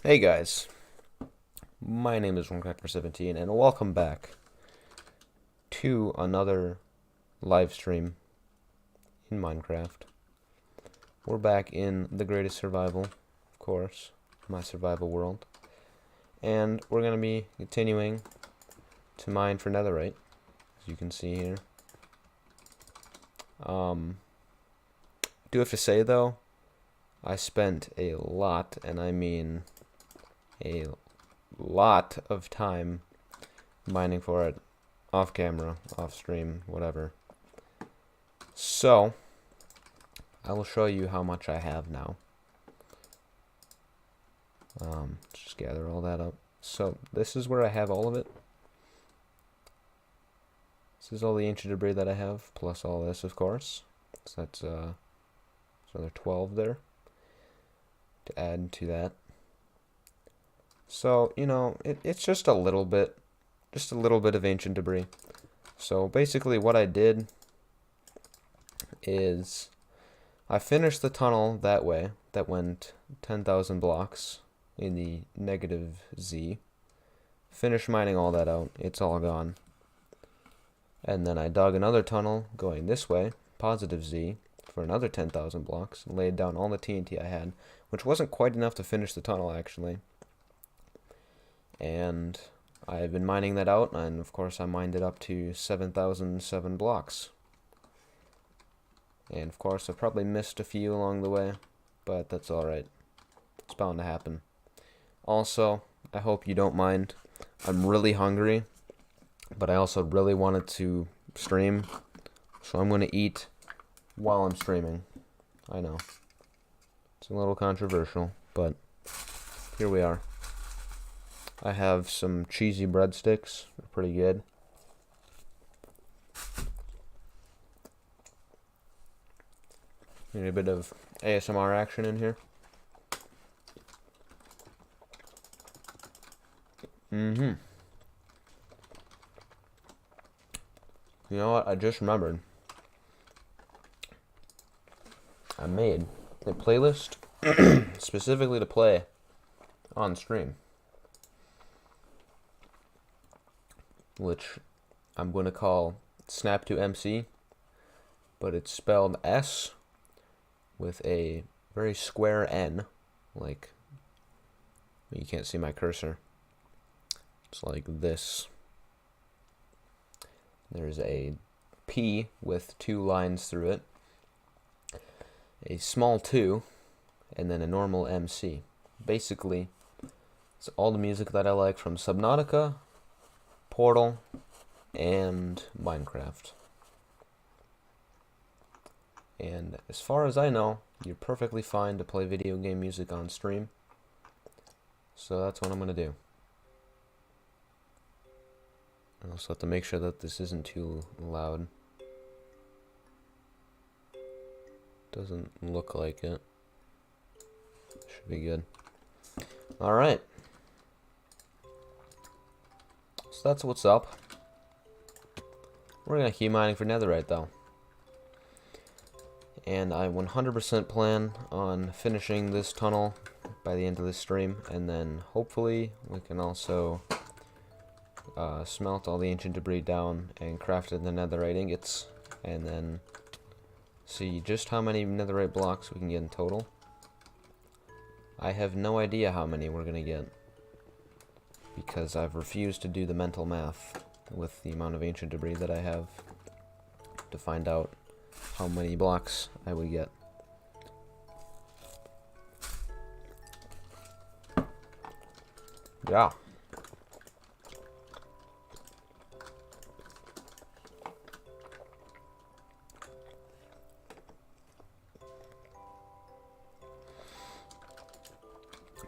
Hey guys, my name is Runecracker17 and welcome back to another live stream in Minecraft. We're back in the greatest survival, of course, my survival world. And we're going to be continuing to mine for Netherite, as you can see here. Do have to say though, I spent a lot, and I mean a lot of time mining for it off camera, off stream, whatever. So I will show you how much I have now. Just gather all that up. So this is where I have all of it. This is all the ancient debris that I have, plus all this, of course. So that's another 12 there to add to that. So, you know, it's just a little bit of ancient debris. So basically what I did is I finished the tunnel that way, that went 10,000 blocks in the negative Z. Finished mining all that out, it's all gone. And then I dug another tunnel going this way, positive Z, for another 10,000 blocks, and laid down all the TNT I had, which wasn't quite enough to finish the tunnel actually. And I've been mining that out, and of course I mined it up to 7,007 blocks. And of course I've probably missed a few along the way, but that's alright. It's bound to happen. Also, I hope you don't mind. I'm really hungry, but I also really wanted to stream, so I'm going to eat while I'm streaming. I know. It's a little controversial, but here we are. I have some cheesy breadsticks. They're pretty good. Need a bit of ASMR action in here. You know what? I just remembered. I made a playlist specifically to play on stream, which I'm going to call Snap to MC, but it's spelled S with a very square N, like, you can't see my cursor. It's like this. There's a P with 2 lines through it, a small 2, and then a normal MC. Basically, it's all the music that I like from Subnautica, Portal, and Minecraft. And as far as I know, you're perfectly fine to play video game music on stream. So that's what I'm going to do. I also have to make sure that this isn't too loud. Doesn't look like it. Should be good. Alright. So that's what's up. We're going to keep mining for Netherite though. And I 100% plan on finishing this tunnel by the end of this stream, and then hopefully we can also smelt all the ancient debris down and craft the netherite ingots, and then see just how many netherite blocks we can get in total. I have no idea how many we're gonna get, because I've refused to do the mental math with the amount of ancient debris that I have to find out how many blocks I would get. Yeah.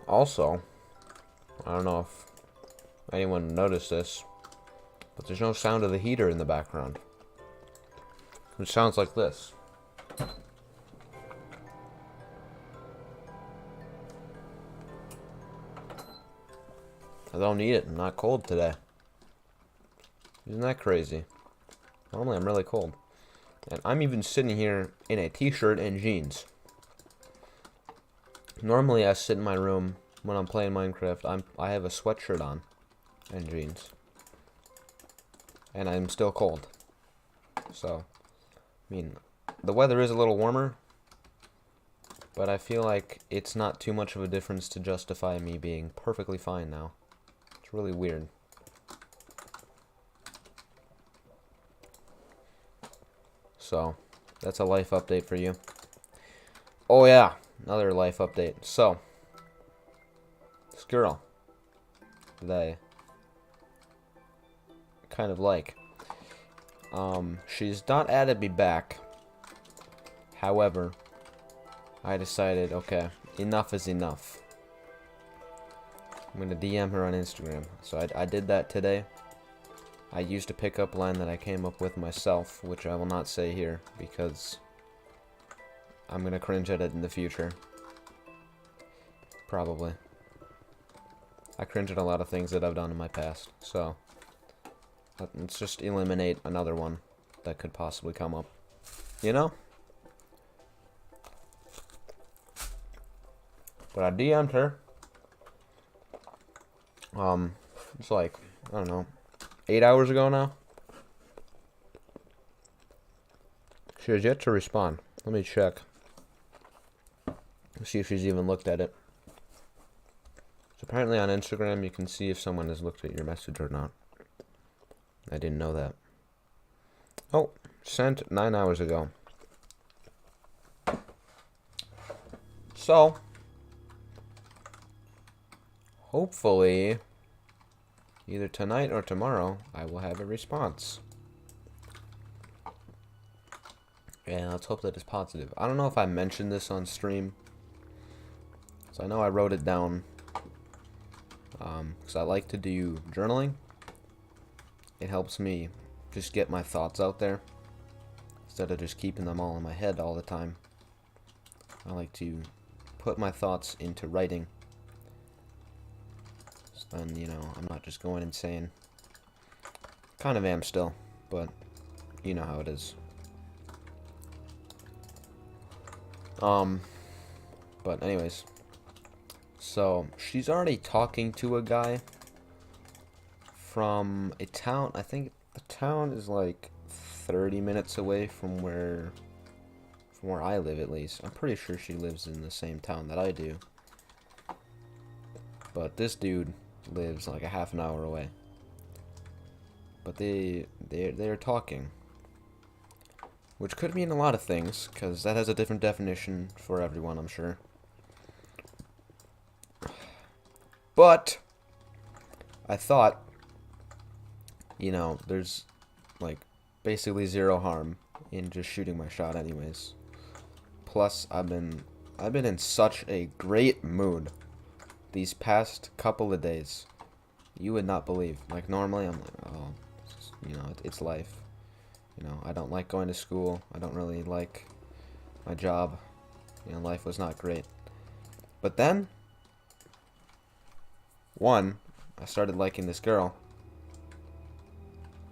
Also, I don't know if anyone noticed this, but there's no sound of the heater in the background. It sounds like this. I don't need it. I'm not cold today. Isn't that crazy? Normally I'm really cold. And I'm even sitting here in a t-shirt and jeans. Normally I sit in my room when I'm playing Minecraft, I have a sweatshirt on and jeans. And I'm still cold. So, I mean, the weather is a little warmer, but I feel like it's not too much of a difference to justify me being perfectly fine now. It's really weird. So, that's a life update for you. Oh yeah, another life update. So, this girl that I kind of like, she's not added me back. However, I decided, okay, enough is enough. I'm gonna DM her on Instagram. So I did that today. I used a pickup line that I came up with myself, which I will not say here because I'm gonna cringe at it in the future. Probably. I cringe at a lot of things that I've done in my past, so let's just eliminate another one that could possibly come up. You know? But I DM'd her. It's like, I don't know, 8 hours ago now. She has yet to respond. Let me check. See if she's even looked at it. So apparently on Instagram you can see if someone has looked at your message or not. I didn't know that. Oh, sent 9 hours ago. So, hopefully, either tonight or tomorrow, I will have a response. And let's hope that it's positive. I don't know if I mentioned this on stream. So I know I wrote it down. Because I like to do journaling. It helps me just get my thoughts out there. Instead of just keeping them all in my head all the time. I like to put my thoughts into writing. So then, you know, I'm not just going insane. Kind of am still, but you know how it is. But anyways. So, she's already talking to a guy from a town. I think the town is like 30 minutes away from where I live, at least. I'm pretty sure she lives in the same town that I do. But this dude lives like a half an hour away. But they're talking. Which could mean a lot of things, because that has a different definition for everyone, I'm sure. But I thought, you know, there's like basically zero harm in just shooting my shot anyways. Plus, I've been in such a great mood these past couple of days. You would not believe. Like normally I'm like, oh, you know, it's life. You know, I don't like going to school. I don't really like my job. You know, life was not great. But then, I started liking this girl.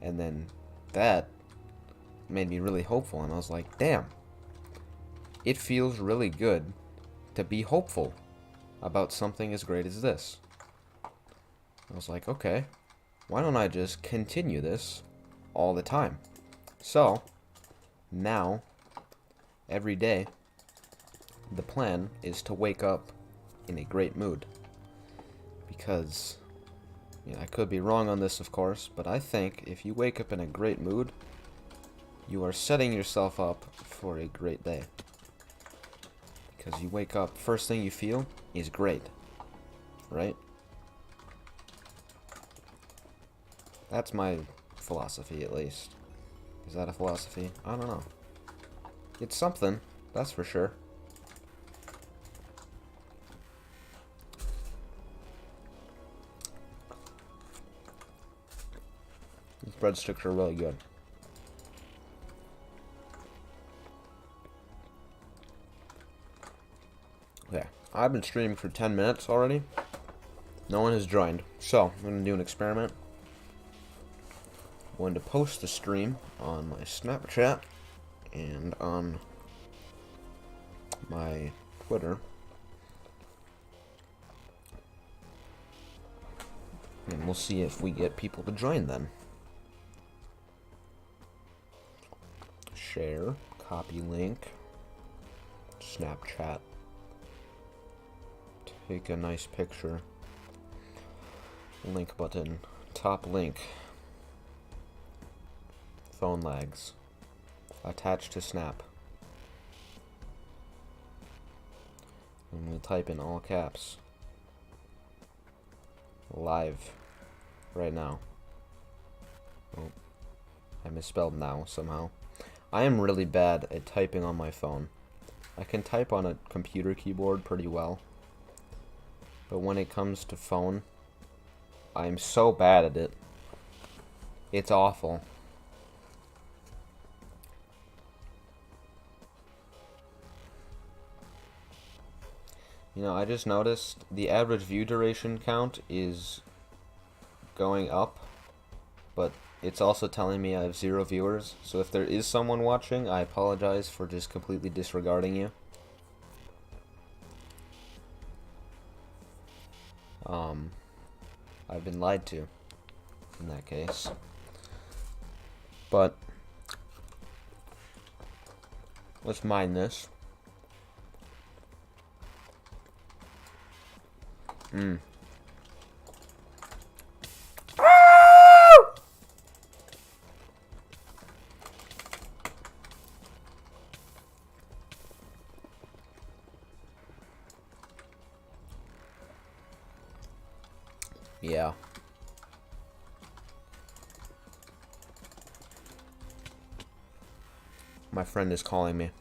And then that made me really hopeful. And I was like, damn. It feels really good to be hopeful about something as great as this. I was like, okay, why don't I just continue this all the time? So, now, every day, the plan is to wake up in a great mood. Because, you know, I could be wrong on this, of course, but I think if you wake up in a great mood, you are setting yourself up for a great day. Because you wake up, first thing you feel is great, right? That's my philosophy, at least. Is that a philosophy? I don't know. It's something, that's for sure. These breadsticks are really good. Okay, I've been streaming for 10 minutes already. No one has joined. So, I'm going to do an experiment. I'm going to post the stream on my Snapchat and on my Twitter. And we'll see if we get people to join then. Share, copy link, Snapchat. Take a nice picture. Link button, top link. Phone lags. Attach to Snap. And we'll type in all caps. Live. Right now. Oh. I misspelled now somehow. I am really bad at typing on my phone. I can type on a computer keyboard pretty well. But when it comes to phone, I'm so bad at it. It's awful. You know, I just noticed the average view duration count is going up, but it's also telling me I have 0 viewers. So if there is someone watching, I apologize for just completely disregarding you. I've been lied to in that case. But let's mine this. Yeah. My friend is calling me.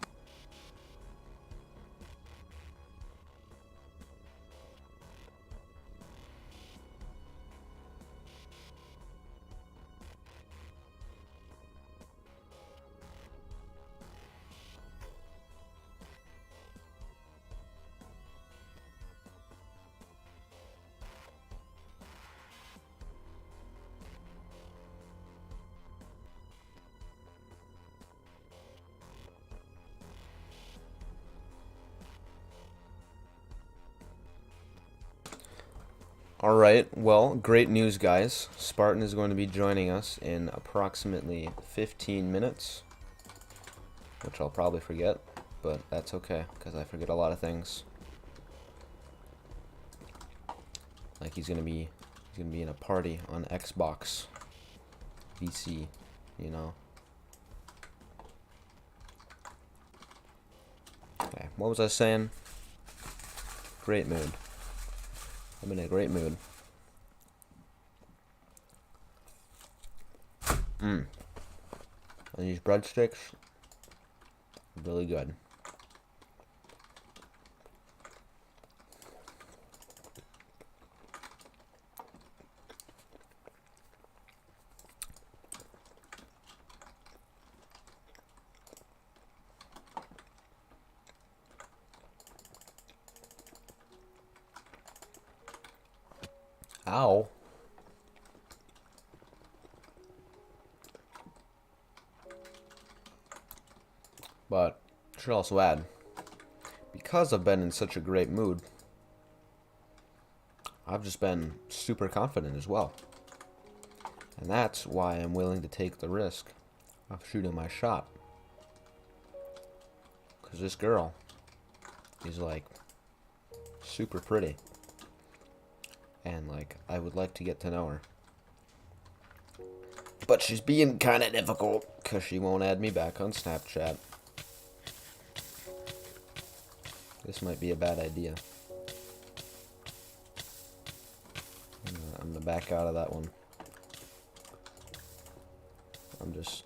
Alright, well, great news, guys. Spartan is going to be joining us in approximately 15 minutes, which I'll probably forget, but that's okay, because I forget a lot of things. Like he's gonna be in a party on Xbox VC, you know. Okay, what was I saying? Great mood. I'm in a great mood. And these breadsticks, really good. Ow. But I should also add, because I've been in such a great mood, I've just been super confident as well. And that's why I'm willing to take the risk of shooting my shot. Because this girl is like super pretty. And like, I would like to get to know her. But she's being kind of difficult because she won't add me back on Snapchat. This might be a bad idea. I'm gonna back out of that one.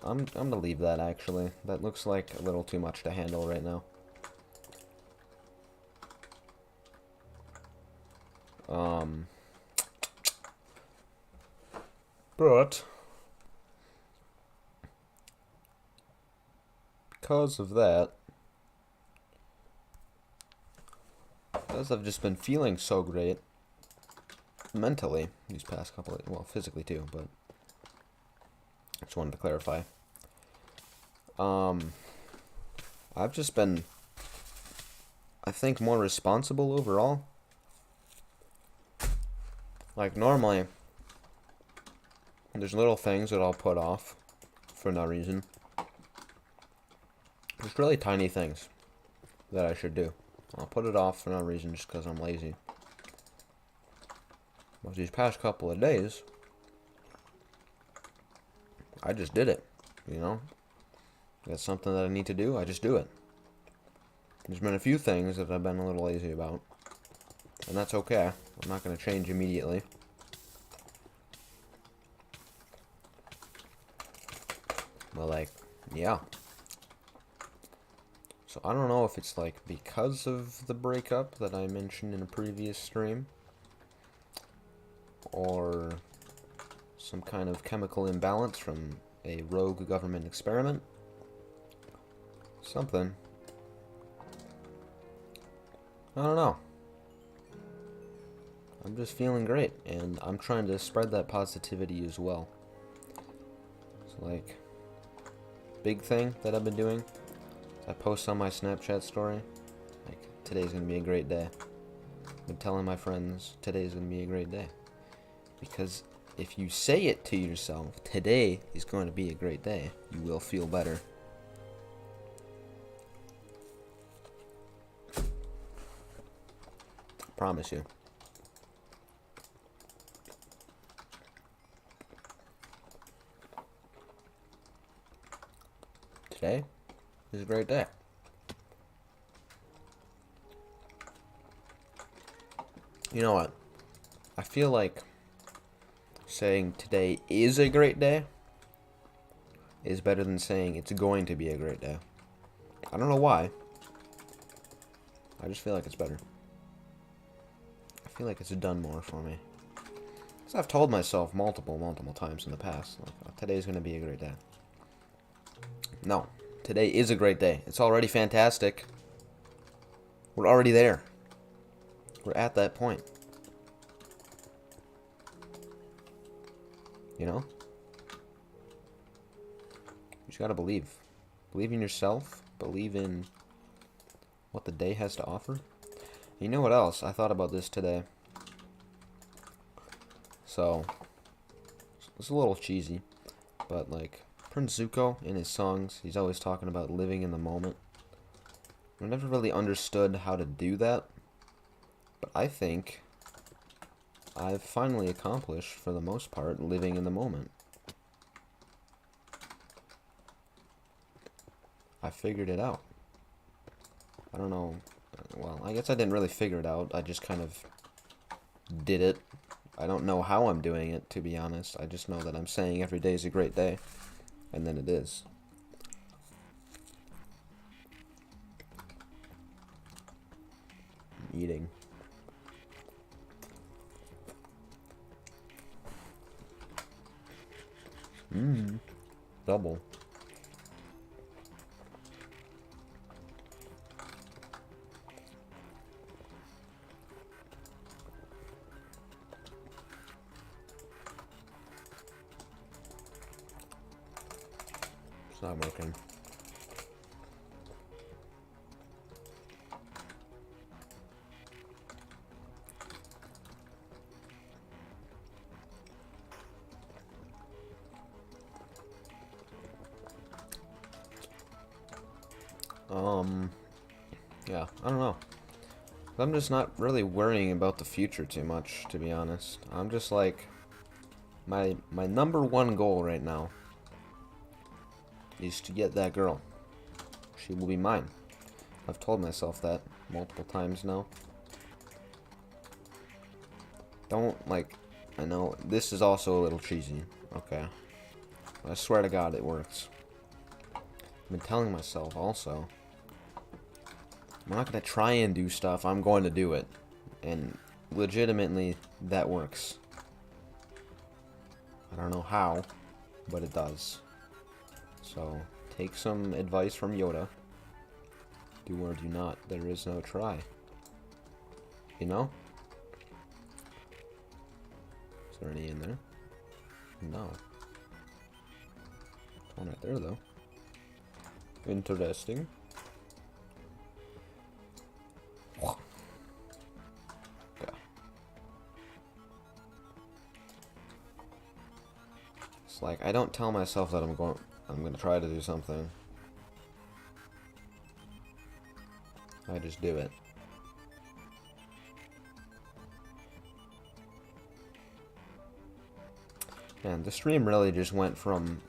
I'm gonna leave that actually. That looks like a little too much to handle right now. But because of that, because I've just been feeling so great mentally these past couple of, well, physically too, but I just wanted to clarify. I've just been, I think, more responsible overall. Like, normally, There's little things that I'll put off for no reason. There's really tiny things that I should do. I'll put it off for no reason just because I'm lazy. But these past couple of days, I just did it, you know? That's something that I need to do, I just do it. There's been a few things that I've been a little lazy about, and that's okay. I'm not going to change immediately. But, like, yeah. So, I don't know if it's, like, because of the breakup that I mentioned in a previous stream, or some kind of chemical imbalance from a rogue government experiment. Something. I don't know. I'm just feeling great, and I'm trying to spread that positivity as well. So, like, big thing that I've been doing, I post on my Snapchat story, like, today's gonna be a great day. I've been telling my friends, today's gonna be a great day. Because if you say it to yourself, today is going to be a great day, you will feel better. I promise you. Today is a great day. You know what? I feel like saying today is a great day is better than saying it's going to be a great day. I don't know why. I just feel like it's better. I feel like it's done more for me. Because I've told myself multiple times in the past, like, oh, today's going to be a great day. No. Today is a great day. It's already fantastic. We're already there. We're at that point. You know? You just gotta believe. Believe in yourself. Believe in what the day has to offer. You know what else? I thought about this today. So, it's a little cheesy, but like, Prince Zuko, in his songs, he's always talking about living in the moment. I never really understood how to do that, but I think I've finally accomplished, for the most part, living in the moment. I figured it out. I don't know, well, I guess I didn't really figure it out, I just kind of did it. I don't know how I'm doing it, to be honest. I just know that I'm saying every day is a great day, and then it is. I'm eating. Double. It's not working. Yeah, I don't know. I'm just not really worrying about the future too much, to be honest. I'm just like, my number one goal right now is to get that girl. She will be mine. I've told myself that multiple times now. Don't, like, I know this is also a little cheesy, okay? I swear to God it works. I've been telling myself also, I'm not gonna try and do stuff, I'm going to do it. And legitimately, that works. I don't know how, but it does. So, take some advice from Yoda. Do or do not, there is no try. You know? Is there any in there? No. There's one right there, though. Interesting. It's like, I don't tell myself that I'm gonna try to do something. I just do it. And the stream really just went from,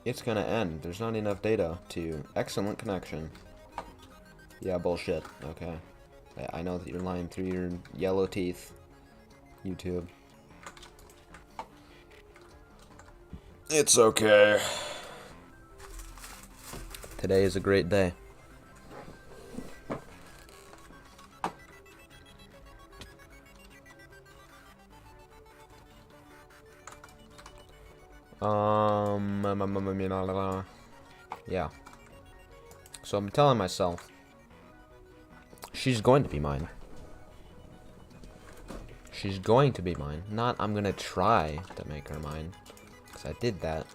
it's gonna end, there's not enough data, to excellent connection. Yeah, bullshit. Okay. I know that you're lying through your yellow teeth, YouTube. It's okay. Today is a great day. Yeah. So I'm telling myself, she's going to be mine. She's going to be mine. Not, I'm gonna try to make her mine. Because I did that.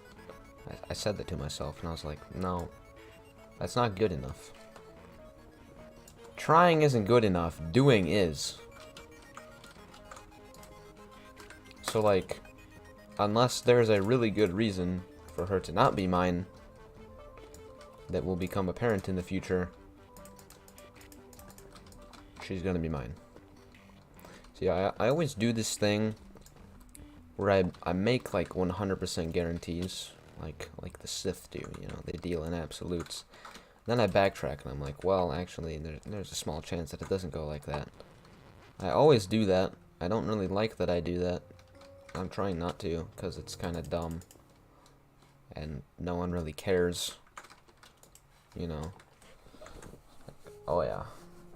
I said that to myself, and I was like, no. That's not good enough. Trying isn't good enough. Doing is. So, like, unless there's a really good reason for her to not be mine that will become apparent in the future, she's gonna be mine. See, I always do this thing where I make like 100% guarantees, like the Sith do, you know, they deal in absolutes. Then I backtrack and I'm like, well, actually, there's a small chance that it doesn't go like that. I always do that. I don't really like that I do that. I'm trying not to, because it's kind of dumb. And no one really cares. You know. Oh yeah.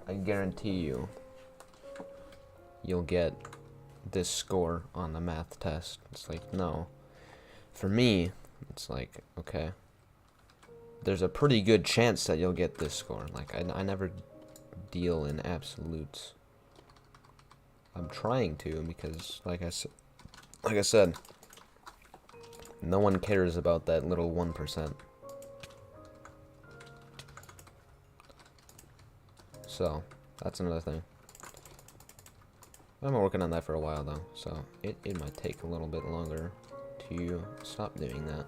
I guarantee you, you'll get this score on the math test. It's like, no. For me, it's like, okay, there's a pretty good chance that you'll get this score. Like, I never deal in absolutes. I'm trying to, because, like I said, no one cares about that little 1%. So, that's another thing. I've been working on that for a while, though, so it might take a little bit longer to stop doing that.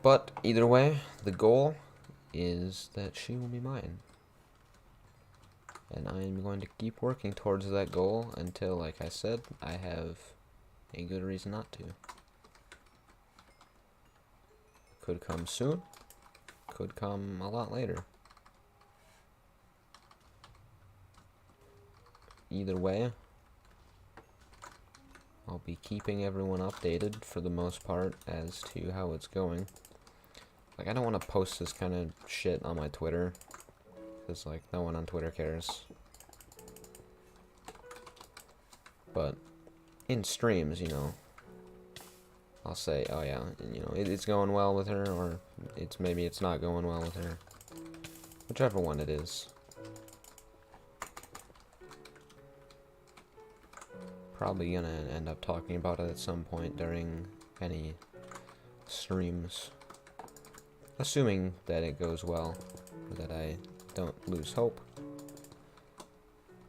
But, either way, the goal is that she will be mine. And I am going to keep working towards that goal until, like I said, I have a good reason not to. Could come soon, could come a lot later. Either way, I'll be keeping everyone updated for the most part as to how it's going. Like, I don't want to post this kind of shit on my Twitter, because, like, no one on Twitter cares. But in streams, you know, I'll say, oh yeah, you know, it's going well with her, or maybe it's not going well with her. Whichever one it is. Probably gonna end up talking about it at some point during any streams. Assuming that it goes well, or that I don't lose hope.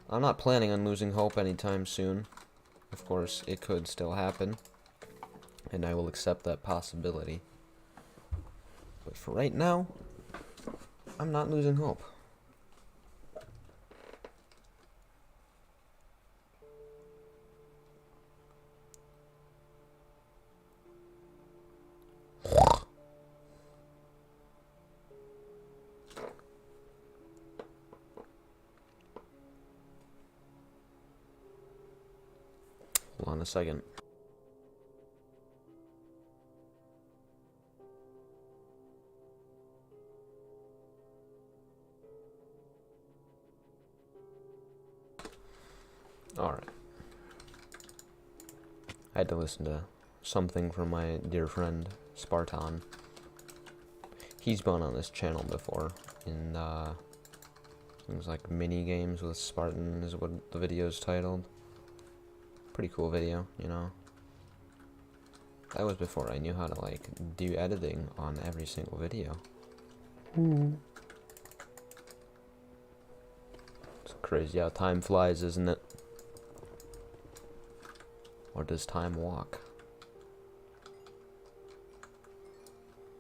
I'm not planning on losing hope anytime soon. Of course, it could still happen, and I will accept that possibility. But for right now, I'm not losing hope. Hold on a second. Alright. I had to listen to something from my dear friend, Spartan. He's been on this channel before, in, things like mini games with Spartan is what the video's titled. Pretty cool video, you know. That was before I knew how to, like, do editing on every single video. It's crazy how time flies, isn't it? Or does time walk?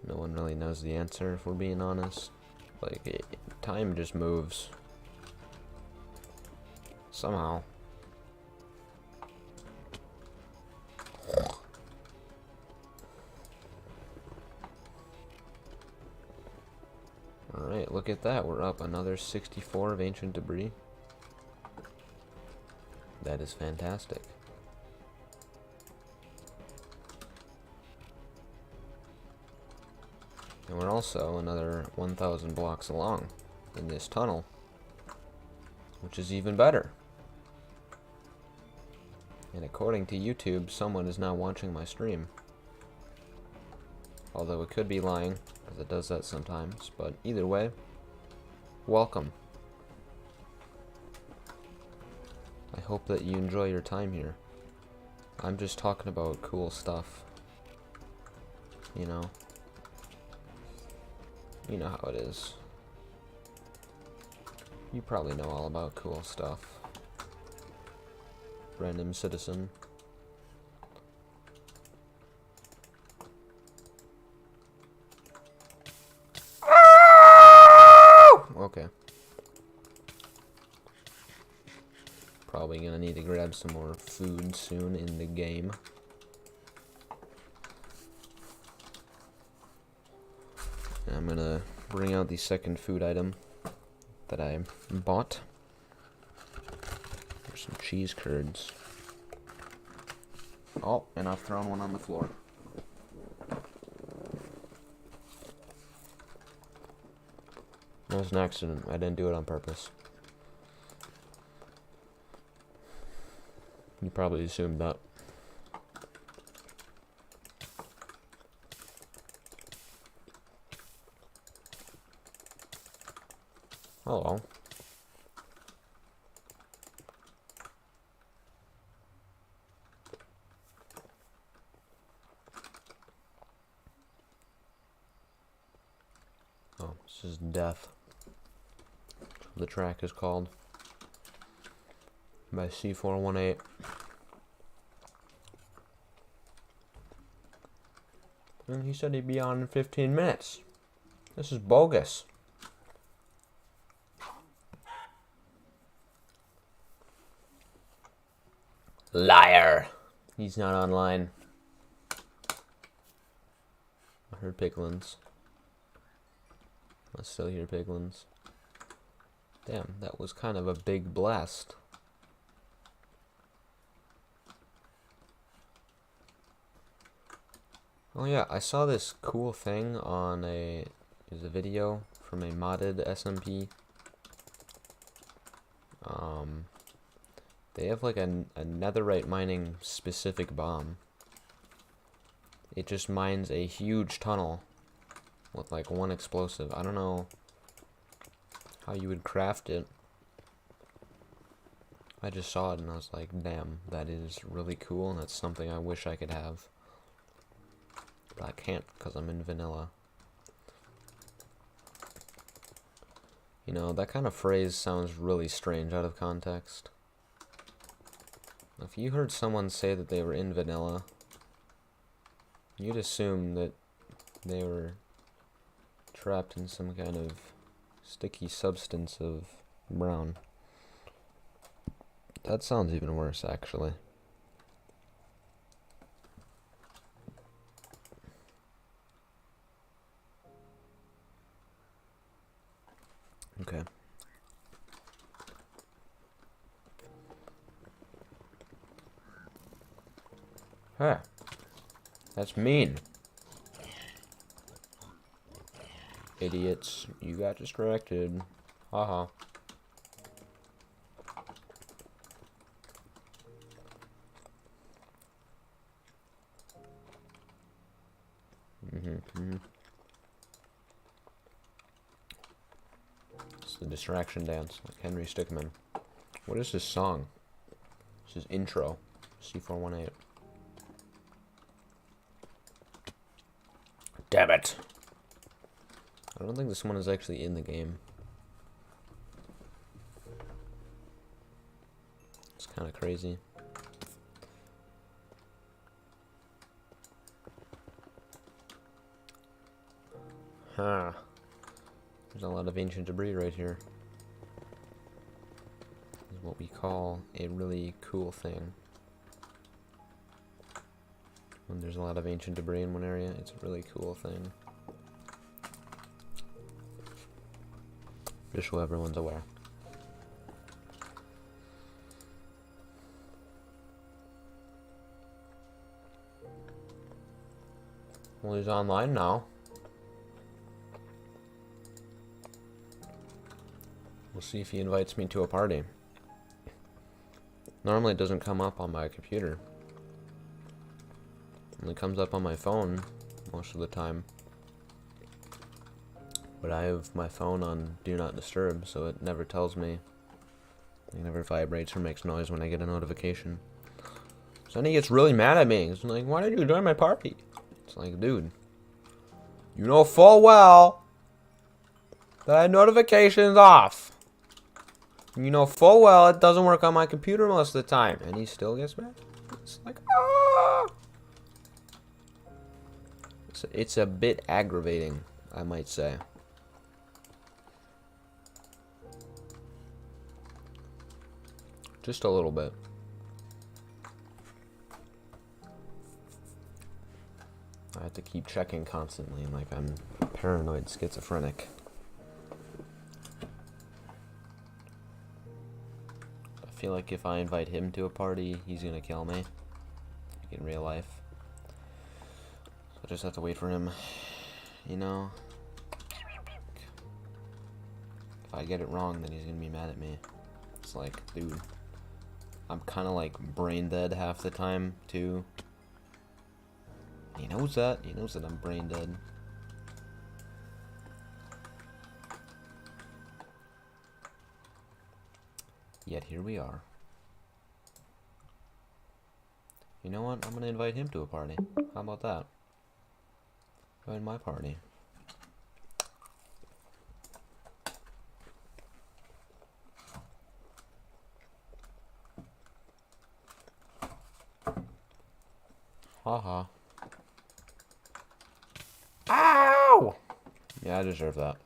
No one really knows the answer, if we're being honest. Like, time just moves. Somehow. Alright, look at that. We're up another 64 of ancient debris. That is fantastic. And we're also another 1,000 blocks along in this tunnel, which is even better. And according to YouTube, someone is now watching my stream. Although it could be lying, because it does that sometimes. But either way, welcome. I hope that you enjoy your time here. I'm just talking about cool stuff. You know? You know how it is. You probably know all about cool stuff. Random citizen. Okay. Probably gonna need to grab some more food soon in the game. And I'm gonna bring out the second food item that I bought. There's some cheese curds. Oh, and I've thrown one on the floor. That was an accident. I didn't do it on purpose. You probably assumed that. Hello. Oh, this is Death. The track is called by C418. And he said he'd be on in 15 minutes. This is bogus. Liar. He's not online. I heard piglins. I still hear piglins. Damn, that was kind of a big blast. Oh yeah, I saw this cool thing on a video from a modded SMP. They have like a netherite mining specific bomb. It just mines a huge tunnel with like one explosive. I don't know how you would craft it. I just saw it and I was like, damn, that is really cool, and that's something I wish I could have. But I can't because I'm in vanilla. You know, that kind of phrase sounds really strange out of context. If you heard someone say that they were in vanilla, you'd assume that they were trapped in some kind of sticky substance of brown. That sounds even worse, actually. Okay. Huh. That's mean. Idiots. You got distracted. Haha. It's the distraction dance, like Henry Stickmin. What is this song? This is intro. C418. Damn it! I don't think this one is actually in the game. It's kind of crazy. Huh. There's a lot of ancient debris right here. This is what we call a really cool thing. When there's a lot of ancient debris in one area, it's a really cool thing. Just so everyone's aware. Well, he's online now. We'll see if he invites me to a party. Normally it doesn't come up on my computer. It only comes up on my phone most of the time. But I have my phone on Do Not Disturb, so it never tells me. It never vibrates or makes noise when I get a notification. So then he gets really mad at me. He's like, why did you join my party? It's like, dude, you know full well that I have notifications off. You know full well it doesn't work on my computer most of the time. And he still gets mad. It's like, ah! It's a bit aggravating, I might say. Just a little bit. I have to keep checking constantly, like I'm paranoid schizophrenic. I feel like if I invite him to a party, he's gonna kill me. Like in real life. So I just have to wait for him, you know? If I get it wrong, then he's gonna be mad at me. It's like, dude, I'm kinda like brain dead half the time, too. He knows that. He knows that I'm brain dead. Yet here we are. You know what? I'm gonna invite him to a party. How about that? Join my party. Haha. Ow! Yeah, I deserve that.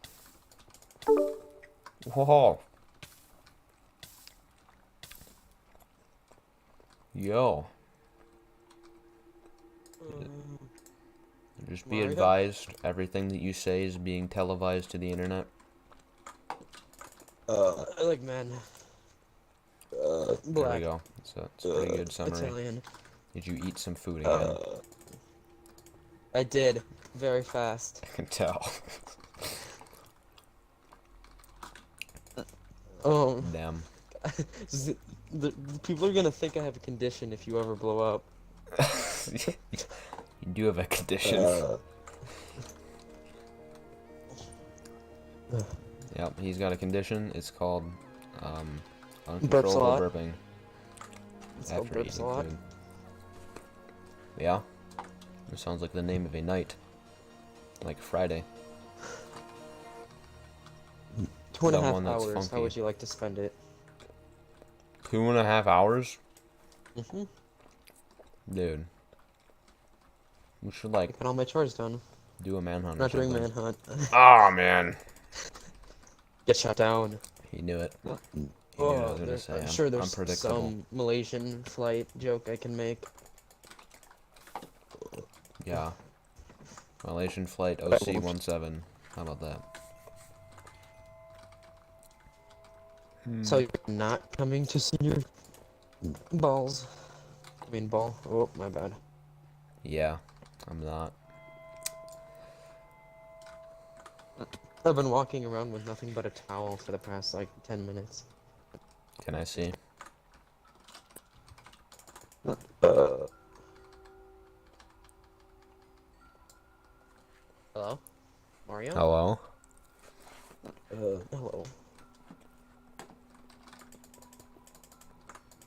Whoa. Yo. Just be advised, everything that you say is being televised to the internet. I like men. There Black. we go. It's a pretty good summary. Italian. Did you eat some food again? I did. Very fast. I can tell. Oh. Damn. the people are gonna think I have a condition if you ever blow up. You do have a condition. Yep, he's got a condition. It's called uncontrollable burping. It's called burps a lot. Yeah? It sounds like the name of a night. Like Friday. 2.5 hours. How would you like to spend it? 2.5 hours? Mm-hmm. Dude. We should like get all my chores done. Do a manhunt. Not doing manhunt. Oh man. Get shot down. He knew it. He knew Oh, what I was gonna say. I'm sure there's some Malaysian flight joke I can make. Yeah. Malaysian flight OC-17. How about that? So you're not coming to see your balls? I mean ball. Oh, my bad. Yeah, I'm not. I've been walking around with nothing but a towel for the past, like, 10 minutes. Can I see? Hello? Mario? Hello? Hello.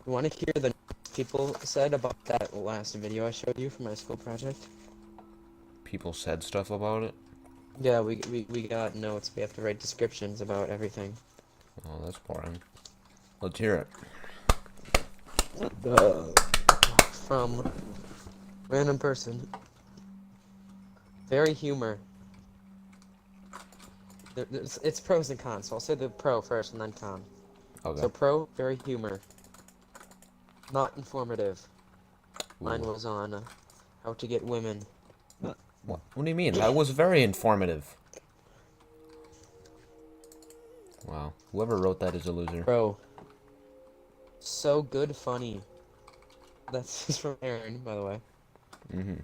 You want to hear the people said about that last video I showed you for my school project? People said stuff about it? Yeah, we got notes. We have to write descriptions about everything. Oh, that's boring. Let's hear it. From random person. Very humor. It's pros and cons, so I'll say the pro first and then con. Okay. So pro, very humor. Not informative. Mine Ooh. was on how to get women. What do you mean? That was very informative. Wow. Whoever wrote that is a loser. Pro, so good funny. That's just from Aaron, by the way. Mm-hmm.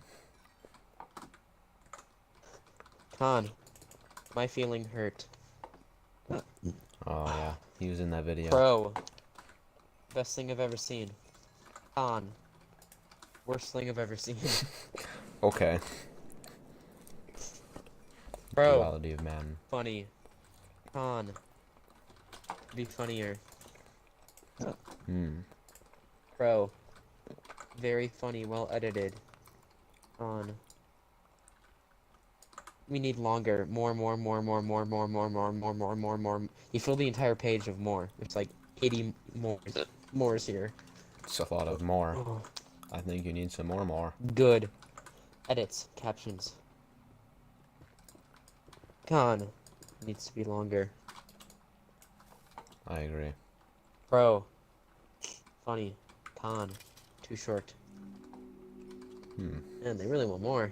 Con, my feeling hurt. Oh, yeah. He was in that video. Pro, best thing I've ever seen. Con, worst thing I've ever seen. Okay. Pro, Duality of man. funny. Con, be funnier. Hmm. Pro, very funny, well edited. Con, we need longer. More. You fill the entire page of more. It's like 80 mores here. It's a lot of more. Oh. I think you need some more. Good. Edits. Captions. Con. Needs to be longer. I agree. Pro. Funny. Con. Too short. Man, they really want more.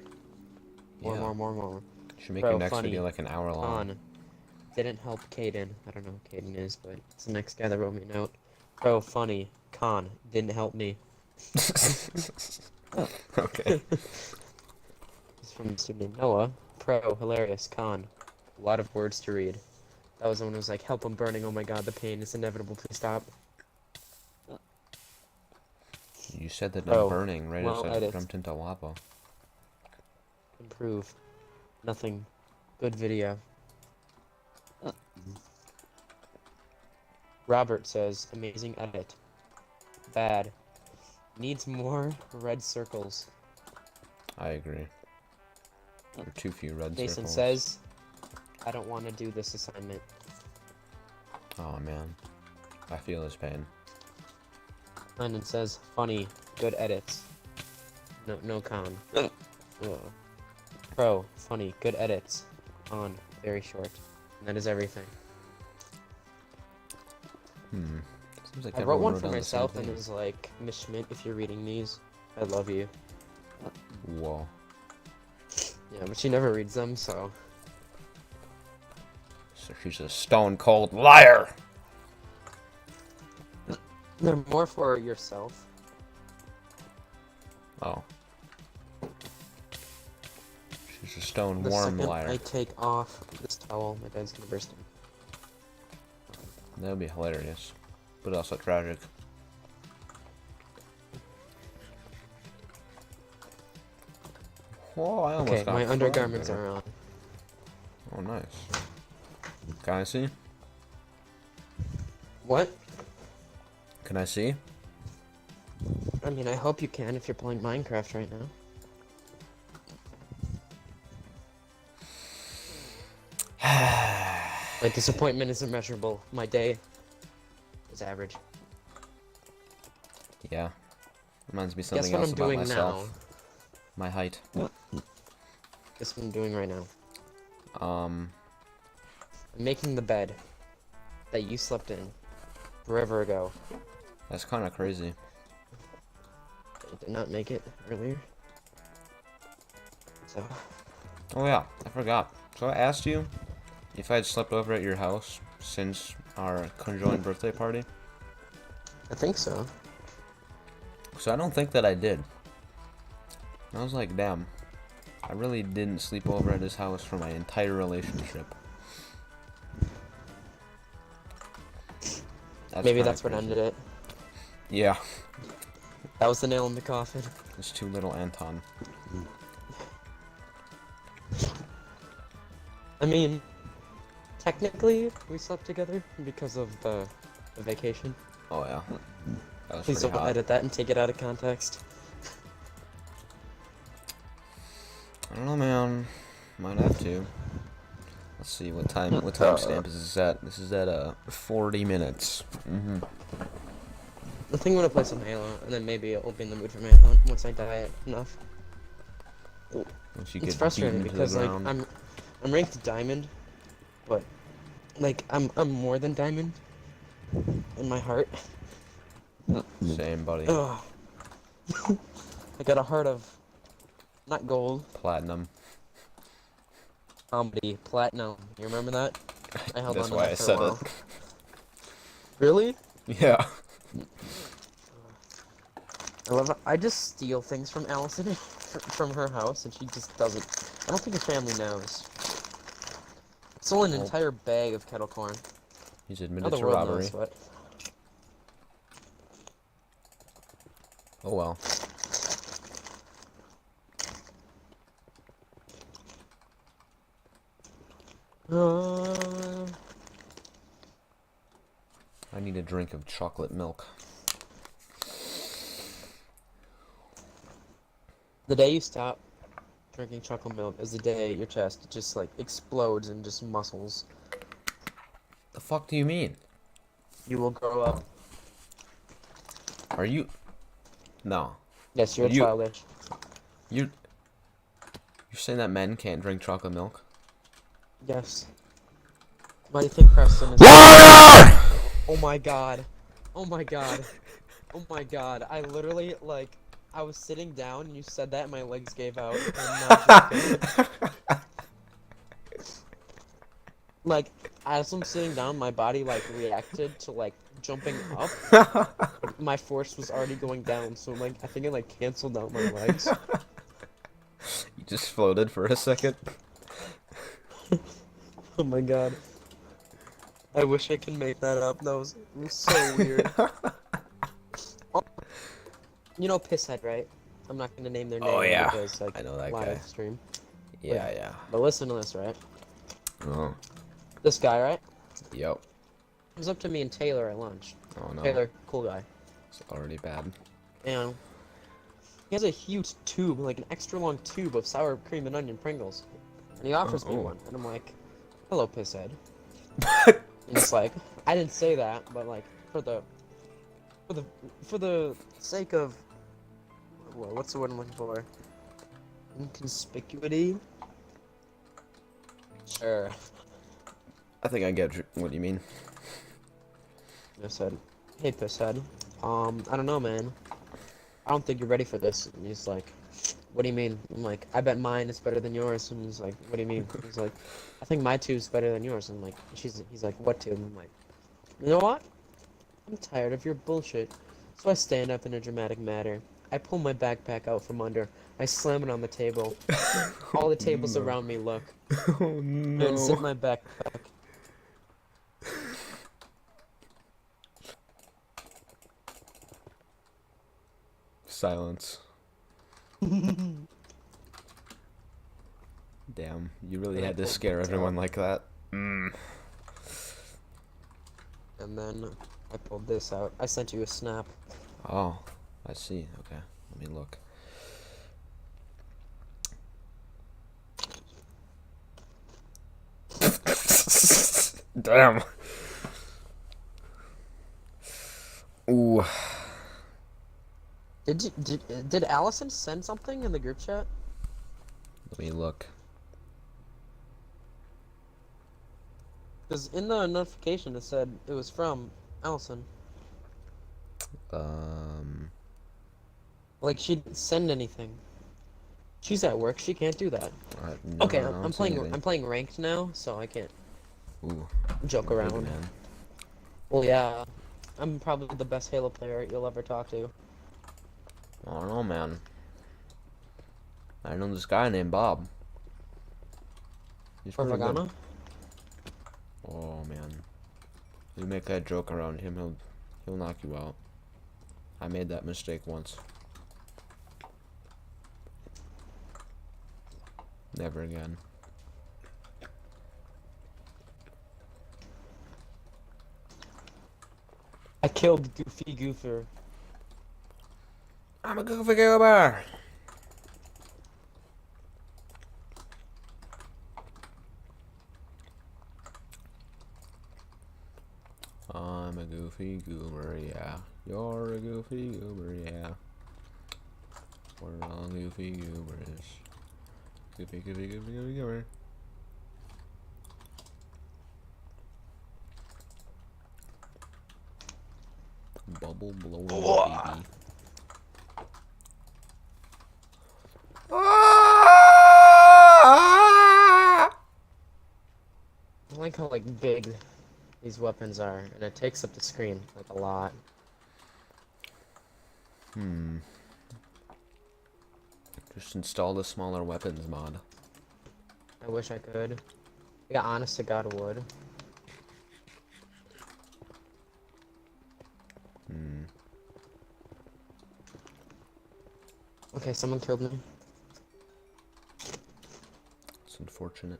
Yeah. More. Should make Bro, your next funny. video like an hour long. Con. Didn't help Caden. I don't know who Caden is, but it's the next guy that wrote me a note. Pro. Funny. Con. Didn't help me. Okay. It's from a student named Noah. Pro. Hilarious. Con. A lot of words to read. That was the one who was like, help, I'm burning, oh my god, the pain is inevitable, please stop. You said that Oh, I'm burning right well, as I edit. jumped into lava. Improve. Nothing. Good video. Robert says, amazing edit. Bad. Needs more red circles. I agree. There are too few red Jason circles. says, I don't want to do this assignment. Oh man. I feel his pain. Landon says, funny, good edits. No con. Ugh. Pro, funny, good edits. On, very short. And that is everything. Seems like I wrote everyone one wrote for down the same myself and it thing. was like, Miss Schmidt, if you're reading these, I love you. Whoa. Yeah, but she never reads them, so. So she's a stone cold liar! They're more for yourself. Oh. She's a stone The warm second liar. I take off this towel, my bed's gonna burst in. That would be hilarious. But also tragic. Whoa, I almost Okay, got my fried undergarments there. are on. Oh, nice. Can I see? What? Can I see? I mean, I hope you can if you're playing Minecraft right now. My disappointment is immeasurable. My day is average. Yeah. Reminds me of Guess something what else I'm about doing myself. My height. Guess what I'm doing right now. Um, I'm making the bed that you slept in forever ago. that's kind of crazy. I did not make it earlier. So, Oh yeah, I forgot. So I asked you if I'd slept over at your house since our conjoined birthday party. I think so. So I don't think that I did. I was like, damn, I really didn't sleep over at his house for my entire relationship. Maybe kinda that's what crazy. ended it. Yeah, That was the nail in the coffin. it's too little Anton. I mean, technically, we slept together because of the vacation. Oh yeah, that was Please pretty don't hot. edit that and take it out of context. I don't know, man. Might have to. Let's see what timestamp is this at. This is at 40 minutes. I think I'm gonna play some Halo, and then maybe I'll be in the mood for Manhunt once I die enough. Once you It's get frustrating beaten to because the like ground. I'm ranked Diamond, but like I'm more than diamond in my heart. Same, buddy. Ugh. I got a heart of not gold, Platinum. comedy, platinum. You remember that? I held on That's to why I that for a said it. while. Really? Yeah. I love it. I just steal things from Allison from her house, and she just doesn't. I don't think her family knows. I stole an Well, entire bag of kettle corn. he's Now admitted the to world knows, robbery. but Oh well. I need a drink of chocolate milk. the day you stop drinking chocolate milk is the day your chest just like explodes in just muscles. The fuck do you mean? You will grow up. Are you? No. Yes, you're You childish. you're saying that men can't drink chocolate milk? Yes. Why do you think Preston is? Liar! Oh my god. Oh my god. Oh my god. I literally like I was sitting down and you said that and my legs gave out. I'm not joking. Like as I'm sitting down, my body like reacted to like jumping up. My force was already going down, so like I think it like canceled out my legs. You just floated for a second. Oh my god. I wish I could make that up. That was so weird. Oh, you know Pisshead, right? I'm not gonna name their name Oh yeah, because like I know that live guy. stream. Yeah, yeah. But listen to this, right? Oh, This guy, right? yep. Comes up to me and Taylor at lunch. Oh no, Taylor, cool guy. it's already bad. And he has a huge tube, like an extra long tube of sour cream and onion Pringles. And he offers me Oh. one. And I'm like, hello, Pisshead. And it's like, I didn't say that, but like, for the sake of, what's the word I'm looking for? Inconspicuity? Sure. I think I get what you mean. I said, hey, Pisshead. I don't know, man. I don't think you're ready for this. And he's like, what do you mean? I'm like, I bet mine is better than yours. And he's like, what do you mean? He's like, I think my tube's better than yours. I'm like, he's like, what tube? I'm like, you know what? I'm tired of your bullshit. So I stand up in a dramatic manner. I pull my backpack out from under. I slam it on the table. All the tables No. around me look. Oh And zip no. my backpack. Silence. Damn, you really Then I had to pulled scare this everyone out. like that. Mm. And then I pulled this out. I sent you a snap. Oh, I see. Okay, let me look. Damn. Ooh. Did Allison send something in the group chat? Let me look. Because in the notification it said it was from Allison. Like she didn't send anything. She's at work. She can't do that. No, Okay, I I'm don't see playing. anything. I'm playing ranked now, so I can't Ooh, joke you're good, around. man. Well, yeah, I'm probably the best Halo player you'll ever talk to. I don't know, man. I know this guy named Bob. He's pretty good. Propaganda? Oh man, you make that joke around him, he'll knock you out. I made that mistake once. Never again. I killed Goofy Goofer. I'm a goofy goober. I'm a goofy goober, yeah. You're a goofy goober, yeah. We're all goofy goobers. Goofy, goofy, goofy, goofy goober. Bubble blowing baby. I like how like big these weapons are, and it takes up the screen like a lot. Just install the smaller weapons mod. I wish I could. Yeah, honest to God, would. Okay, someone killed me. It's unfortunate.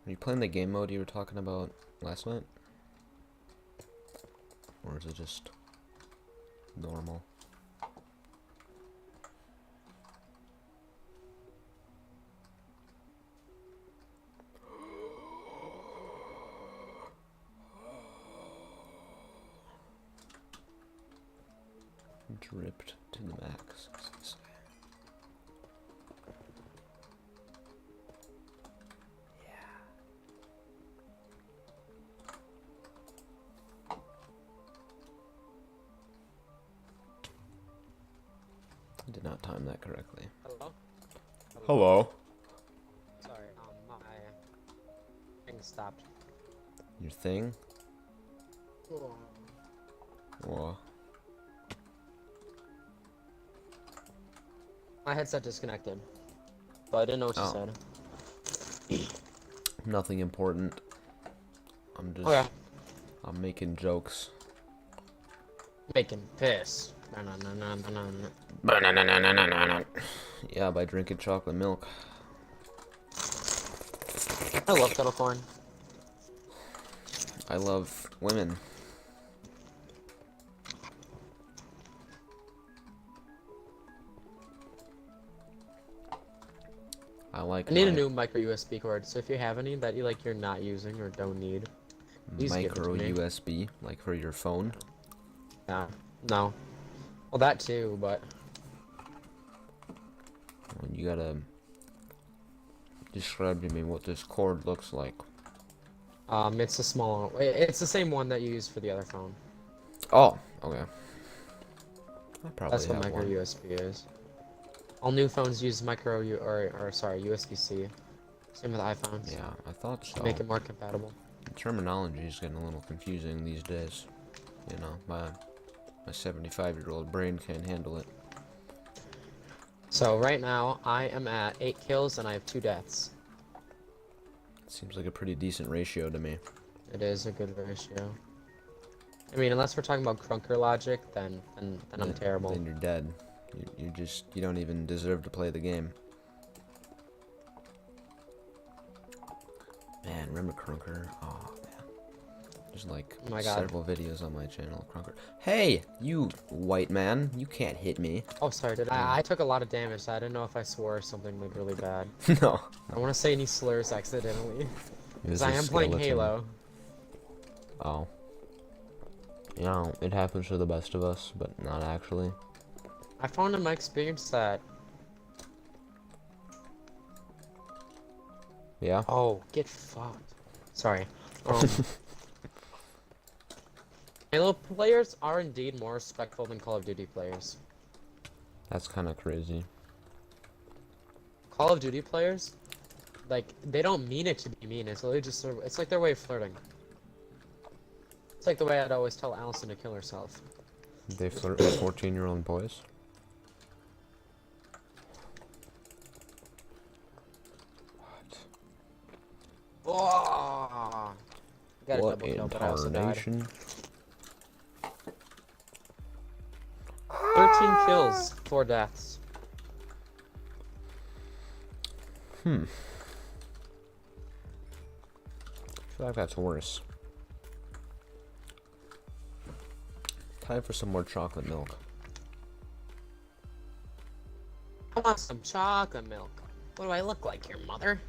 Are you playing the game mode you were talking about last night? Or is it just normal? Dripped to the max. I did not time that correctly. Hello? Hello. Sorry, my thing stopped. Your thing? Whoa. My headset disconnected. But I didn't know what you said. Nothing important. I'm just. Oh yeah. I'm making jokes. Making piss. Yeah, by drinking chocolate milk. I love kettle corn. I love women. I need a new micro USB cord, so if you have any that you're not using or don't need, please give it to micro me. USB, like for your phone. Yeah. No. Well, that too, but Well, you gotta describe to me what this cord looks like. it's a small. It's the same one that you use for the other phone. Oh, okay. I probably That's what have micro one. USB is. All new phones use USB-C. Same with iPhones. Yeah, I thought so. Make it more compatible. The terminology is getting a little confusing these days. You know, my 75-year-old brain can't handle it. So right now I am at 8 kills and I have 2 deaths. Seems like a pretty decent ratio to me. It is a good ratio. I mean, unless we're talking about crunker logic, then I'm terrible. Then you're dead. You don't even deserve to play the game. Man, remember Crunker? Oh man, there's like Oh my God. several videos on my channel. Crunker. Hey, you white man, you can't hit me. Oh, sorry. I took a lot of damage, so I didn't know if I swore or something like really bad. No. I want to say any slurs accidentally, It because was I a am playing skeleton. Halo. Oh. You know, it happens to the best of us, but not actually. I found in my experience that. Yeah. Oh, get fucked. Sorry. Halo players are indeed more respectful than Call of Duty players. That's kind of crazy. Call of Duty players, like, they don't mean it to be mean. It's literally just it's like their way of flirting. It's like the way I'd always tell Allison to kill herself. They flirt with 14-year-old boys. Oh! Got a What double kill, in but I also died. tarnation? 13 kills, 4 deaths. I feel like that's worse. Time for some more chocolate milk. I want some chocolate milk. What do I look like, your mother?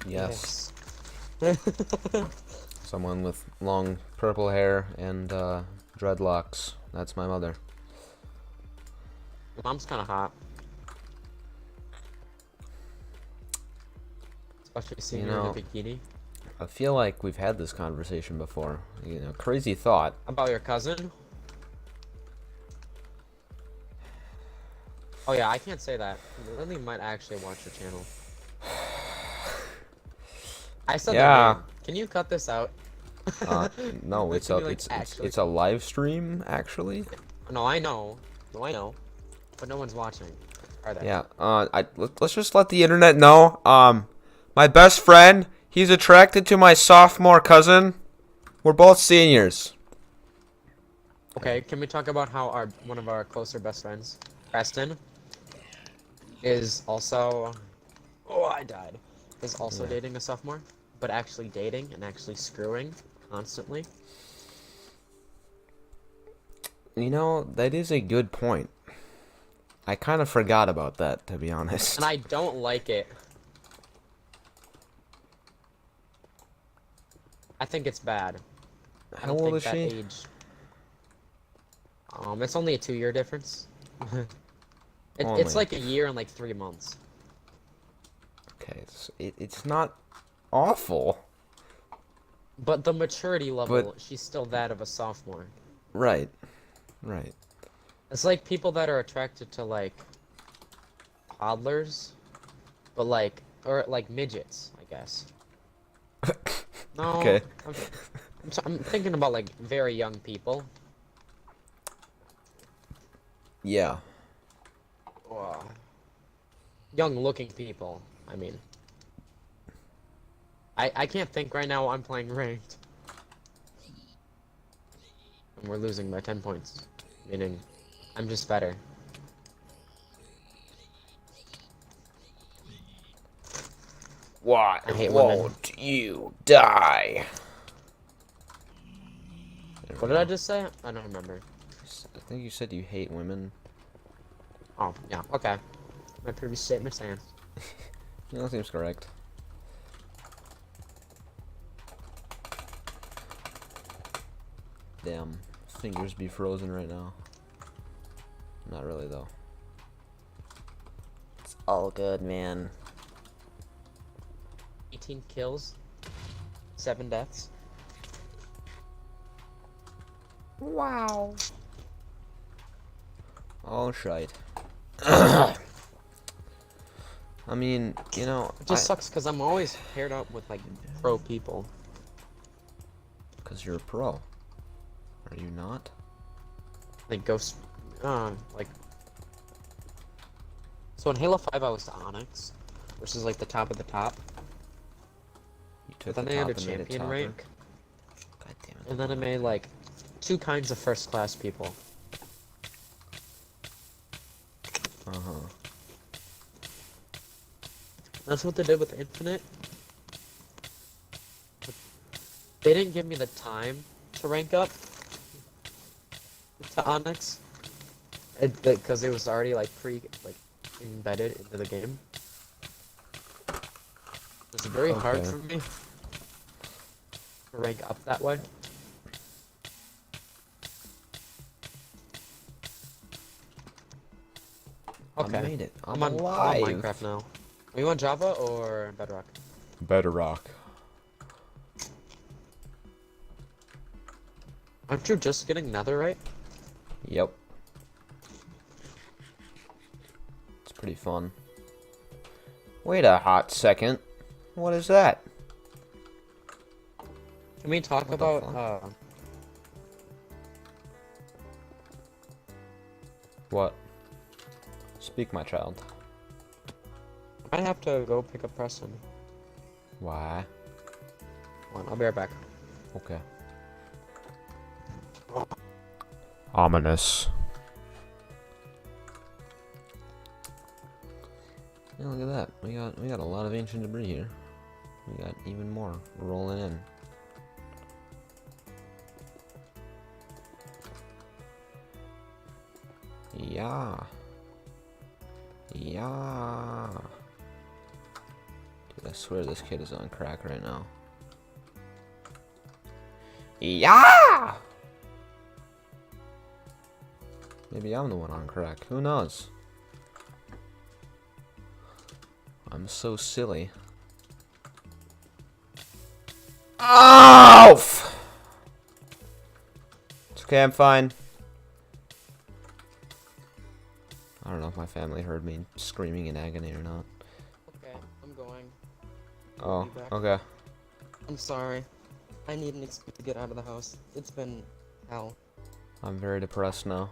Yes. Yes. Someone with long purple hair and dreadlocks. That's my mother. Your mom's kind of hot. Especially seeing her in a bikini. I feel like we've had this conversation before. You know, crazy thought. About your cousin? Oh yeah, I can't say that. Lily might actually watch your channel. I said Yeah. the name. Can you cut this out? No, Like, it's can a you, like, actually... it's a live stream actually. No, I know. No, I know. But no one's watching. Are they? Yeah. Let's just let the internet know. My best friend, he's attracted to my sophomore cousin. We're both seniors. Okay, can we talk about how one of our closer best friends, Preston, is also... Oh, I died. Is also dating a sophomore, but actually dating and actually screwing constantly. You know, that is a good point. I kind of forgot about that, to be honest. And I don't like it. I think it's bad. I How don't old think is that she? age... it's only a 2-year difference. It's Only. like a year and like 3 months. Okay, it's not awful. But the maturity level, But she's still that of a sophomore. right, right. It's like people that are attracted to like toddlers, but like or like midgets, I guess. No, Okay. I'm thinking about like very young people. Yeah. Wow. Young-looking people. I mean, I can't think right now. I'm playing ranked, and we're losing by 10 points, meaning I'm just better. Why I hate women. won't you die? What did I just say? I don't remember. I think you said you hate women. Oh, yeah, okay. My previous statement stands. Yeah, that seems correct. Damn, fingers be frozen right now. Not really though. It's all good, man. 18 kills, 7 deaths. Wow. Oh shite. I mean, you know, It just sucks because I'm always paired up with like pro people. because you're a pro. Are you not? Like Ghost, like. So in Halo 5 I was to Onyx, which is like the top of the top. You took Then the I had top a and made it champion topper? rank, God damn it. and then I made like 2 kinds of first class people. Uh-huh. That's what they did with Infinite. They didn't give me the time to rank up to Onyx, because it was already like embedded into the game. It's very hard Okay. for me to rank up that way. Okay, I made it. I'm I'm on alive. Minecraft now. Are you on Java or Bedrock? Bedrock. Aren't you just getting Netherite? Yep. It's pretty fun. Wait a hot second. What is that? Can we talk What the about fuck? What? Speak, my child. I might have to go pick up Preston. Why? Hold on, I'll be right back. Okay. Ominous. Yeah, look at that. We got a lot of ancient debris here. We got even more rolling in. Yeah. Yeah. Dude, I swear this kid is on crack right now. Yeah! Maybe I'm the one on crack. Who knows? I'm so silly. Oh! It's okay, I'm fine. I don't know if my family heard me screaming in agony or not. Okay, I'm going. Oh, Be back. okay. I'm sorry. I need an excuse to get out of the house. It's been hell. I'm very depressed now.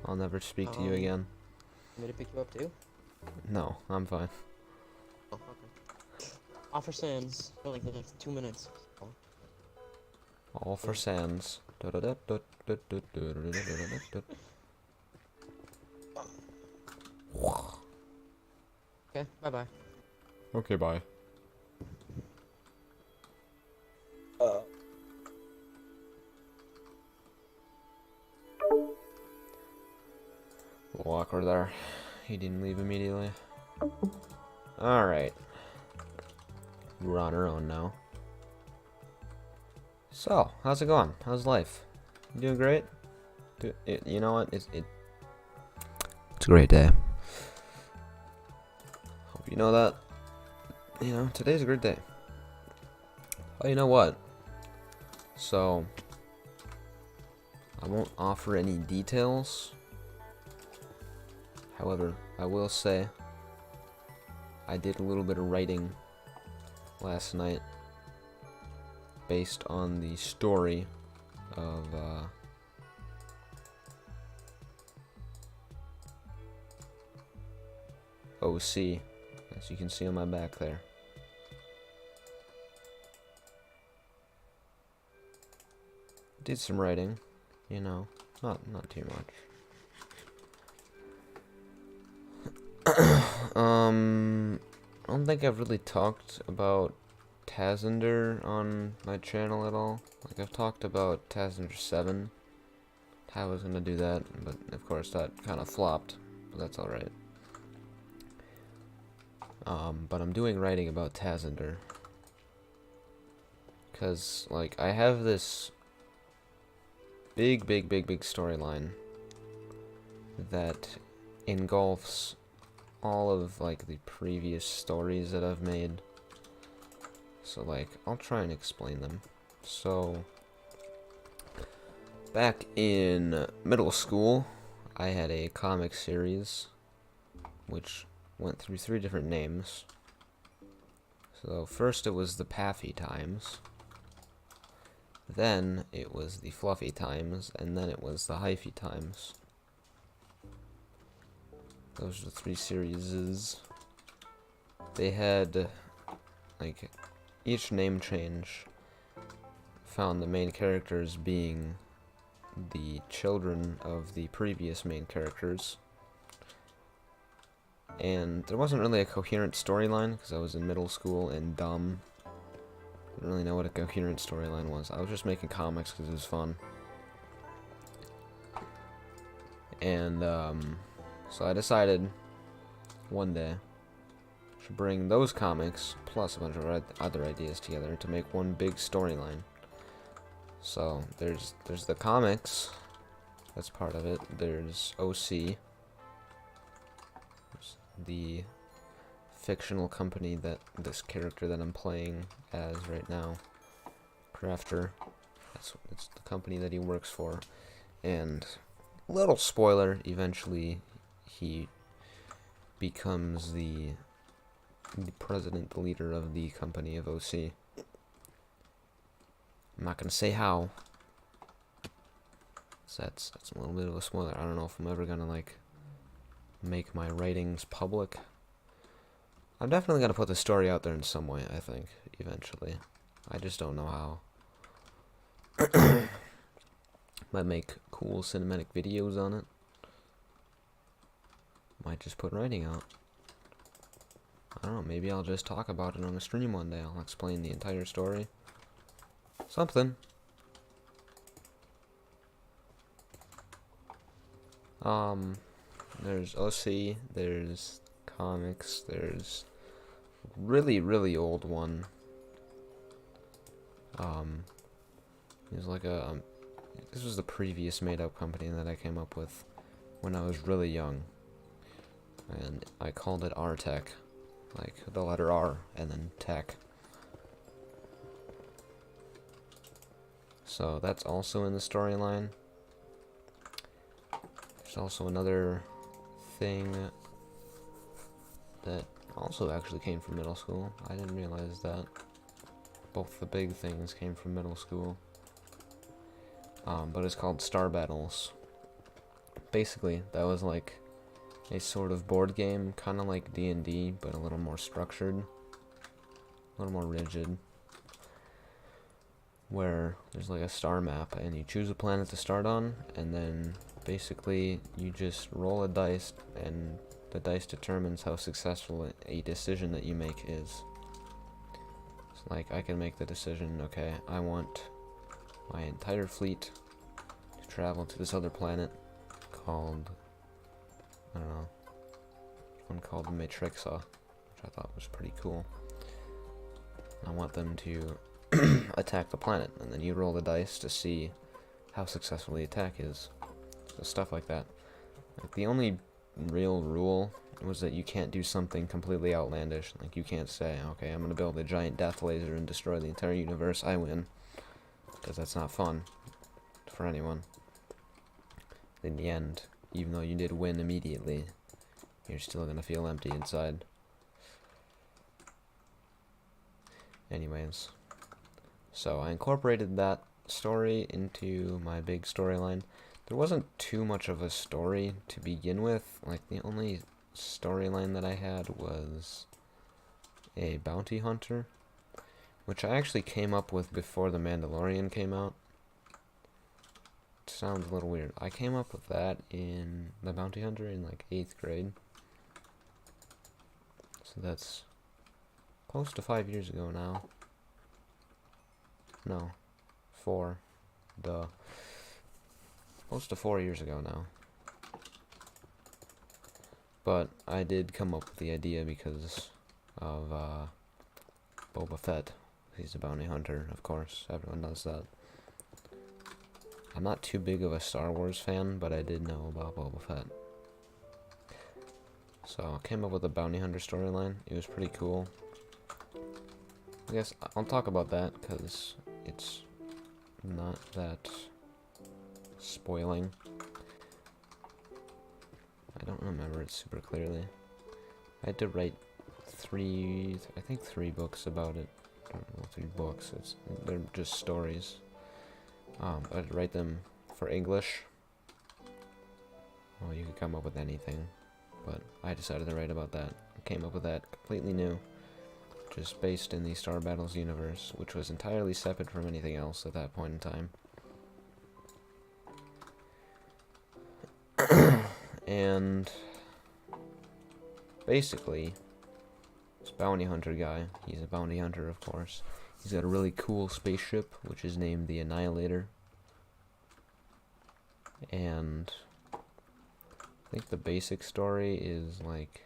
I'll never speak to you again. Want me to pick you up too? No, I'm fine. Oh, okay. Offer Sands for like the next 2 minutes. Oh. All for Sands. Okay, bye-bye. Okay, bye. A little awkward there. He didn't leave immediately. Alright. We're on our own now. So, how's it going? How's life? You doing great? You know what? It's a great day. Hope you know that. You know, today's a great day. Oh, you know what? So, I won't offer any details. However, I will say I did a little bit of writing last night based on the story of OC, as you can see on my back there. Did some writing, you know, not too much. I don't think I've really talked about Tazinder on my channel at all. Like, I've talked about Tazinder 7. I was gonna do that, but of course that kind of flopped, but that's alright. But I'm doing writing about Tazinder. Because, like, I have this big storyline that engulfs all of, like, the previous stories that I've made. So, like, I'll try and explain them. So, back in middle school, I had a comic series which went through 3 different names. So, first it was the Paffy Times, then it was the Fluffy Times, and then it was the Hyphy Times. Those are the 3 series. They had, like, each name change found the main characters being the children of the previous main characters. And there wasn't really a coherent storyline, because I was in middle school and dumb. Didn't really know what a coherent storyline was. I was just making comics because it was fun. And, so I decided one day to bring those comics plus a bunch of other ideas together to make one big storyline. So there's the comics, that's part of it. There's OC, there's the fictional company that this character that I'm playing as right now, Crafter. It's the company that he works for, and little spoiler, eventually he becomes the president, the leader of the company of OC. I'm not gonna say how. So that's a little bit of a spoiler. I don't know if I'm ever gonna, like, make my writings public. I'm definitely gonna put the story out there in some way, I think, eventually. I just don't know how. Might make cool cinematic videos on it. Might just put writing out. I don't know, maybe I'll just talk about it on a stream one day. I'll explain the entire story. Something. There's OC, there's comics, there's really old one. There's like this was the previous made-up company that I came up with when I was really young. And I called it R-Tech. Like, the letter R, and then tech. So that's also in the storyline. There's also another thing that also actually came from middle school. I didn't realize that. Both the big things came from middle school. But it's called Star Battles. Basically, that was like a sort of board game, kind of like D&D, but a little more structured, a little more rigid, where there's like a star map, and you choose a planet to start on, and then basically you just roll a dice, and the dice determines how successful a decision that you make is. So like, I can make the decision, okay, I want my entire fleet to travel to this other planet called, I don't know, one called Matrixa, which I thought was pretty cool. I want them to attack the planet, and then you roll the dice to see how successful the attack is. So stuff like that. Like, the only real rule was that you can't do something completely outlandish. Like, you can't say, okay, I'm gonna build a giant death laser and destroy the entire universe, I win. Because that's not fun for anyone. In the end, even though you did win immediately, you're still gonna feel empty inside. Anyways, so I incorporated that story into my big storyline. There wasn't too much of a story to begin with. Like, the only storyline that I had was a bounty hunter, which I actually came up with before The Mandalorian came out. It sounds a little weird. I came up with that in the bounty hunter in like 8th grade. So that's close to 5 years ago now. No, 4. Duh. Close to 4 years ago now. But I did come up with the idea because of Boba Fett. He's a bounty hunter, of course. Everyone knows that. I'm not too big of a Star Wars fan, but I did know about Boba Fett. So I came up with a bounty hunter storyline. It was pretty cool. I guess I'll talk about that because it's not that spoiling. I don't remember it super clearly. I had to write three books about it. I don't know, 3 books. They're just stories. I had to write them for English. Well, you could come up with anything, but I decided to write about that. I came up with that completely new, just based in the Star Battles universe, which was entirely separate from anything else at that point in time. And basically, this bounty hunter guy, he's a bounty hunter, of course. He's got a really cool spaceship, which is named the Annihilator. And I think the basic story is like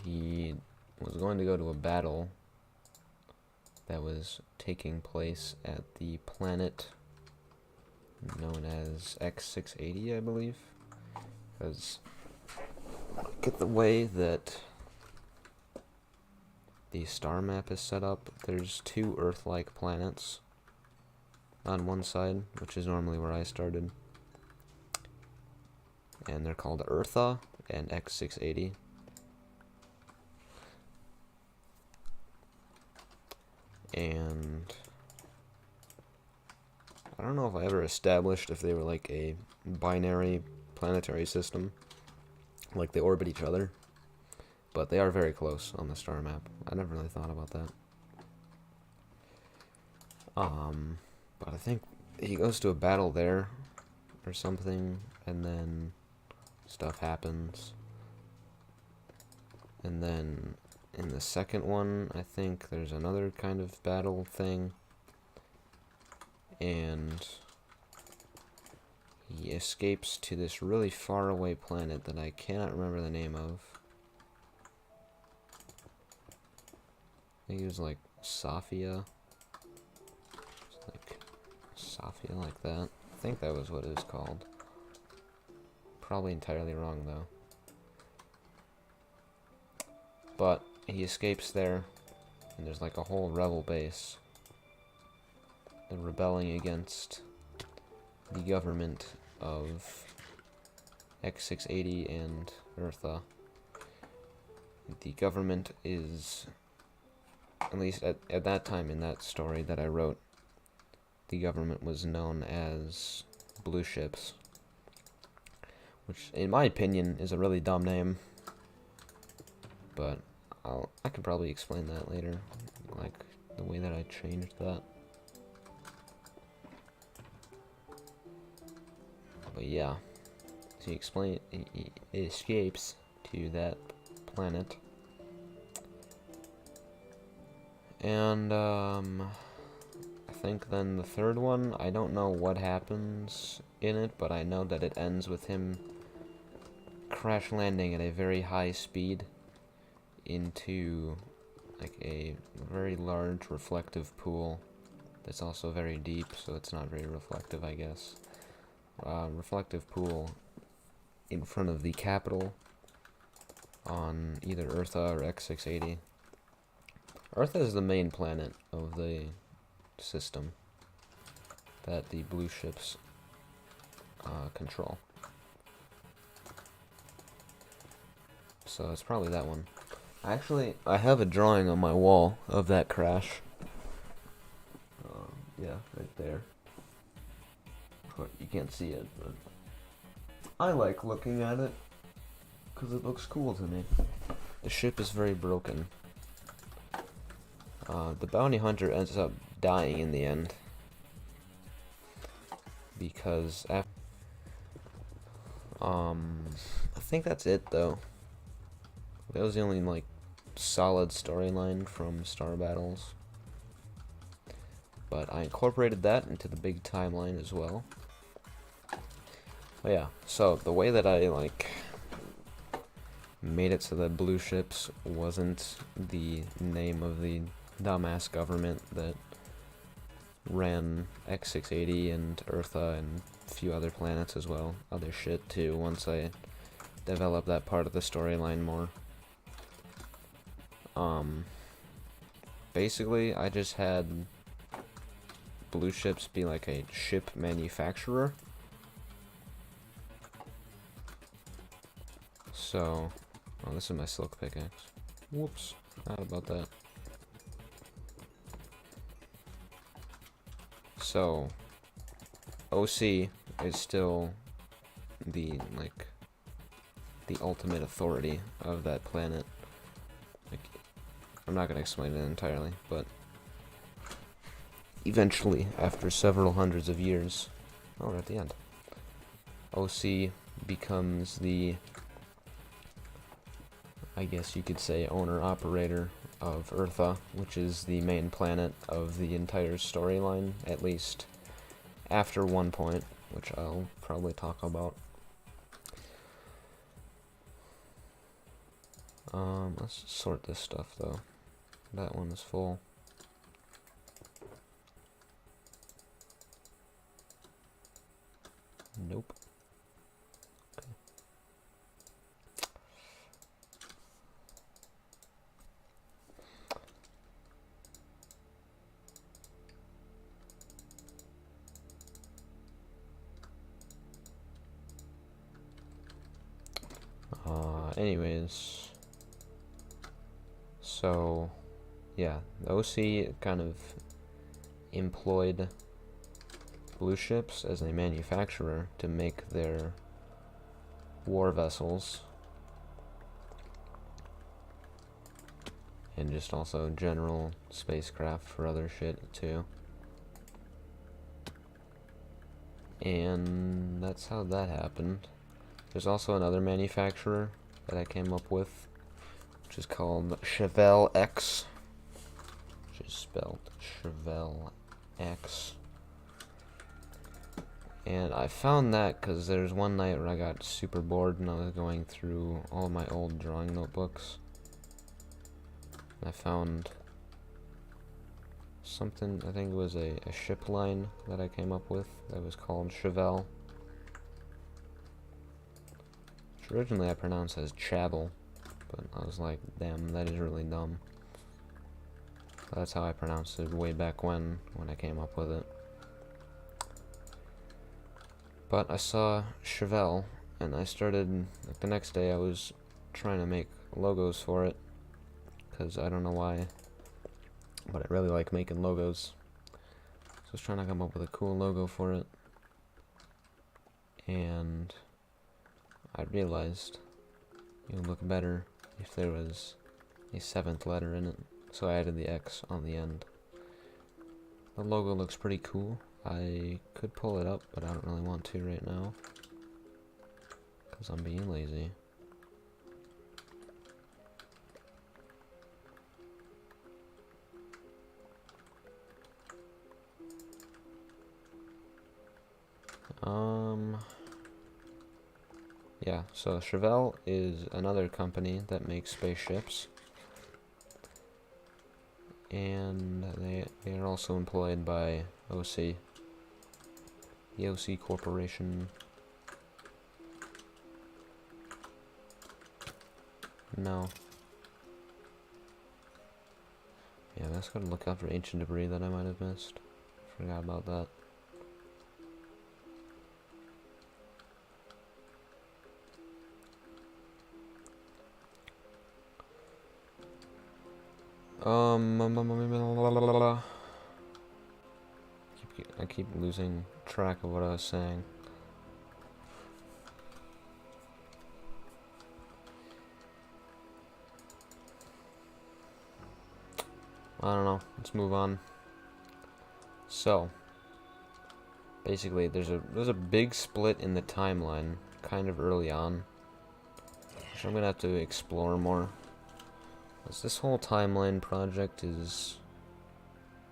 he was going to go to a battle that was taking place at the planet known as X680, I believe. Because look at the way that the star map is set up. There's 2 Earth-like planets on one side, which is normally where I started. And they're called Eartha and X680. And I don't know if I ever established if they were like a binary planetary system, like they orbit each other, but they are very close on the star map. I never really thought about that. But I think he goes to a battle there or something, and then stuff happens. And then in the second one, I think there's another kind of battle thing, and he escapes to this really far away planet that I cannot remember the name of. I think it was like Safia. It's like Safia, like that. I think that was what it was called. Probably entirely wrong though. But he escapes there, and there's like a whole rebel base. rebelling against the government of X680 and Eartha. The government is, at least at that time in that story that I wrote, the government was known as Blue Ships, which in my opinion is a really dumb name, but I could probably explain that later, like the way that I changed that. But yeah, so you explain it escapes to that planet, and I think then the third one, I don't know what happens in it, but I know that it ends with him crash landing at a very high speed into like a very large reflective pool that's also very deep, so it's not very reflective, I guess. Reflective pool in front of the capital on either Eartha or X680. Eartha is the main planet of the system that the blue ships control. So it's probably that one. Actually, I have a drawing on my wall of that crash. Yeah, right there. But you can't see it, but I like looking at it because it looks cool to me. The ship is very broken. The bounty hunter ends up dying in the end because I think that's it though. That was the only like solid storyline from Star Battles, but I incorporated that into the big timeline as well. But yeah, so the way that I like made it so that Blue Ships wasn't the name of the dumbass government that ran X680 and Eartha and a few other planets as well. Other shit too, once I developed that part of the storyline more. Basically, I just had Blue Ships be like a ship manufacturer. So, oh, this is my silk pickaxe. Whoops, forgot about that. So, OC is still the, like, the ultimate authority of that planet. Like, I'm not gonna explain it entirely, but eventually, after several hundreds of years, oh, we're at the end, OC becomes the, I guess you could say, owner-operator of Eartha, which is the main planet of the entire storyline, at least after one point, which I'll probably talk about. Let's sort this stuff, though. That one is full. Nope. Anyways, so yeah, the OC kind of employed Blue Ships as a manufacturer to make their war vessels and just also general spacecraft for other shit too. And that's how that happened. There's also another manufacturer that I came up with, which is called Chevelle X, which is spelled Chevelle X. And I found that because there's one night where I got super bored and I was going through all my old drawing notebooks. I found something, I think it was a ship line that I came up with that was called Chevelle. Which originally I pronounced as Chabel, but I was like, damn, that is really dumb. That's how I pronounced it way back when I came up with it. But I saw Chevelle, and I started, like, the next day I was trying to make logos for it, because I don't know why, but I really like making logos. So I was trying to come up with a cool logo for it, and I realized it would look better if there was a 7th letter in it, so I added the X on the end. The logo looks pretty cool. I could pull it up, but I don't really want to right now, because I'm being lazy. Yeah, so Chevelle is another company that makes spaceships, and they are also employed by OC, the OC Corporation. No. Yeah, that's gotta look out for ancient debris that I might have missed. Forgot about that. I keep losing track of what I was saying. I don't know. Let's move on. So, basically, there's a big split in the timeline, kind of early on, which I'm gonna have to explore more. This whole timeline project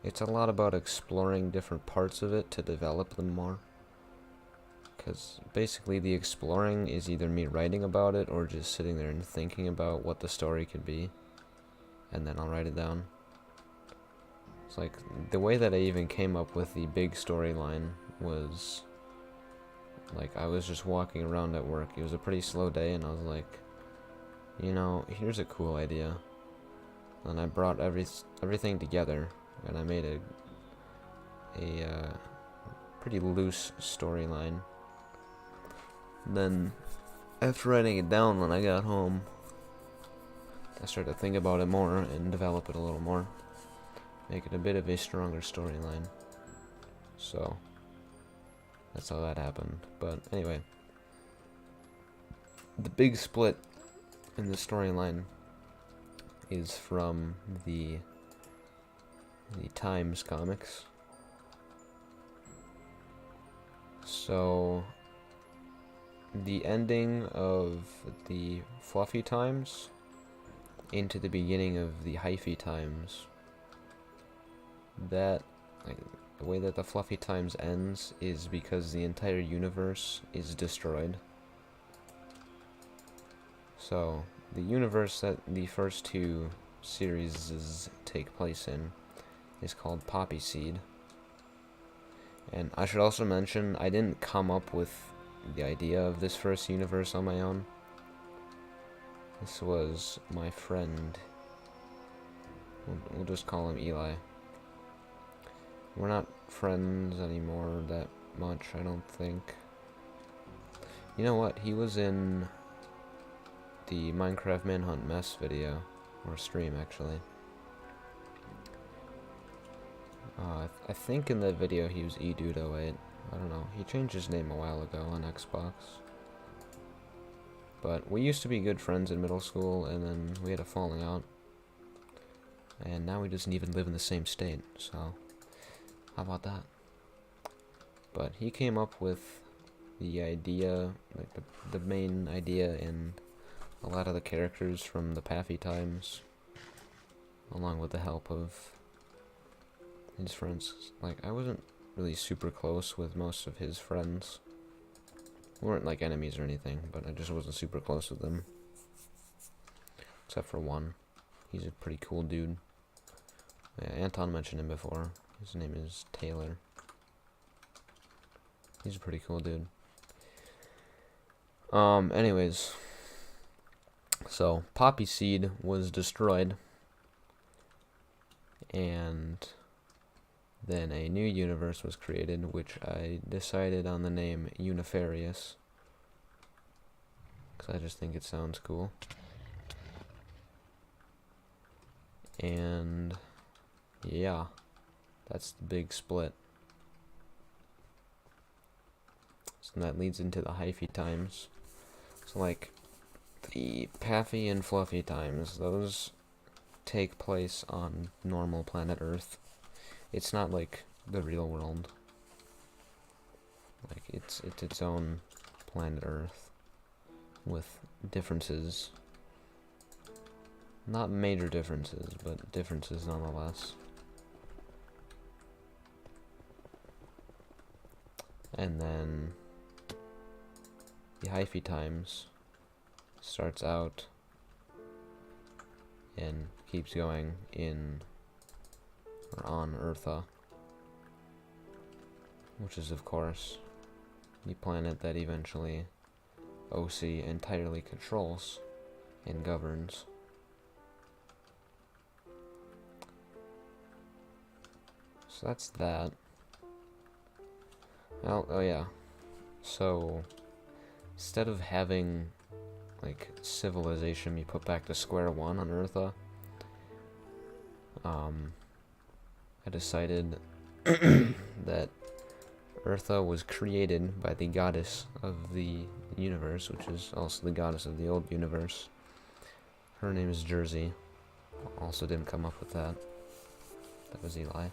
it's a lot about exploring different parts of it to develop them more. Because basically the exploring is either me writing about it or just sitting there and thinking about what the story could be, and then I'll write it down. It's like, the way that I even came up with the big storyline was, like, I was just walking around at work. It was a pretty slow day, and I was like, you know, here's a cool idea. And I brought everything together, and I made a pretty loose storyline. Then, after writing it down when I got home, I started to think about it more and develop it a little more. Make it a bit of a stronger storyline. So, that's how that happened. But anyway, the big split in the storyline is from the Times comics. So, the ending of the Fluffy Times into the beginning of the Hyphy Times, that, like, the way that the Fluffy Times ends is because the entire universe is destroyed. So, the universe that the first two series take place in is called Poppy Seed. And I should also mention, I didn't come up with the idea of this first universe on my own. This was my friend. We'll just call him Eli. We're not friends anymore that much, I don't think. You know what? He was in the Minecraft Manhunt Mess video, or stream, actually. I think in that video he was eDude08. I don't know. He changed his name a while ago on Xbox. But we used to be good friends in middle school, and then we had a falling out. And now we just even live in the same state, so how about that? But he came up with the idea, like the main idea, and a lot of the characters from the Paffy Times, along with the help of his friends. Like, I wasn't really super close with most of his friends. We weren't like enemies or anything, but I just wasn't super close with them. Except for one. He's a pretty cool dude. Yeah, Anton mentioned him before. His name is Taylor. He's a pretty cool dude. Anyways. So, Poppy Seed was destroyed. And Then a new universe was created, which I decided on the name Unifarius, because I just think it sounds cool. And yeah, that's the big split. So that leads into the hyphy times. So like the Paffy and Fluffy times, those take place on normal planet Earth. It's not like the real world. Like it's its own planet Earth with differences. Not major differences, but differences nonetheless. And then the hyphy times starts out and keeps going in or on Eartha, which is of course the planet that eventually OC entirely controls and governs. So that's that. Oh yeah. So instead of having like civilization be put back to square one on Eartha, I decided that Eartha was created by the goddess of the universe, which is also the goddess of the old universe. Her name is Jersey. Also didn't come up with that. That was Eli.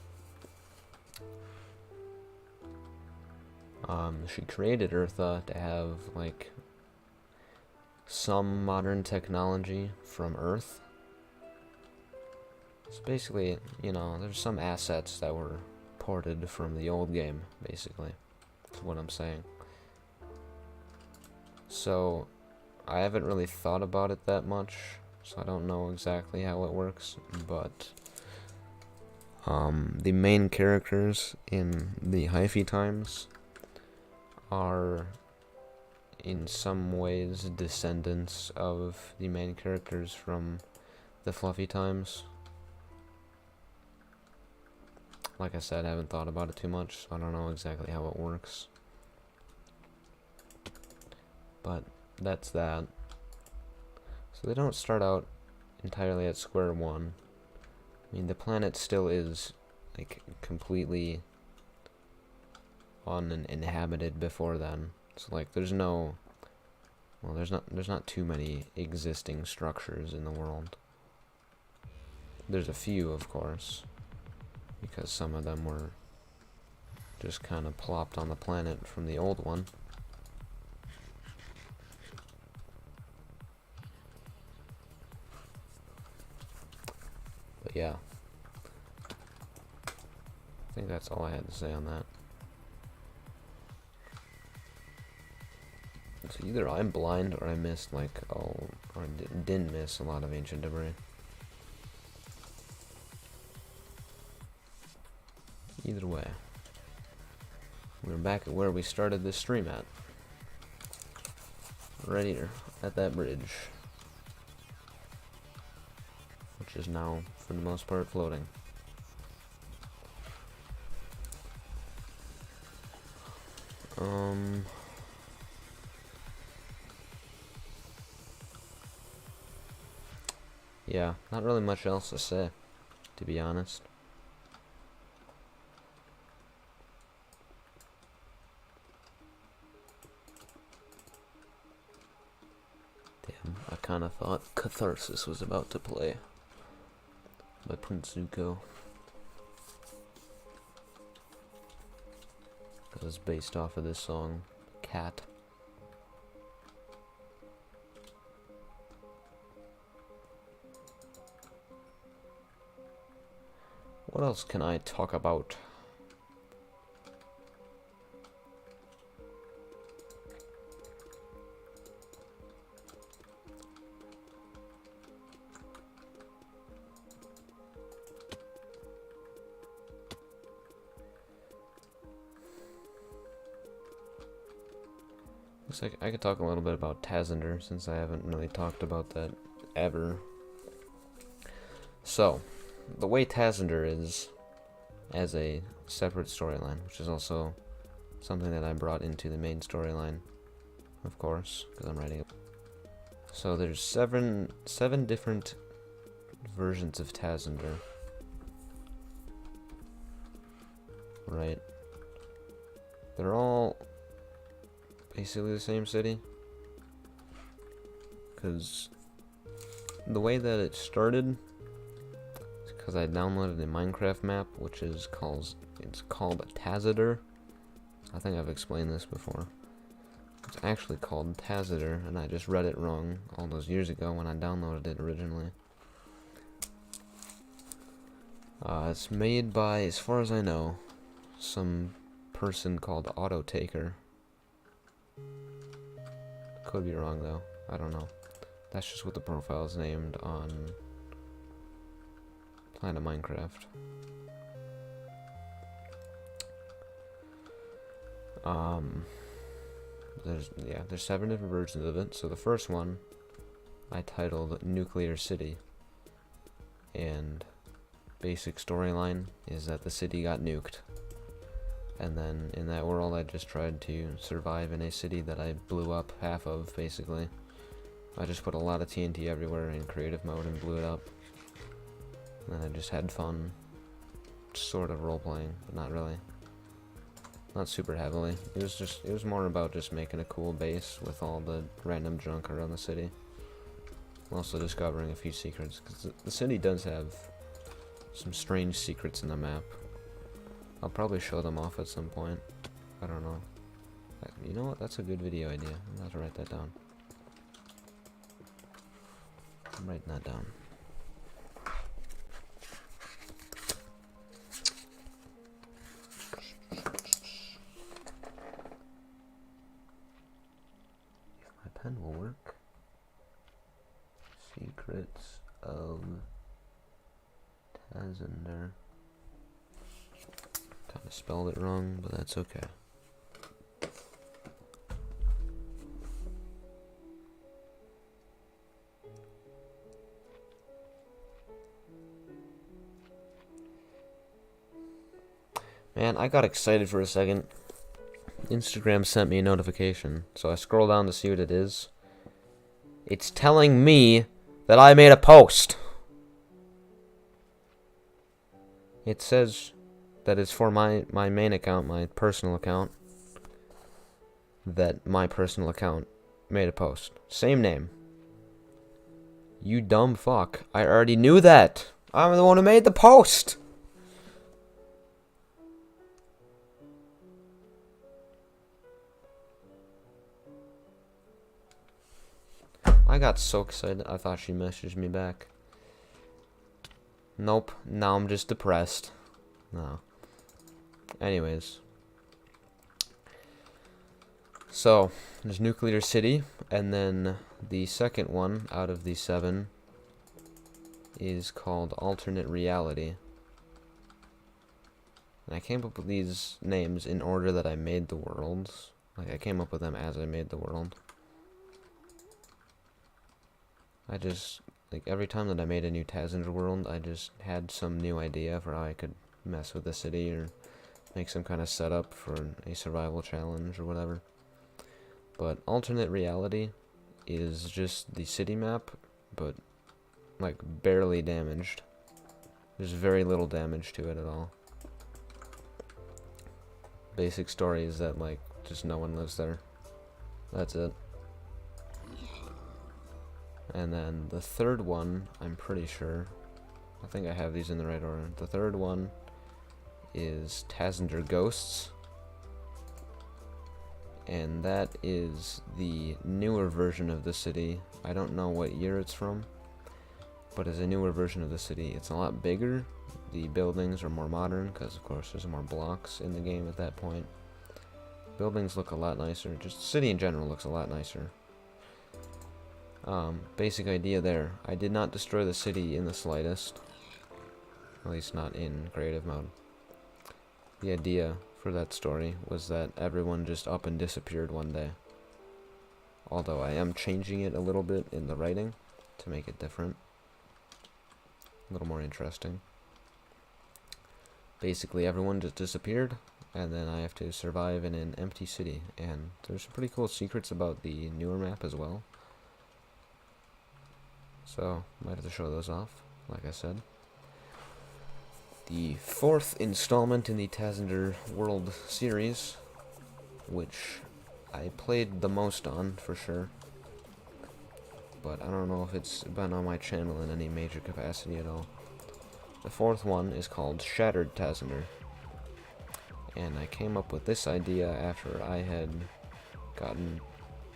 She created Eartha to have like some modern technology from Earth. So basically, you know, there's some assets that were ported from the old game, basically. That's what I'm saying. So, I haven't really thought about it that much, so I don't know exactly how it works, but the main characters in the hyphy times are in some ways descendants of the main characters from the fluffy times. Like I said, I haven't thought about it too much, so I don't know exactly how it works. But that's that. So they don't start out entirely at square one. I mean, the planet still is like completely uninhabited before then. So like there's no, well, there's not too many existing structures in the world. There's a few, of course, because some of them were just kind of plopped on the planet from the old one. But yeah, I think that's all I had to say on that. So either I'm blind or I missed like didn't miss a lot of ancient debris. Either way, we're back at where we started this stream at. Right here, at that bridge. Which is now, for the most part, floating. Yeah, not really much else to say, to be honest. Damn, I kind of thought Catharsis was about to play by Prince Zuko. That was based off of this song, Cat. What else can I talk about? Looks like I could talk a little bit about Tazander, since I haven't really talked about that ever. So, the way Tazander is, as a separate storyline, which is also something that I brought into the main storyline, of course, because I'm writing it. So there's seven different versions of Tazander. Right. They're all basically the same city. Because the way that it started is because I downloaded a Minecraft map, which is called Tazander. I think I've explained this before. It's actually called Tazander, and I just read it wrong all those years ago when I downloaded it originally. It's made by, as far as I know, some person called Autotaker. Could be wrong though. I don't know. That's just what the profile is named on Planet Minecraft. There's 7 different versions of it. So the first one I titled Nuclear City, and basic storyline is that the city got nuked, and then in that world I just tried to survive in a city that I blew up half of. Basically, I just put a lot of TNT everywhere in creative mode and blew it up, and I just had fun, sort of role playing, but not really. Not super heavily. It was more about just making a cool base with all the random junk around the city. Also discovering a few secrets, because the city does have some strange secrets in the map. I'll probably show them off at some point. I don't know. You know what? That's a good video idea. I'm gonna have to write that down. I'm writing that down. Pen will work. Secrets of Tazander. Kind of spelled it wrong, but that's okay. Man, I got excited for a second. Instagram sent me a notification, so I scroll down to see what it is. It's telling me that I made a post. It says that it's for my main account, my personal account. That my personal account made a post. Same name. You dumb fuck. I already knew that. I'm the one who made the post. I got so excited, I thought she messaged me back. Nope, now I'm just depressed. No. Anyways. So, there's Nuclear City, and then the second one out of the 7 is called Alternate Reality. And I came up with these names in order that I made the worlds. Like, I came up with them as I made the world. I just, like, every time that I made a new Tazander world, I just had some new idea for how I could mess with the city or make some kind of setup for a survival challenge or whatever. But Alternate Reality is just the city map, but, like, barely damaged. There's very little damage to it at all. Basic story is that, like, just no one lives there. That's it. And then the third one, I'm pretty sure, I think I have these in the right order. The third one is Tazander Ghosts, and that is the newer version of the city. I don't know what year it's from, but it's a newer version of the city. It's a lot bigger. The buildings are more modern, because of course there's more blocks in the game at that point. Buildings look a lot nicer. Just the city in general looks a lot nicer. Basic idea there. I did not destroy the city in the slightest. At least not in creative mode. The idea for that story was that everyone just up and disappeared one day. Although I am changing it a little bit in the writing to make it different. A little more interesting. basically everyone just disappeared, and then I have to survive in an empty city. And there's some pretty cool secrets about the newer map as well. So, might have to show those off, like I said. The fourth installment in the Tassender World series, which I played the most on, for sure. But I don't know if it's been on my channel in any major capacity at all. The fourth one is called Shattered Tassender. And I came up with this idea after I had gotten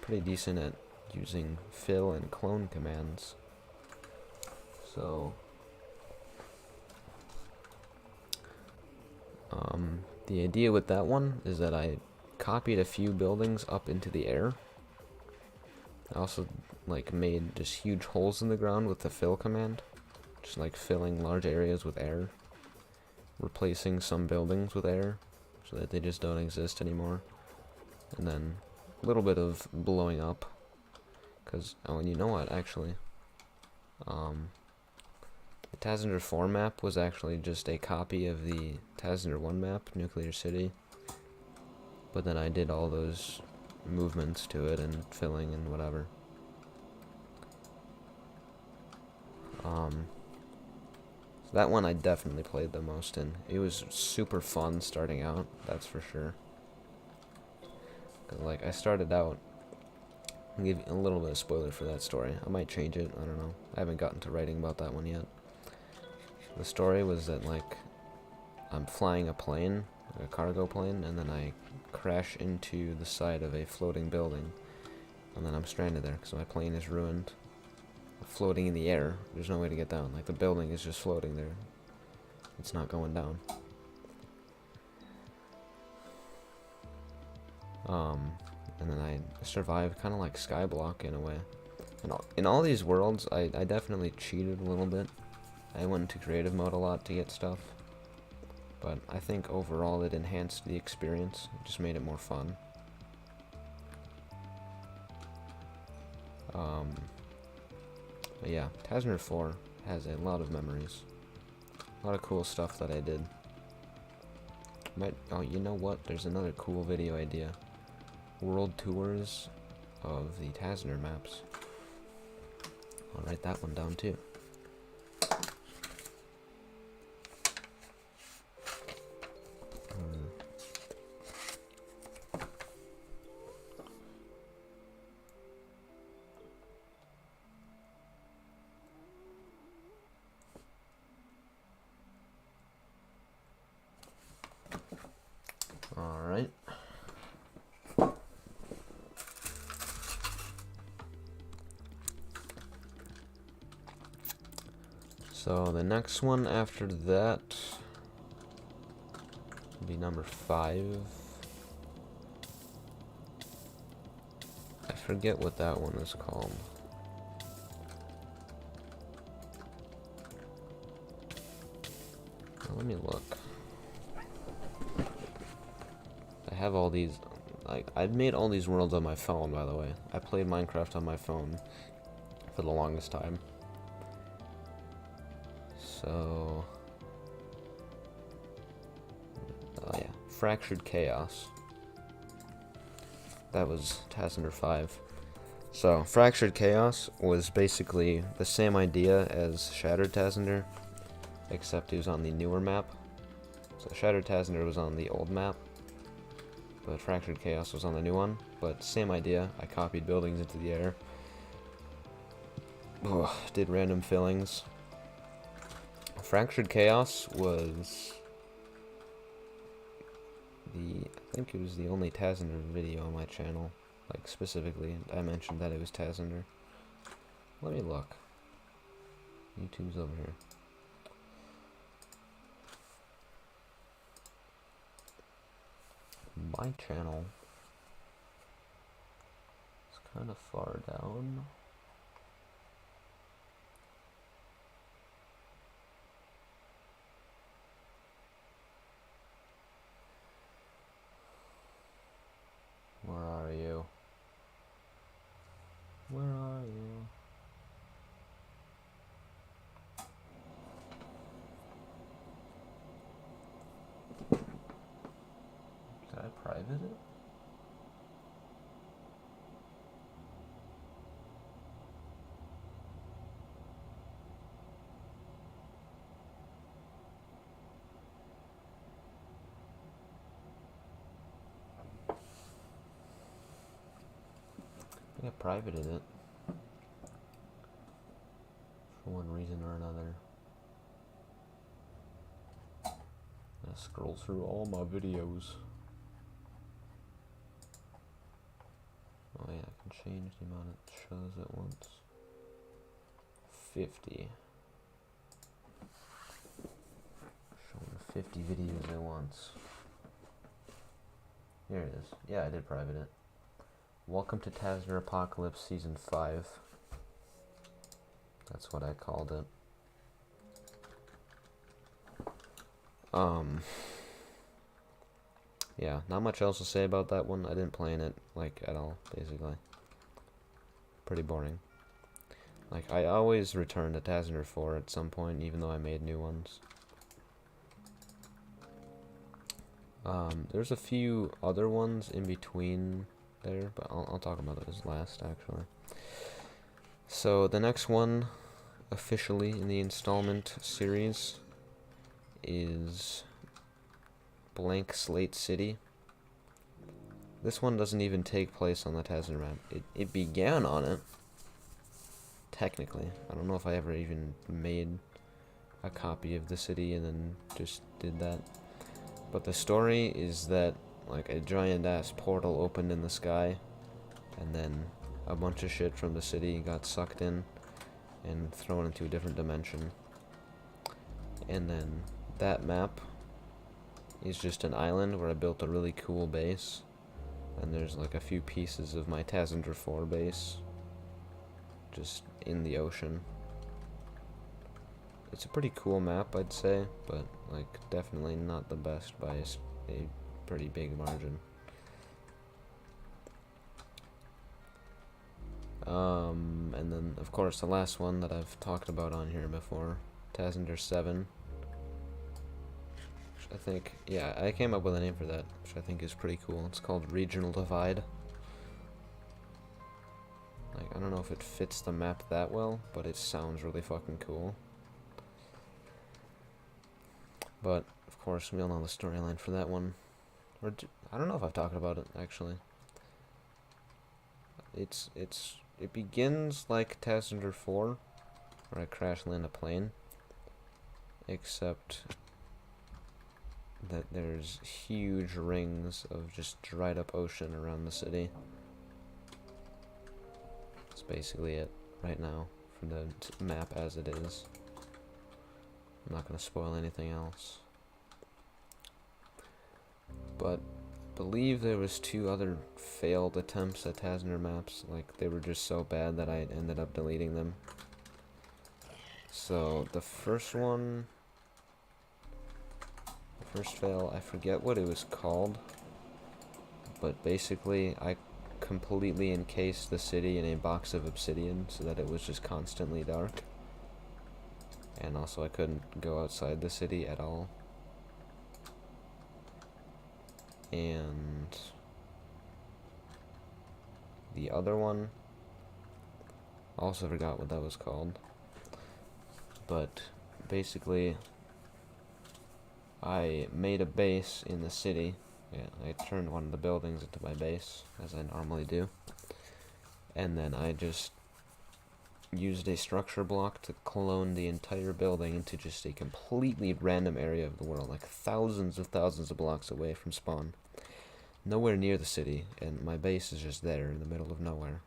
pretty decent at using fill and clone commands. So, the idea with that one is that I copied a few buildings up into the air. I also made just huge holes in the ground with the fill command, just filling large areas with air, replacing some buildings with air so that they just don't exist anymore, and then a little bit of blowing up, because oh, and you know what, actually, the Tassender 4 map was actually just a copy of the Tassender 1 map, Nuclear City, but then I did all those movements to it and filling and whatever. So that one I definitely played the most in. It was super fun starting out, that's for sure. 'Cause, I started out, I'll give you a little bit of spoiler for that story. I might change it, I don't know. I haven't gotten to writing about that one yet. The story was that, I'm flying a plane, a cargo plane, and then I crash into the side of a floating building. And then I'm stranded there, because my plane is ruined. Floating in the air. There's no way to get down. The building is just floating there. It's not going down. And then I survived kind of like Skyblock in a way. And in all these worlds, I definitely cheated a little bit. I went into creative mode a lot to get stuff. But I think overall it enhanced the experience. It just made it more fun. But yeah, Tassender 4 has a lot of memories. A lot of cool stuff that I did. Oh, you know what? There's another cool video idea. World tours of the Tassender maps. I'll write that one down too. Alright. So the next one after that will be number 5. I forget what that one is called. Let me look. I have all these, I've made all these worlds on my phone, by the way. I played Minecraft on my phone for the longest time. So, oh yeah, Fractured Chaos. That was Tassender 5. So, Fractured Chaos was basically the same idea as Shattered Tassender, except it was on the newer map. So, Shattered Tassender was on the old map, but Fractured Chaos was on the new one. But same idea, I copied buildings into the air. Did random fillings. Fractured Chaos was I think it was the only Tassender video on my channel. Specifically, I mentioned that it was Tassender. Let me look. YouTube's over here. My channel is kind of far down. Where are you? Where are you? private it? I think I privated it. For one reason or another. I scroll through all my videos. Oh yeah, I can change the amount it shows at once. 50. Showing 50 videos at once. Here it is. Yeah, I did private it. Welcome to Tazner Apocalypse Season 5. That's what I called it. Yeah, not much else to say about that one. I didn't play in it, like, at all, basically. Pretty boring. Like, I always return to Tazner 4 at some point, even though I made new ones. There's a few other ones in between there, but I'll talk about those last, actually. So, the next one, officially in the installment series, is Blank Slate City. This one doesn't even take place on the Tazner map. It began on it, technically. I don't know if I ever even made a copy of the city and then just did that. But the story is that, like, a giant-ass portal opened in the sky, and then a bunch of shit from the city got sucked in and thrown into a different dimension. And then that map is just an island where I built a really cool base, and there's like a few pieces of my Tazender 4 base just in the ocean. It's a pretty cool map, I'd say, but like definitely not the best by a pretty big margin. And then of course the last one that I've talked about on here before, Tazender 7. I think, yeah, I came up with a name for that, which I think is pretty cool. It's called Regional Divide. Like, I don't know if it fits the map that well, but it sounds really fucking cool. But, of course, we all know the storyline for that one. I don't know if I've talked about it, actually. It begins like Tazender 4, where I crash land a plane. Except that there's huge rings of just dried up ocean around the city. That's basically it right now for the map as it is. I'm not going to spoil anything else. But I believe there was 2 other failed attempts at Tazner maps. Like, they were just so bad that I ended up deleting them. So the first one, first fail, I forget what it was called, but basically I completely encased the city in a box of obsidian so that it was just constantly dark, and also I couldn't go outside the city at all. And the other one, also forgot what that was called, but basically I made a base in the city. Yeah, I turned one of the buildings into my base, as I normally do. And then I just used a structure block to clone the entire building into just a completely random area of the world, like thousands of blocks away from spawn. Nowhere near the city, and my base is just there in the middle of nowhere.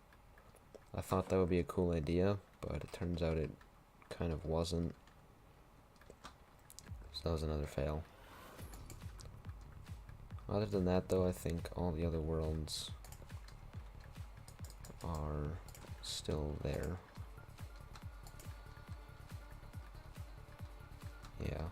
I thought that would be a cool idea, but it turns out it kind of wasn't. So that was another fail. Other than that, though, I think all the other worlds are still there. Yeah.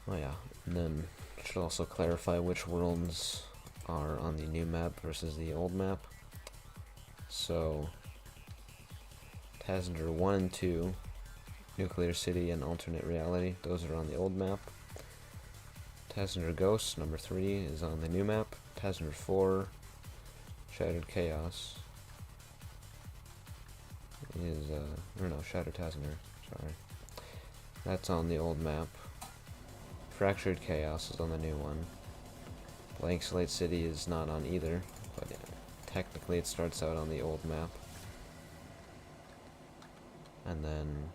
Oh yeah, and then should also clarify which worlds are on the new map versus the old map. So, Tazender 1 and 2, Nuclear City and Alternate Reality, those are on the old map. Tassinger Ghost, number 3, is on the new map. Tassinger 4, Shattered Chaos, is, or no, Shattered Tassinger, sorry. That's on the old map. Fractured Chaos is on the new one. Blank Slate City is not on either, but technically it starts out on the old map. And then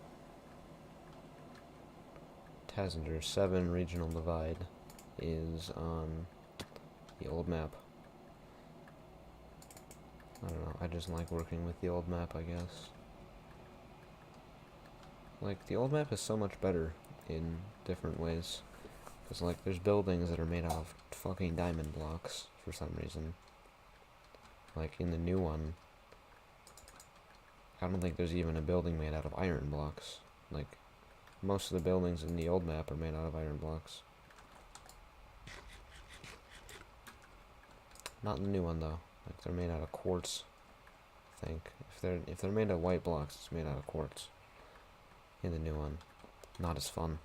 Tassinger 7 Regional Divide is on the old map. I don't know, I just like working with the old map, I guess. Like, the old map is so much better in different ways. Because, like, there's buildings that are made out of fucking diamond blocks for some reason. Like, in the new one, I don't think there's even a building made out of iron blocks. Like, most of the buildings in the old map are made out of iron blocks. Not in the new one, though. Like, they're made out of quartz, I think. If they're made out of white blocks, it's made out of quartz. In the new one. Not as fun.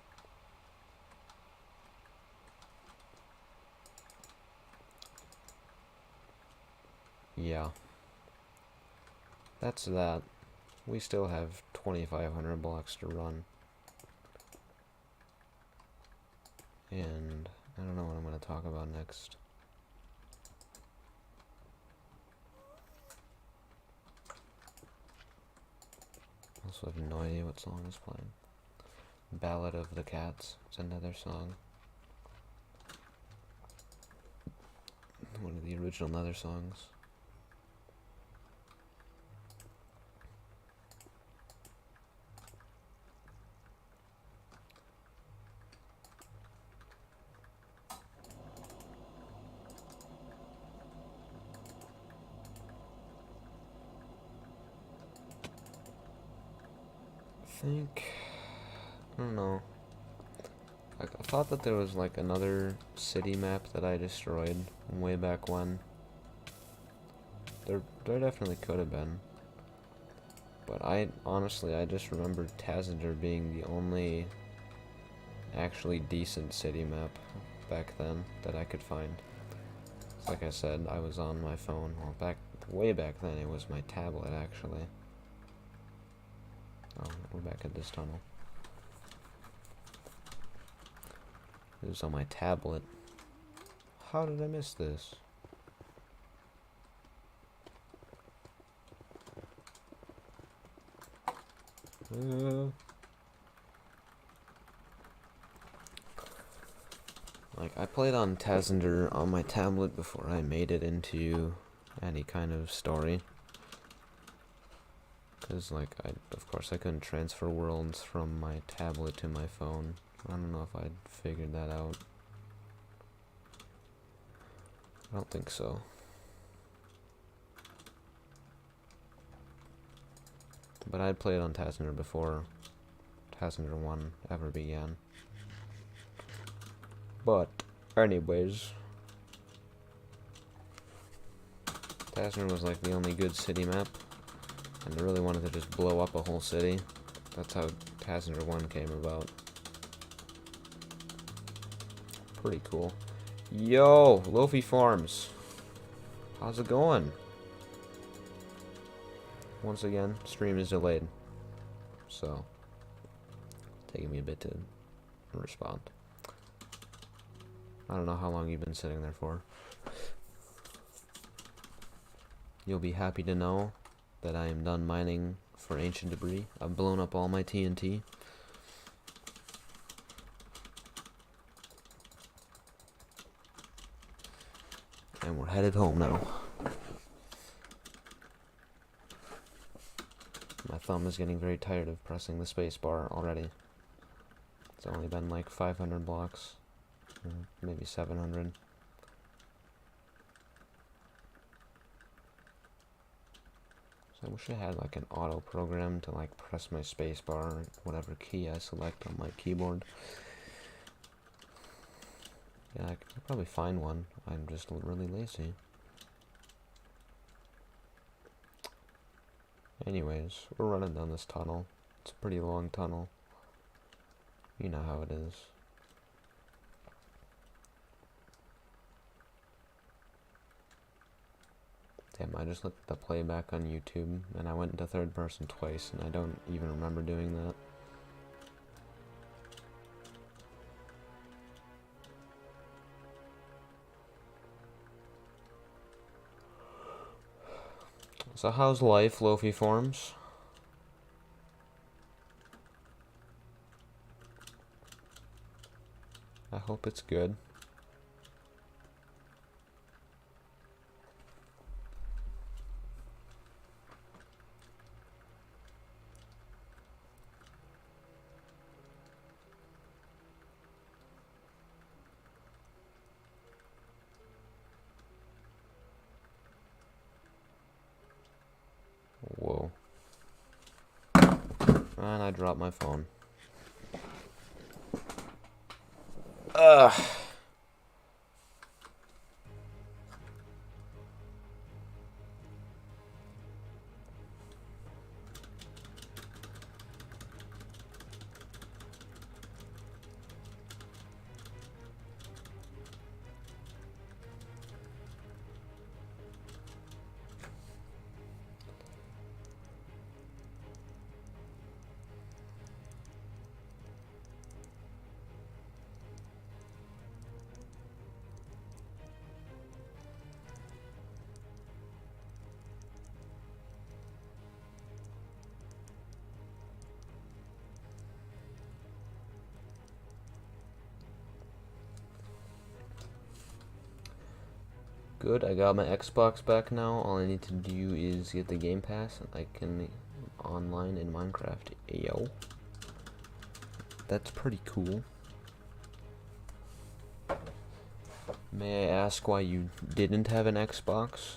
Yeah. That's that. We still have 2,500 blocks to run. And I don't know what I'm going to talk about next. Also have no idea what song is playing. Ballad of the Cats. It's another song. One of the original Nether songs. I don't know. I thought that there was like another city map that I destroyed way back when. There definitely could have been. But honestly, I just remembered Tassinger being the only actually decent city map back then that I could find. Like I said, I was on my phone. Well, way back then, it was my tablet actually. Oh, we're back at this tunnel. It was on my tablet. How did I miss this? Like, I played on Tassinger on my tablet before I made it into any kind of story. Because, like, of course I couldn't transfer worlds from my tablet to my phone. I don't know if I'd figured that out. I don't think so. But I'd played on Tassinger before Tassinger 1 ever began. But, anyways, Tassinger was like the only good city map, and I really wanted to just blow up a whole city. That's how Tassinger 1 came about. Pretty cool. Yo, Lofi Farms. How's it going? Once again, stream is delayed. So, taking me a bit to respond. I don't know how long you've been sitting there for. You'll be happy to know that I am done mining for ancient debris. I've blown up all my TNT. And we're headed home now. My thumb is getting very tired of pressing the space bar already. It's only been like 500 blocks. Maybe 700. So I wish I had like an auto program to like press my space bar or whatever key I select on my keyboard. Yeah, I could probably find one. I'm just really lazy. Anyways, we're running down this tunnel. It's a pretty long tunnel. You know how it is. Damn, I just looked at the playback on YouTube, and I went into third person twice, and I don't even remember doing that. So how's life, Lofi Forms? I hope it's good. Whoa. And I dropped my phone. Ugh. Good, I got my Xbox back now. All I need to do is get the Game Pass, and I can online in Minecraft. Yo. That's pretty cool. May I ask why you didn't have an Xbox?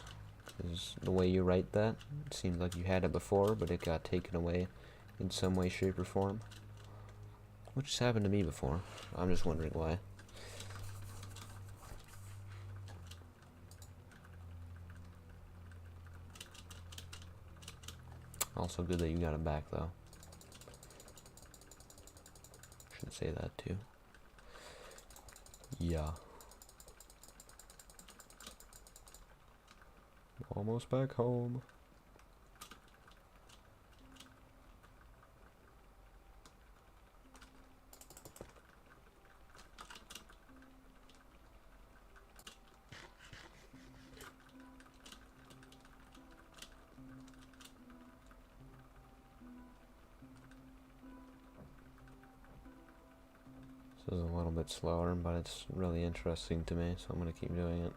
Because the way you write that, it seemed like you had it before, but it got taken away in some way, shape, or form. Which has happened to me before. I'm just wondering why. Also good that you got it back, though. Should say that, too. Yeah. Almost back home. This is a little bit slower, but it's really interesting to me, so I'm going to keep doing it.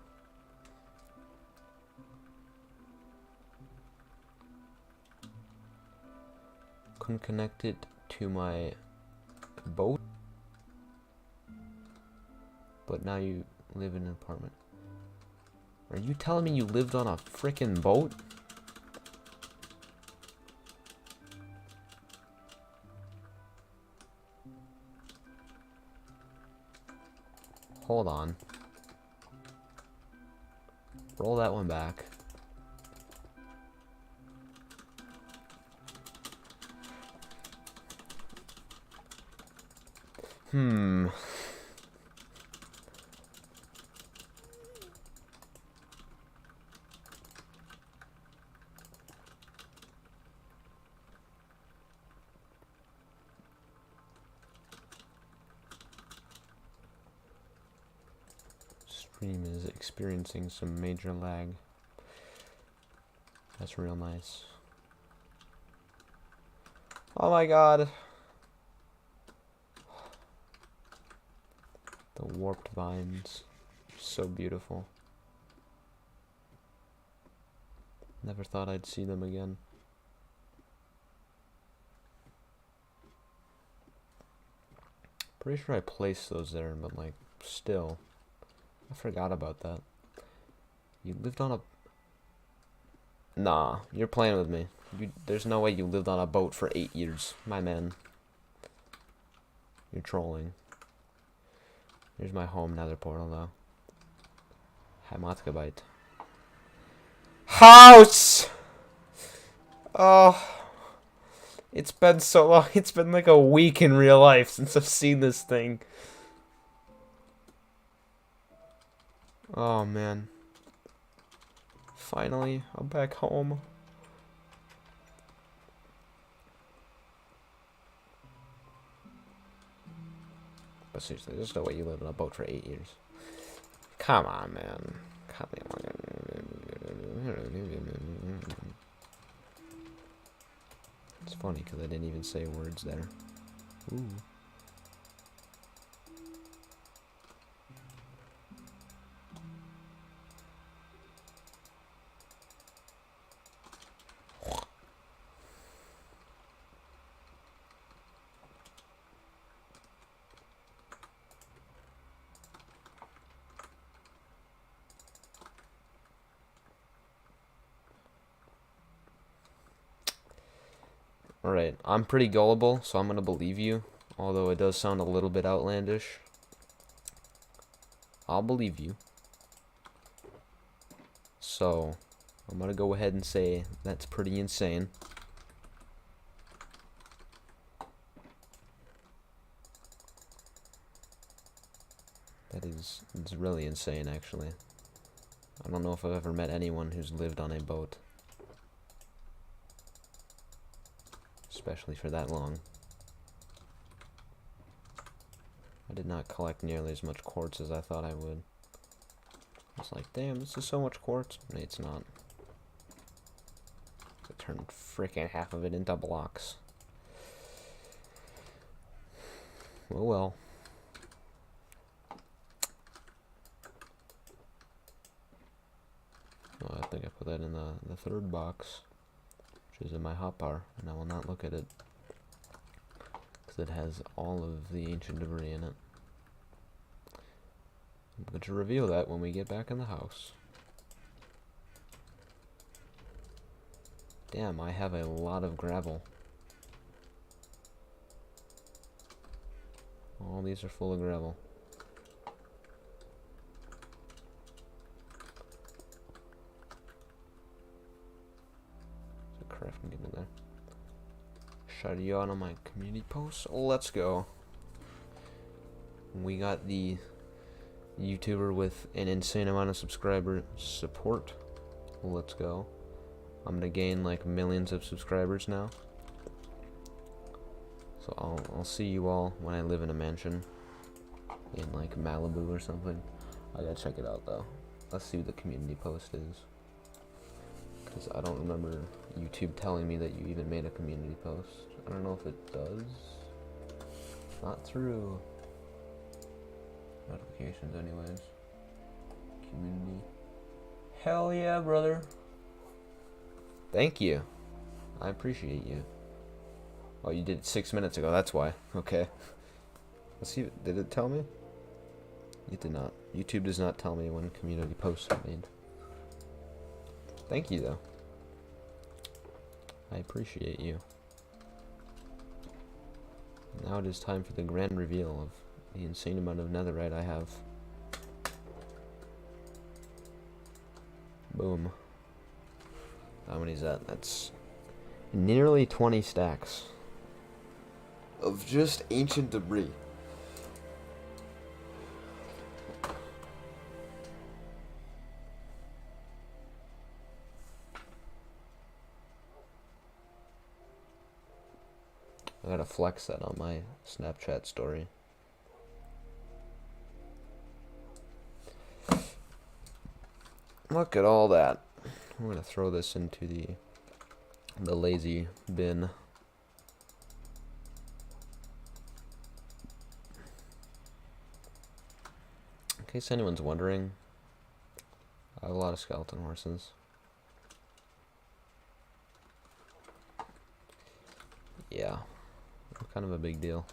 Couldn't connect it to my boat, but now you live in an apartment. Are you telling me you lived on a frickin' boat? Hold on. Roll that one back. Stream is experiencing some major lag. That's real nice. Oh my god. The warped vines. So beautiful. Never thought I'd see them again. Pretty sure I placed those there, but like, still. I forgot about that. You lived on a... Nah, you're playing with me. There's no way you lived on a boat for 8 years. My man. You're trolling. Here's my home nether portal, though. Hamatkabyte. House! Oh. It's been so long. It's been like a week in real life since I've seen this thing. Oh, man. Finally, I'm back home. But seriously, there's no way you live in a boat for 8 years. Come on, man. Come on. It's funny because I didn't even say words there. Ooh. Alright, I'm pretty gullible, so I'm gonna believe you. Although it does sound a little bit outlandish. I'll believe you. So, I'm gonna go ahead and say that's pretty insane. It's really insane, actually. I don't know if I've ever met anyone who's lived on a boat. Especially for that long. I did not collect nearly as much quartz as I thought I would. I was like, damn, this is so much quartz. No, it's not. I turned freaking half of it into blocks. Oh well. Oh, I think I put that in the third box, which is in my hotbar, and I will not look at it because it has all of the ancient debris in it. I'm going to reveal that when we get back in the house. Damn, I have a lot of gravel. All these are full of gravel. There's a crafting get in there. Shout you out on my community post. Let's go. We got the YouTuber with an insane amount of subscriber support. Let's go. I'm gonna gain like millions of subscribers now. So I'll see you all when I live in a mansion in like Malibu or something. I gotta check it out though. Let's see what the community post is. Because I don't remember YouTube telling me that you even made a community post. I don't know if it does. Not through notifications anyways. Community. Hell yeah, brother. Thank you. I appreciate you. Oh, you did it 6 minutes ago, that's why. Okay. Let's see, did it tell me? It did not. YouTube does not tell me when community posts are made. Thank you, though. I appreciate you. Now it is time for the grand reveal of the insane amount of netherite I have. Boom. How many is that? That's nearly 20 stacks of just ancient debris. I gotta flex that on my Snapchat story. Look at all that. I'm gonna throw this into the lazy bin. In case anyone's wondering, I have a lot of skeleton horses. Yeah, kind of a big deal.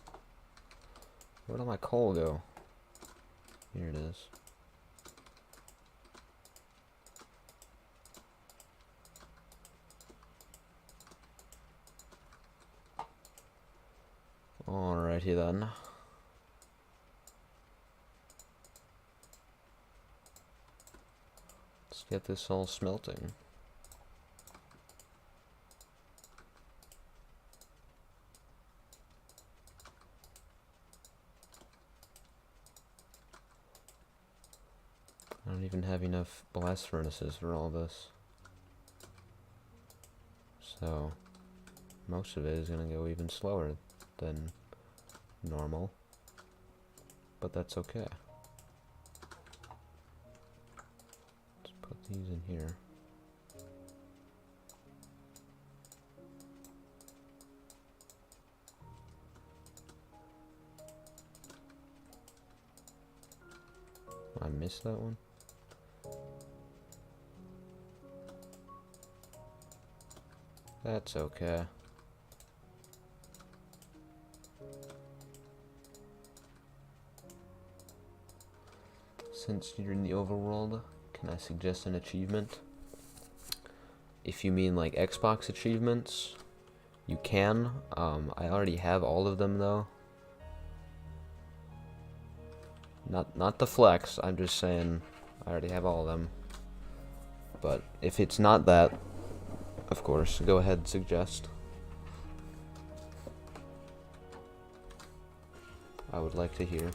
Where did my coal go? Here it is. Alrighty then. Let's get this all smelting. I don't even have enough blast furnaces for all this. So most of it is gonna go even slower than normal, but that's okay. Let's put these in here. I missed that one. That's okay. Since you're in the overworld, can I suggest an achievement? If you mean like Xbox achievements, you can. I already have all of them though. Not the flex, I'm just saying I already have all of them. But if it's not that, of course, go ahead and suggest. I would like to hear.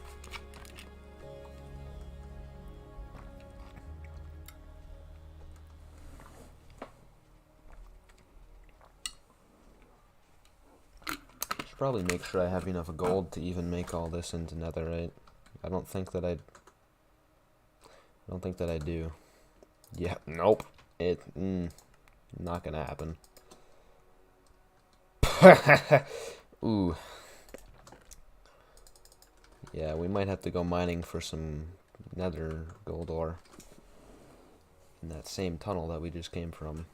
Should probably make sure I have enough gold to even make all this into Netherite. I don't think that I do. Yeah, nope. Not gonna happen. Ooh. Yeah, we might have to go mining for some nether gold ore in that same tunnel that we just came from.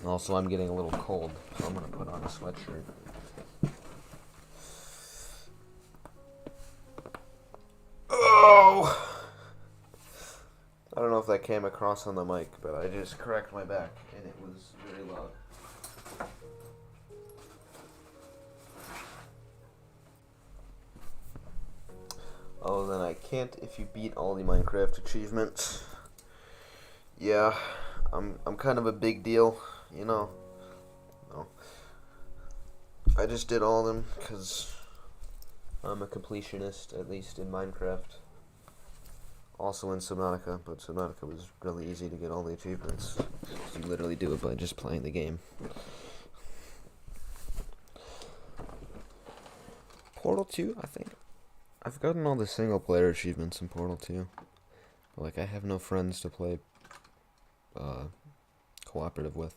Also, I'm getting a little cold, so I'm gonna put on a sweatshirt. Oh! I don't know if that came across on the mic, but I just cracked my back, and it was very loud. Oh, then I can't if you beat all the Minecraft achievements. Yeah, I'm kind of a big deal, you know. No. I just did all of them because I'm a completionist, at least in Minecraft. Also in Subnautica, but Subnautica was really easy to get all the achievements. You literally do it by just playing the game. Portal 2, I think. I've gotten all the single player achievements in Portal 2. Like, I have no friends to play cooperative with.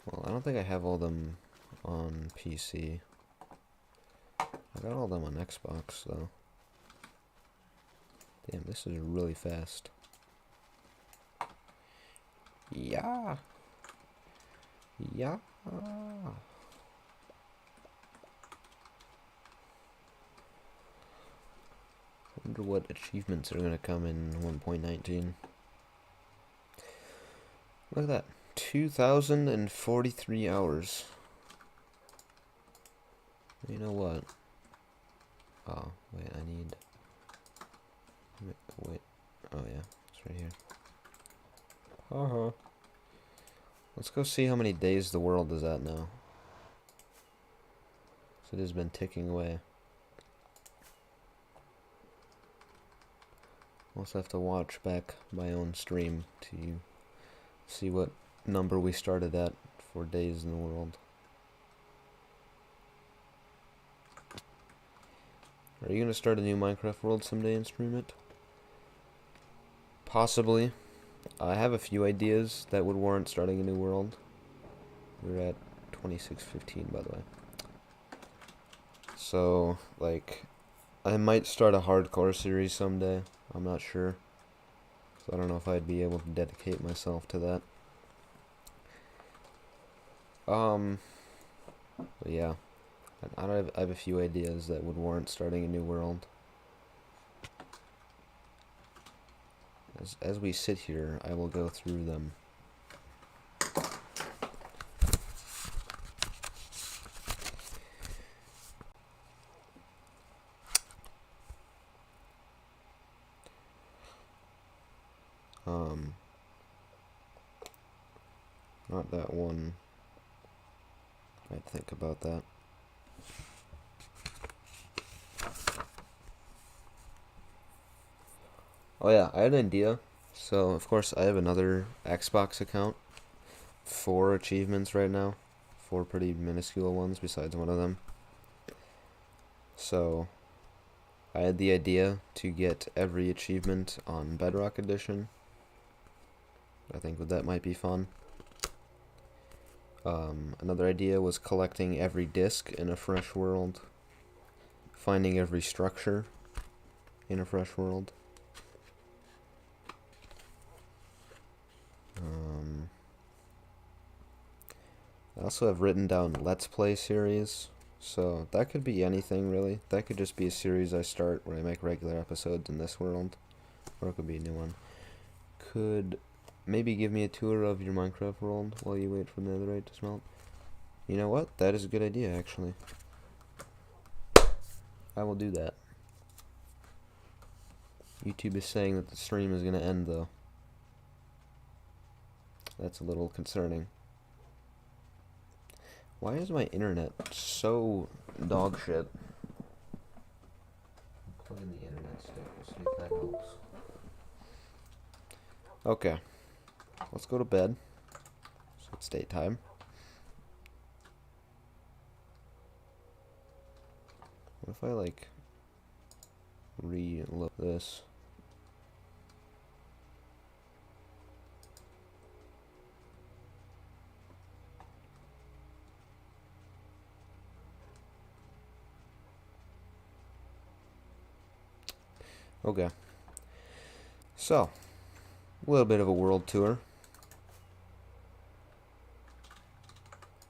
Well, I don't think I have all them on PC. I got all them on Xbox, though. Damn, this is really fast. Yeah. Yeah. I wonder what achievements are going to come in 1.19. Look at that. 2,043 hours. You know what? Oh, wait, I need... Wait. Oh, yeah. It's right here. Uh-huh. Let's go see how many days the world is at now. So it has been ticking away. Also have to watch back my own stream to see what number we started at for days in the world. Are you gonna start a new Minecraft world someday and stream it? Possibly. I have a few ideas that would warrant starting a new world. We're at 26:15, by the way. So, like, I might start a hardcore series someday. I'm not sure. So I don't know if I'd be able to dedicate myself to that. But yeah. I have a few ideas that would warrant starting a new world. As we sit here, I will go through them. Not that one. I'd think about that. Oh yeah, I had an idea. So of course I have another Xbox account. 4 achievements right now. 4 pretty minuscule ones besides one of them. So I had the idea to get every achievement on Bedrock Edition. I think that might be fun. Another idea was collecting every disc in a fresh world. Finding every structure in a fresh world. I also have written down Let's Play series, so that could be anything really. That could just be a series I start where I make regular episodes in this world, or it could be a new one. Could maybe give me a tour of your Minecraft world while you wait for Netherite to smelt. You know what? That is a good idea, actually. I will do that. YouTube is saying that the stream is going to end, though. That's a little concerning. Why is my internet so dog shit? Plug in the internet stick. We'll see if that helps. Okay. Let's go to bed. So it's daytime. What if I, like, reload this? Okay. So, a little bit of a world tour.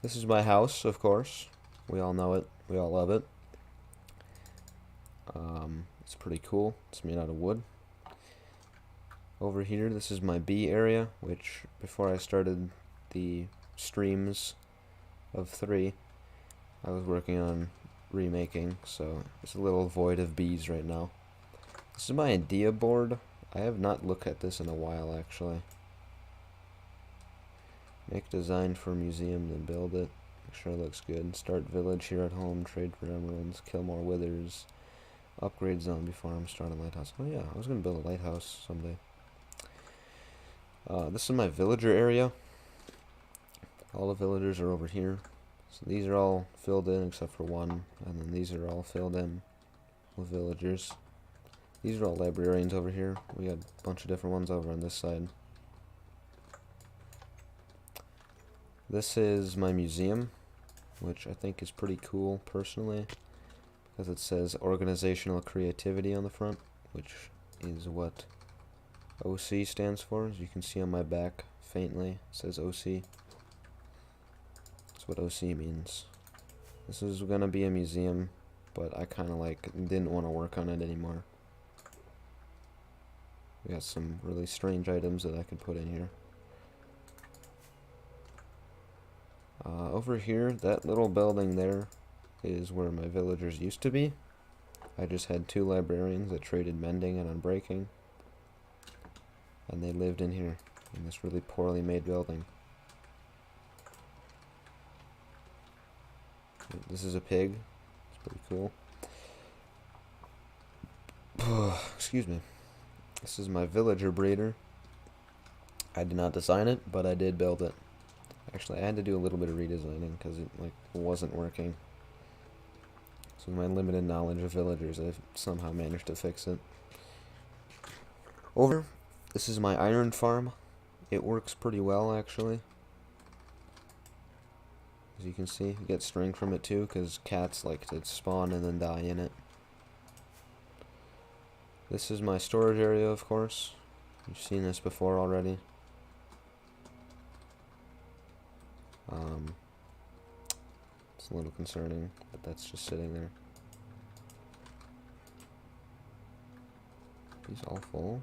This is my house, of course. We all know it. We all love it. It's pretty cool. It's made out of wood. Over here, this is my B area, which before I started the streams of 3, I was working on remaking, so it's a little void of bees right now. This is my idea board. I have not looked at this in a while, actually. Make design for museum, then build it. Make sure it looks good. Start village here at home. Trade for emeralds. Kill more withers. Upgrade zombie farm. Start a lighthouse. Oh yeah, I was gonna build a lighthouse someday. This is my villager area. All the villagers are over here. So these are all filled in except for one, and then these are all filled in with villagers. These are all librarians over here. We got a bunch of different ones over on this side. This is my museum, which I think is pretty cool personally, because it says organizational creativity on the front, which is what OC stands for. As you can see on my back faintly, it says OC. That's what OC means. This is gonna be a museum, but I kind of like didn't want to work on it anymore. We got some really strange items that I could put in here. Over here, that little building there is where my villagers used to be. I just had 2 librarians that traded mending and unbreaking. And they lived in here, in this really poorly made building. This is a pig. It's pretty cool. Excuse me. This is my villager breeder. I did not design it, but I did build it. Actually, I had to do a little bit of redesigning because it wasn't working. So with my limited knowledge of villagers, I've somehow managed to fix it. Over, this is my iron farm. It works pretty well, actually. As you can see, you get string from it too, because cats like to spawn and then die in it. This is my storage area, of course. You've seen this before already. It's a little concerning, but that's just sitting there. These all full?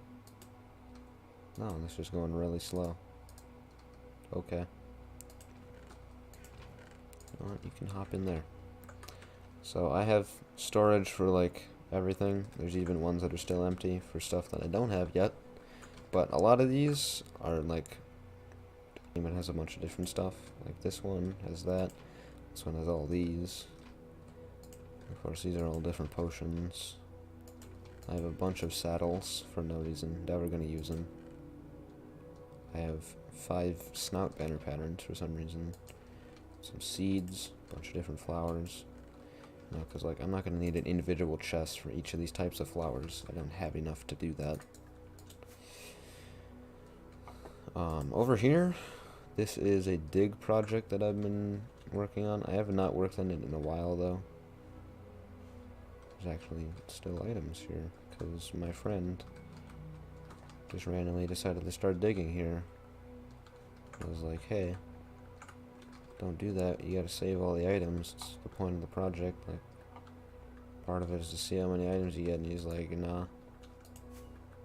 No, this is going really slow. Okay. Alright, you can hop in there. So I have storage for like everything. There's even ones that are still empty for stuff that I don't have yet. But a lot of these are like, it has a bunch of different stuff. Like this one has that. This one has all these. Of course, these are all different potions. I have a bunch of saddles for no reason. Never gonna use them. I have 5 snout banner patterns for some reason. Some seeds, a bunch of different flowers. You know, because like I'm not gonna need an individual chest for each of these types of flowers. I don't have enough to do that. Over here, this is a dig project that I've been working on. I have not worked on it in a while though. There's actually still items here because my friend just randomly decided to start digging here. I was like, hey, don't do that. You gotta save all the items. It's the point of the project. Like, part of it is to see how many items you get, and he's like, nah.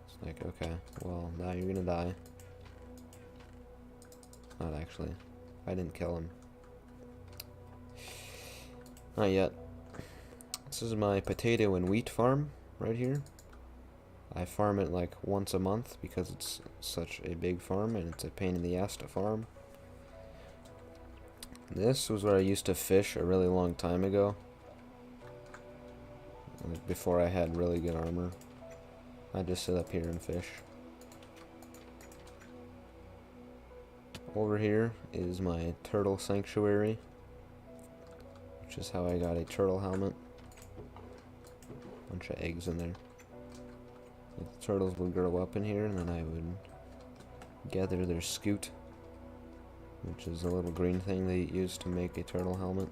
It's like, okay, well, now you're gonna die. Not actually. I didn't kill him. Not yet. This is my potato and wheat farm right here. I farm it like once a month because it's such a big farm and it's a pain in the ass to farm. This was where I used to fish a really long time ago. Like before I had really good armor. I just sit up here and fish. Over here is my turtle sanctuary, which is how I got a turtle helmet. Bunch of eggs in there. The turtles would grow up in here, and then I would gather their scoot, which is a little green thing they use to make a turtle helmet.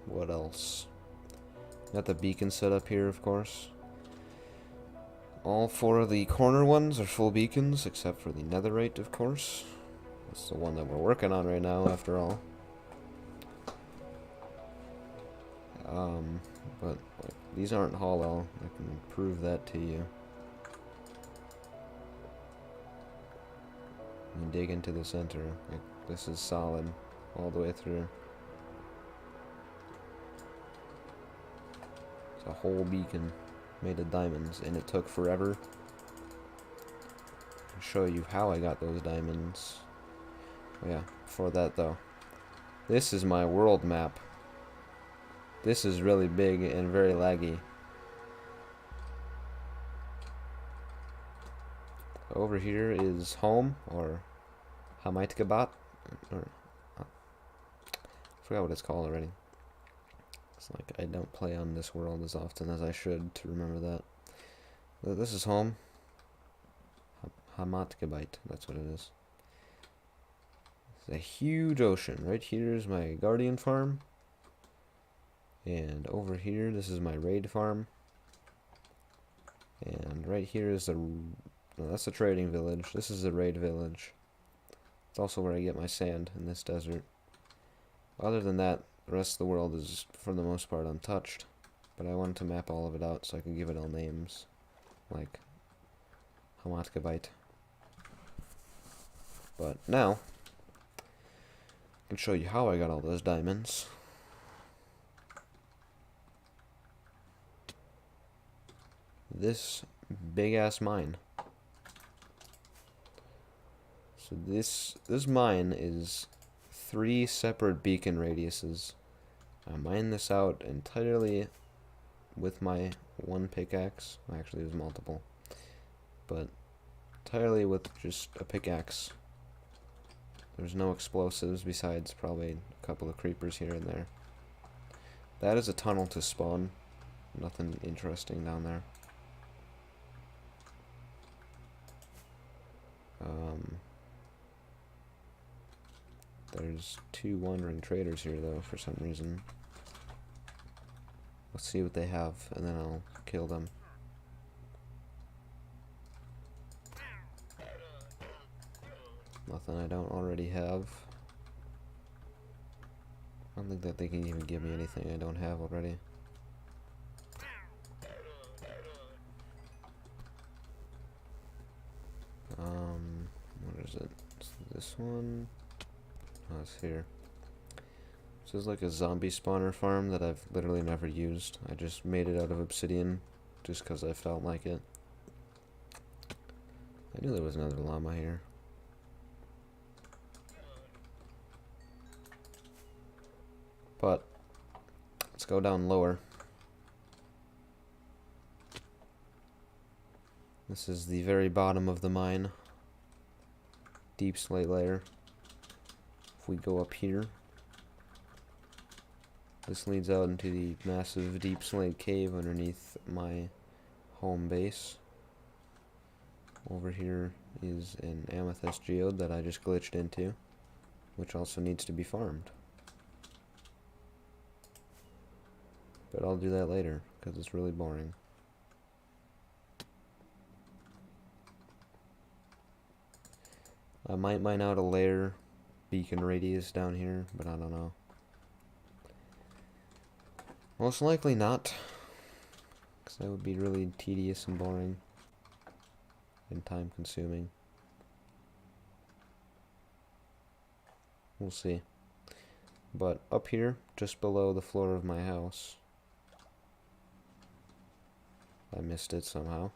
What else? Got the beacon set up here, of course. All 4 of the corner ones are full beacons, except for the Netherite, of course. That's the one that we're working on right now, after all. But like, these aren't hollow. I can prove that to you. You dig into the center. Like, this is solid all the way through. It's a whole beacon made of diamonds, and it took forever. I'll show you how I got those diamonds. Oh yeah, before that though, this is my world map. This is really big and very laggy. Over here is home, or Hamaitkabat, or I forgot what it's called already. It's like I don't play on this world as often as I should to remember that. This is home. Hamatkabite, that's what it is. It's a huge ocean. Right here is my guardian farm. And over here, this is my raid farm. And right here is the... No, that's the trading village. This is the raid village. It's also where I get my sand in this desert. Other than that, the rest of the world is, for the most part, untouched. But I wanted to map all of it out so I could give it all names. Like Hamatkabite. But now, I can show you how I got all those diamonds. This big ass mine. So this mine is 3 separate beacon radiuses. I mined this out entirely with my one pickaxe. Actually, there's multiple, but entirely with just a pickaxe. There's no explosives besides probably a couple of creepers here and there. That is a tunnel to spawn. Nothing interesting down there. There's 2 wandering traders here though for some reason. Let's see what they have and then I'll kill them. Nothing I don't already have. I don't think that they can even give me anything I don't have already. What is it? It's this one. Oh, it's here. This is like a zombie spawner farm that I've literally never used. I just made it out of obsidian just because I felt like it. I knew there was another llama here. But let's go down lower. This is the very bottom of the mine. Deep slate layer. If we go up here, this leads out into the massive deep slate cave underneath my home base. Over here is an amethyst geode that I just glitched into, which also needs to be farmed. But I'll do that later, because it's really boring. I might mine out a layer beacon radius down here, but I don't know. Most likely not, because that would be really tedious and boring and time consuming. We'll see. But up here, just below the floor of my house, I missed it somehow.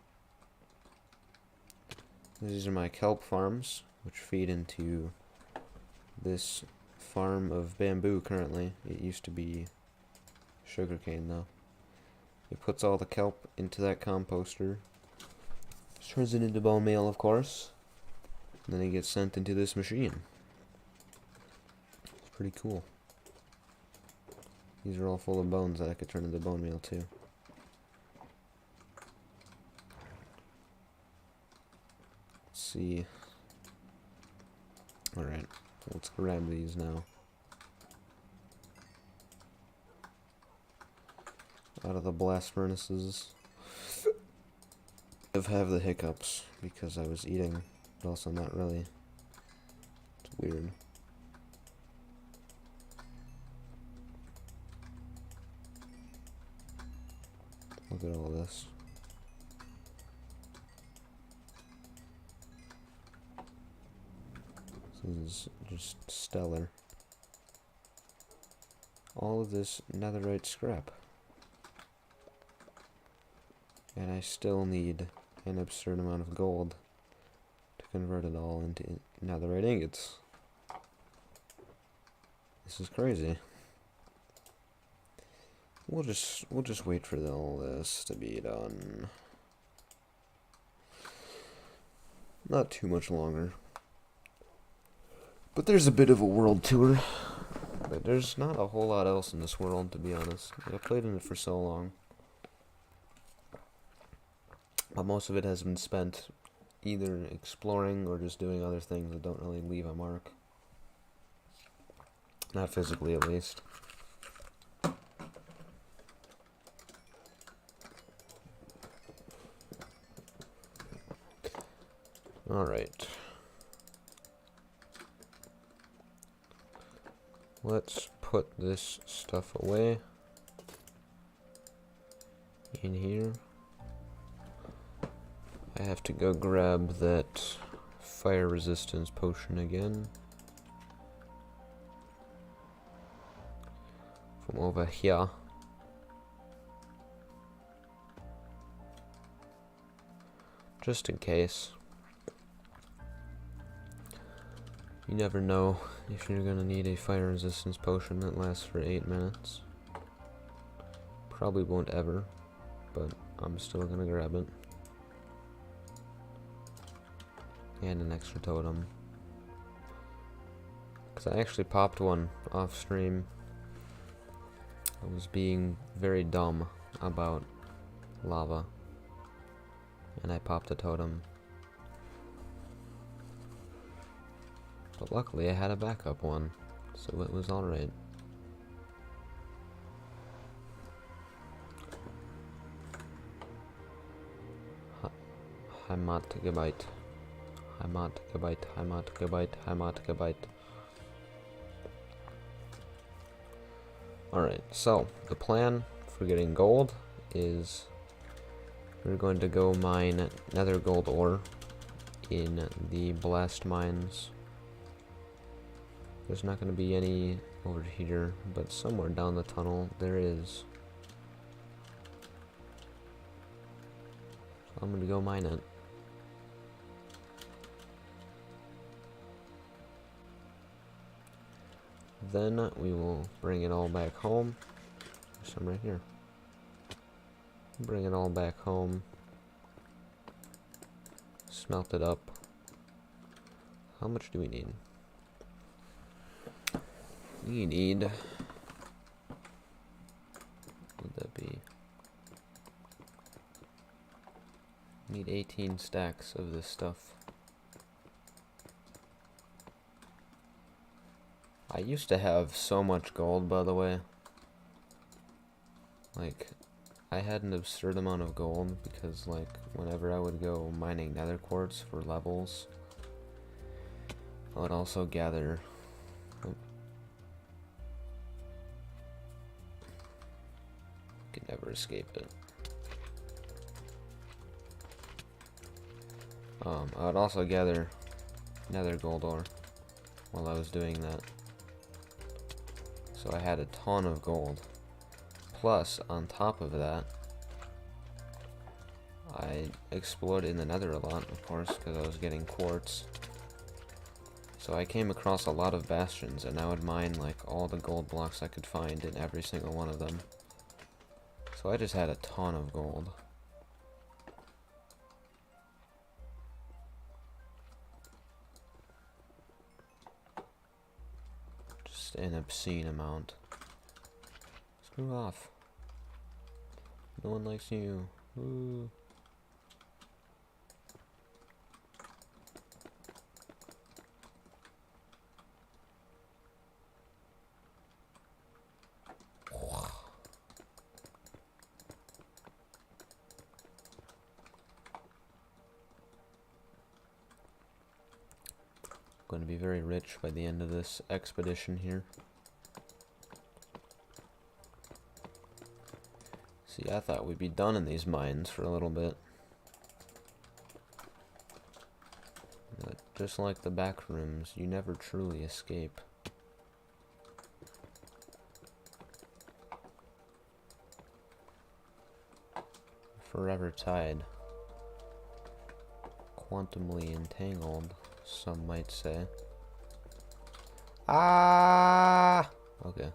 These are my kelp farms, which feed into this farm of bamboo currently. It used to be sugarcane though. It puts all the kelp into that composter, turns it into bone meal of course, and then it gets sent into this machine. It's pretty cool. These are all full of bones that I could turn into bone meal too. Let's see. Alright, let's grab these now. Out of the blast furnaces. I have the hiccups because I was eating, but also not really. It's weird. Look at all this. This is just stellar. All of this netherite scrap. And I still need an absurd amount of gold to convert it all into netherite ingots. This is crazy. We'll just wait for all this to be done. Not too much longer. But there's a bit of a world tour. But there's not a whole lot else in this world, to be honest. I played in it for so long. But most of it has been spent either exploring or just doing other things that don't really leave a mark. Not physically, at least. Alright. Let's put this stuff away in here. I have to go grab that fire resistance potion again from over here. Just in case. You never know if you're gonna need a fire resistance potion that lasts for 8 minutes. Probably won't ever, but I'm still gonna grab it. And an extra totem. Because I actually popped one off stream. I was being very dumb about lava. And I popped a totem. But luckily I had a backup one, so it was alright. Heimat Gigabyte. Heimat Gigabyte, Heimat Gigabyte, Heimat Gigabyte. Alright, so the plan for getting gold is we're going to go mine nether gold ore in the blast mines. There's not going to be any over here, but somewhere down the tunnel there is. So I'm going to go mine it. Then we will bring it all back home. There's some right here. Bring it all back home. Smelt it up. How much do we need? We need... what would that be? We need 18 stacks of this stuff. I used to have so much gold, by the way. Like, I had an absurd amount of gold because, like, whenever I would go mining nether quartz for levels, I would also gather... could never escape it. I would also gather nether gold ore while I was doing that. So I had a ton of gold. Plus, on top of that, I explored in the nether a lot, of course, because I was getting quartz. So I came across a lot of bastions, and I would mine like all the gold blocks I could find in every single one of them. So I just had a ton of gold. Just an obscene amount. Screw off. No one likes you. Woo. Going to be very rich by the end of this expedition here. See, I thought we'd be done in these mines for a little bit. But just like the back rooms, you never truly escape. Forever tied. Quantumly entangled, some might say. Ah! Okay.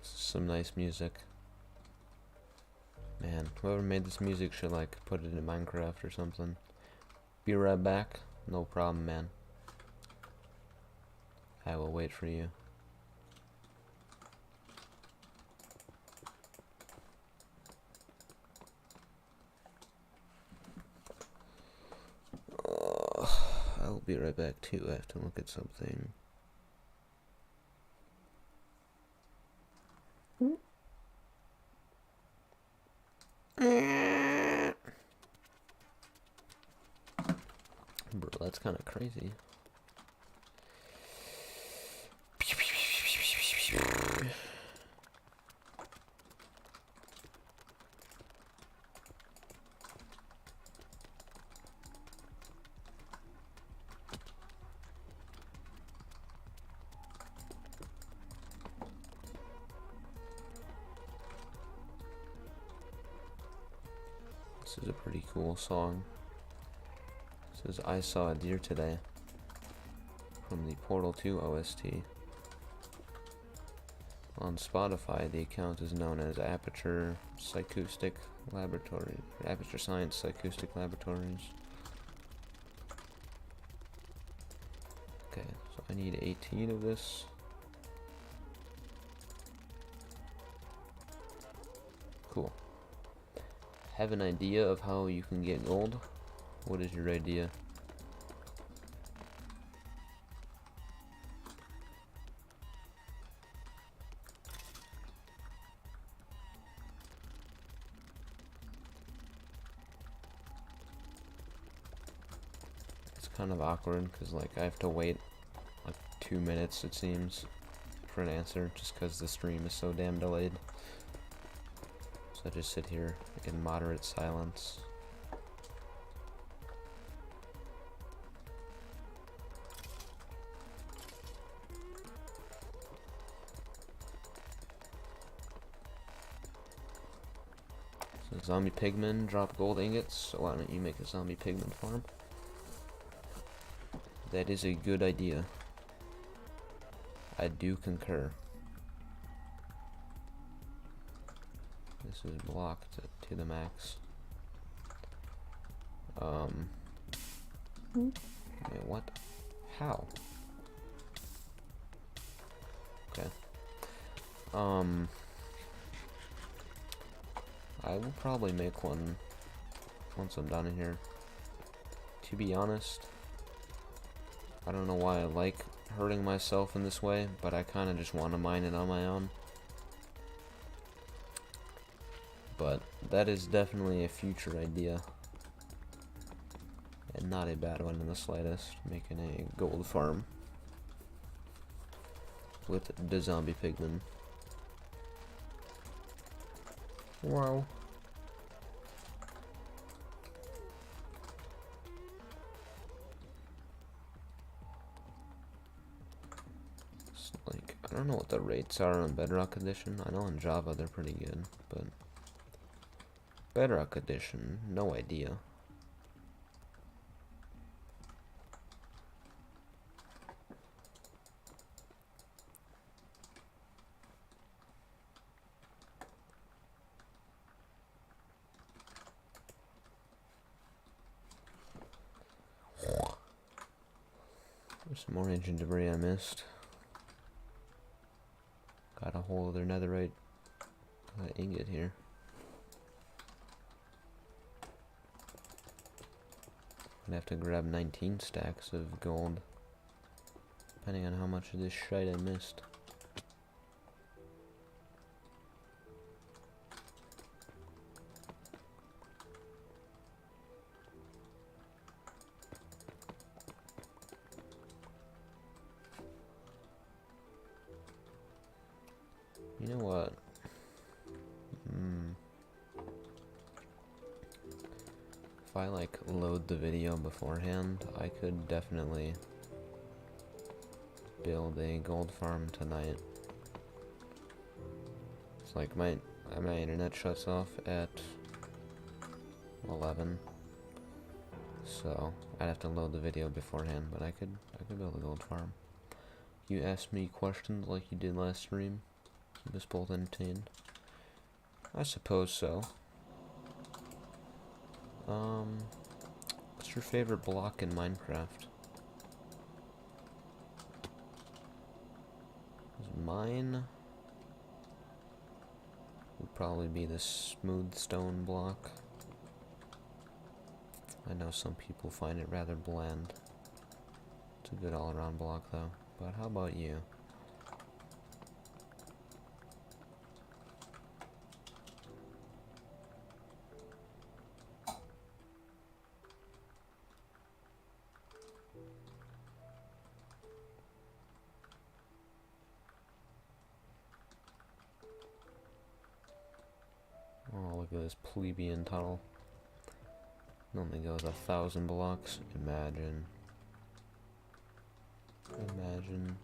Some nice music. Man, whoever made this music should like put it in Minecraft or something. Be right back. No problem, man. I will wait for you. I'll be right back too. I have to look at something. Bro, that's kind of crazy. This is a pretty cool song. It says, I saw a deer today, from the Portal 2 OST. On Spotify, the account is known as Aperture Psychoustic Laboratory, Aperture Science Psychoustic Laboratories. Okay, so I need 18 of this. Cool. Have an idea of how you can get gold? What is your idea? It's kind of awkward because like I have to wait like 2 minutes it seems for an answer just because the stream is so damn delayed. So I just sit here in moderate silence. zombie pigmen drop gold ingots, so why don't you make a zombie pigman farm? That is a good idea. I do concur. This is blocked to the max. Wait, what? How? Okay. I will probably make one once I'm done here. To be honest, I don't know why I like hurting myself in this way, but I kind of just want to mine it on my own. But that is definitely a future idea. And not a bad one in the slightest. Making a gold farm with the zombie pigmen. Wow. It's like, I don't know what the rates are on Bedrock Edition. I know in Java they're pretty good, but Bedrock Edition, no idea. There's some more ancient debris I missed. Got a whole other netherite ingot here. I'd have to grab 19 stacks of gold, depending on how much of this shite I missed. You know what? If I like load the video beforehand, I could definitely build a gold farm tonight. It's like my internet shuts off at 11, so I'd have to load the video beforehand. But I could build a gold farm. You asked me questions like you did last stream. Keep us both entertained. I suppose so. What's your favorite block in Minecraft? Mine would probably be the smooth stone block. I know some people find it rather bland. It's a good all-around block though. But how about you? Oh, look at this plebeian tunnel. Only goes 1,000 blocks. Imagine. Imagine.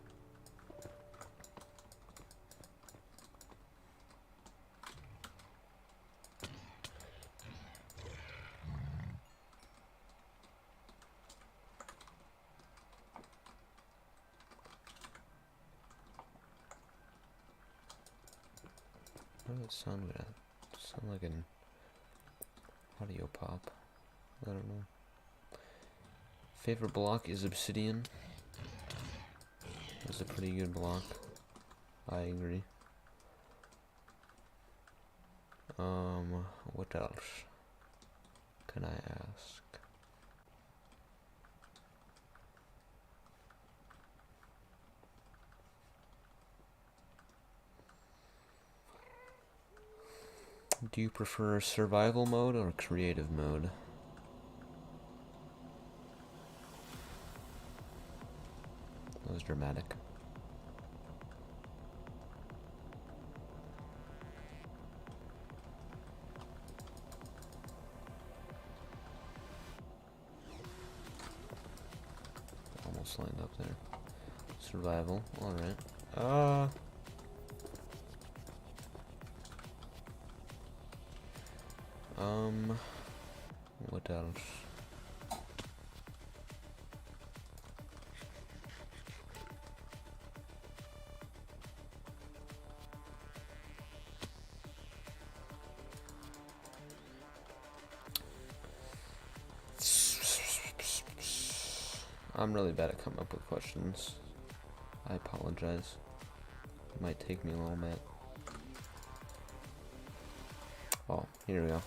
How does it sound? Sound like an audio pop. I don't know. Favorite block is obsidian. It's a pretty good block. I agree. What else can I ask? Do you prefer survival mode or creative mode? That was dramatic. Almost lined up there. Survival, alright. What else? I'm really bad at coming up with questions. I apologize. It might take me a little bit. Oh, here we go.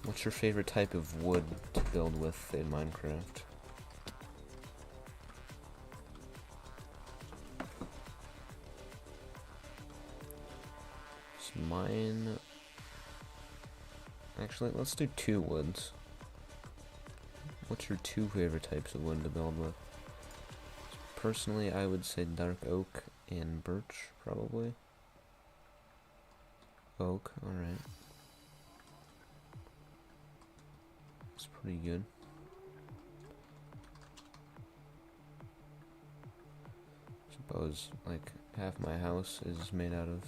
What's your favorite type of wood to build with in Minecraft? So mine... Actually, let's do 2 woods. What's your 2 favorite types of wood to build with? Personally, I would say dark oak and birch, probably. Oak, alright. It's pretty good. Suppose, like, half my house is made out of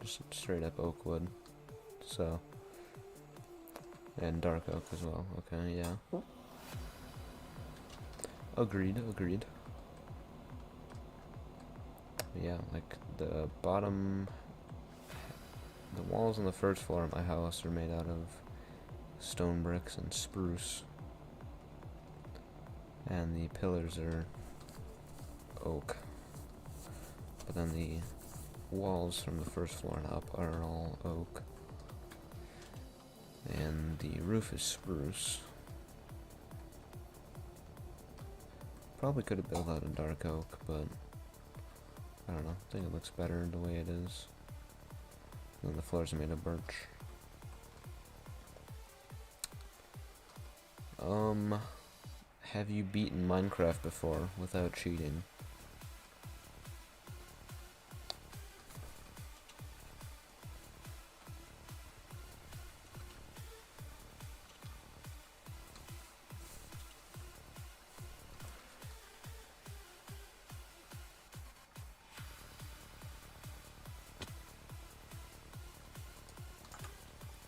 just straight up oak wood. So, and dark oak as well. Okay, yeah. Agreed, agreed. Yeah, like the bottom, the walls on the first floor of my house are made out of stone bricks and spruce, and the pillars are oak, but then the walls from the first floor and up are all oak, and the roof is spruce. Probably could have built out in dark oak, but I don't know, I think it looks better the way it is. And the floors are made of birch. Have you beaten Minecraft before without cheating?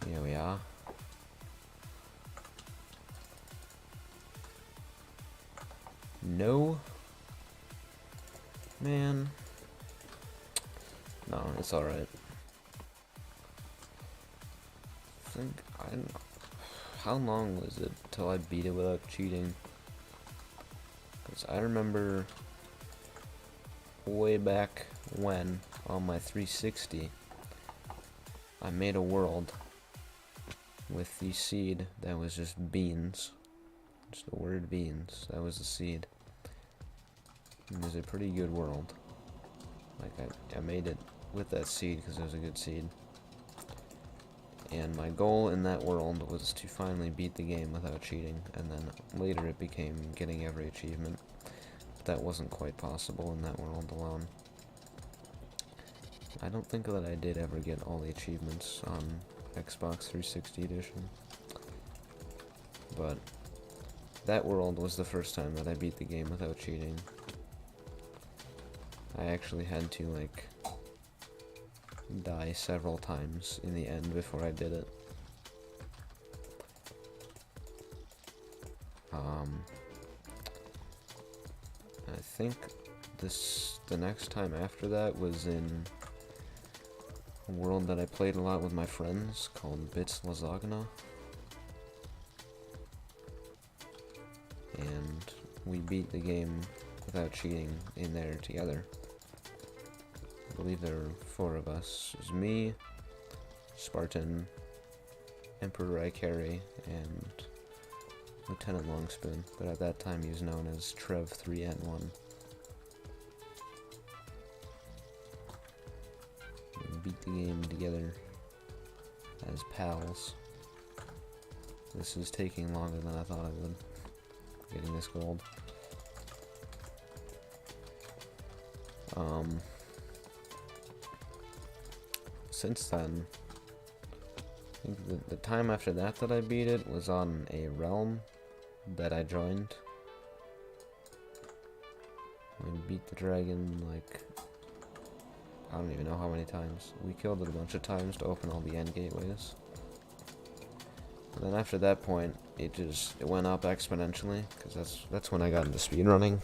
Here we are. No. Man. No, it's alright. I don't know. How long was it till I beat it without cheating? Because I remember way back when, on my 360, I made a world with the seed that was just beans. Just the word beans. That was the seed. It was a pretty good world. Like, I made it with that seed because it was a good seed. And my goal in that world was to finally beat the game without cheating, and then later it became getting every achievement. But that wasn't quite possible in that world alone. I don't think that I did ever get all the achievements on Xbox 360 edition. But that world was the first time that I beat the game without cheating. I actually had to, like, die several times in the end before I did it. I think the next time after that was in a world that I played a lot with my friends called Bits Lasagna. And we beat the game without cheating in there together. I believe there were 4 of us. It was me, Spartan, Emperor Ikari, and Lieutenant Longspoon, but at that time he was known as Trev3N1. We beat the game together as pals. This is taking longer than I thought it would, getting this gold. Since then, I think the time after that I beat it was on a realm that I joined. We beat the dragon, like, I don't even know how many times. We killed it a bunch of times to open all the end gateways. And then after that point, it went up exponentially, because that's when I got into speedrunning.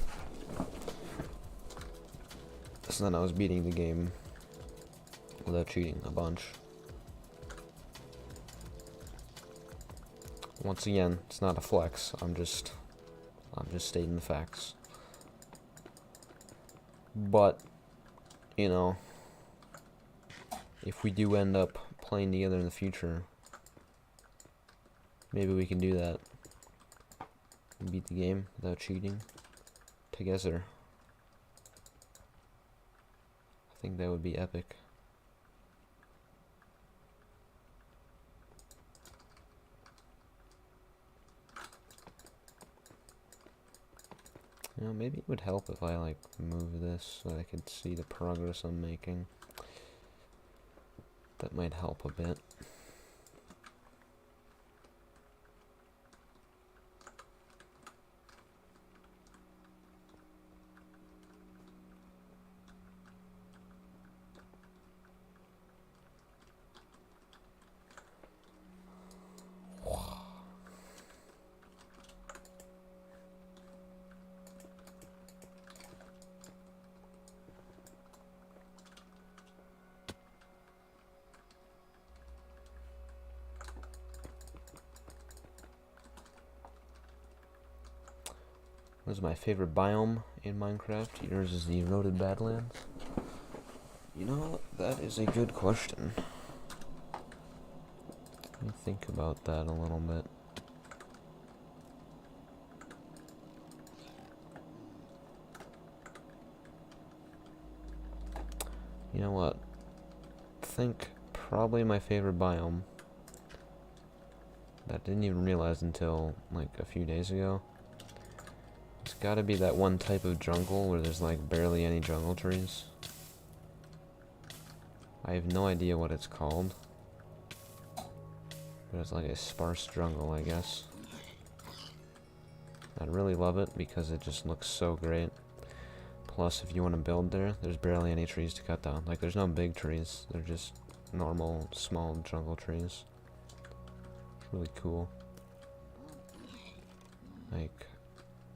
So then I was beating the game without cheating a bunch. Once again, it's not a flex. I'm just stating the facts. But, you know, if we do end up playing together in the future, maybe we can do that. Beat the game without cheating together. I think that would be epic. You know, maybe it would help if I like move this so I could see the progress I'm making. That might help a bit. What is my favorite biome in Minecraft? Yours is the eroded badlands. You know, that is a good question. Let me think about that a little bit. You know what? I think probably my favorite biome that I didn't even realize until like a few days ago. It's gotta be that one type of jungle where there's like barely any jungle trees. I have no idea what it's called. But it's like a sparse jungle, I guess. I really love it because it just looks so great. Plus, if you want to build there, there's barely any trees to cut down. Like, there's no big trees. They're just normal, small jungle trees. It's really cool. Like,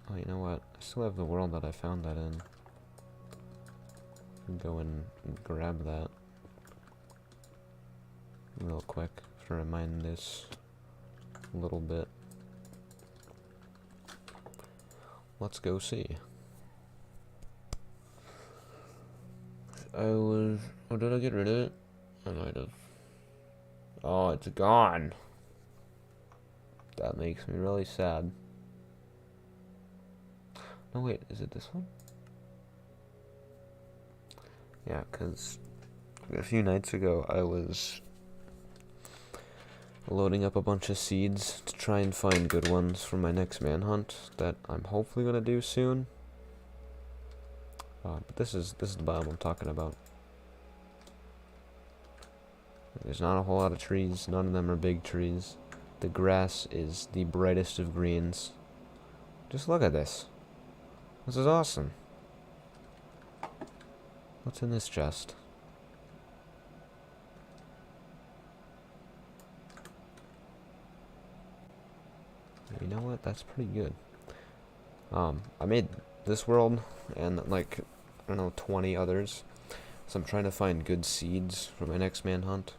oh, you know what? I still have the world that I found that in. Go and grab that real quick to remind this a little bit. Let's go see. Oh, did I get rid of it? I might have. Oh, it's gone. That makes me really sad. No, wait, is it this one? Yeah, because a few nights ago I was loading up a bunch of seeds to try and find good ones for my next manhunt that I'm hopefully gonna do soon. But this is the biome I'm talking about. There's not a whole lot of trees. None of them are big trees. The grass is the brightest of greens. Just look at this. This is awesome. What's in this chest? You know what? That's pretty good. I made this world and like, I don't know, 20 others. So I'm trying to find good seeds for my next manhunt.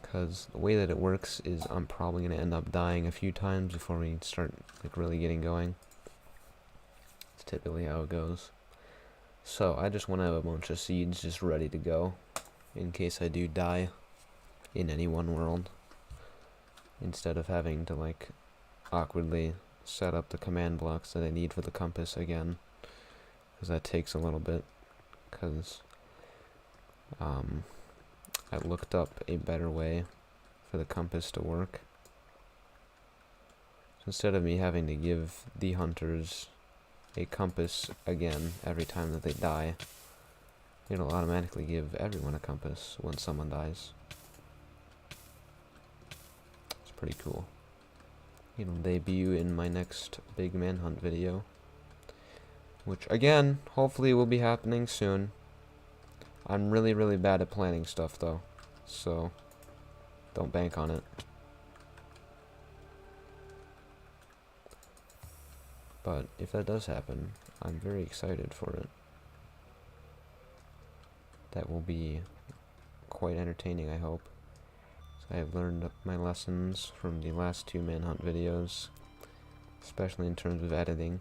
Because the way that it works is I'm probably going to end up dying a few times before we start like really getting going. It's typically how it goes. So I just want to have a bunch of seeds just ready to go in case I do die in any one world. Instead of having to like awkwardly set up the command blocks that I need for the compass again. Because that takes a little bit. Because I looked up a better way for the compass to work. So instead of me having to give the hunters a compass again every time that they die, it'll automatically give everyone a compass when someone dies. It's pretty cool. It'll debut in my next big manhunt video, which again, hopefully will be happening soon. I'm really bad at planning stuff though, so don't bank on it. But if that does happen, I'm very excited for it. That will be quite entertaining, I hope. So I have learned my lessons from the last 2 manhunt videos, especially in terms of editing.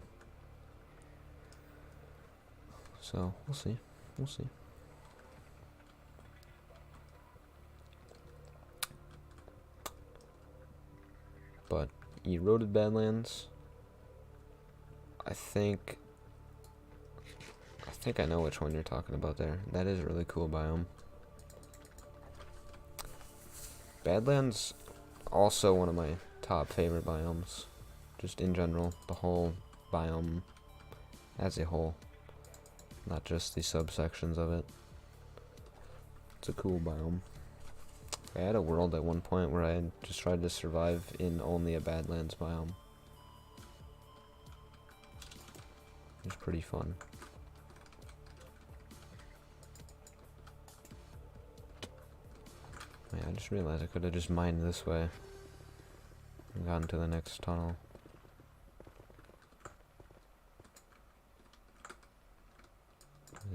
So, we'll see. We'll see. But Eroded Badlands, I think I know which one you're talking about there. That is a really cool biome. Badlands, also one of my top favorite biomes. Just in general, the whole biome as a whole. Not just the subsections of it. It's a cool biome. I had a world at one point where I just tried to survive in only a Badlands biome. It was pretty fun. Yeah, I just realized I could have just mined this way and gotten to the next tunnel.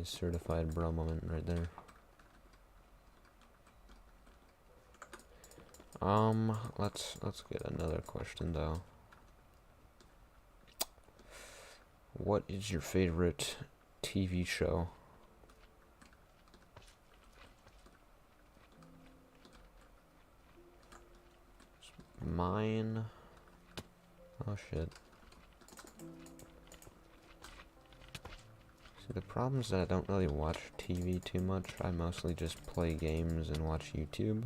A certified bro moment right there. Let's get another question though. What is your favorite TV show? Mine. Oh shit. See, the problem is that I don't really watch TV too much. I mostly just play games and watch YouTube.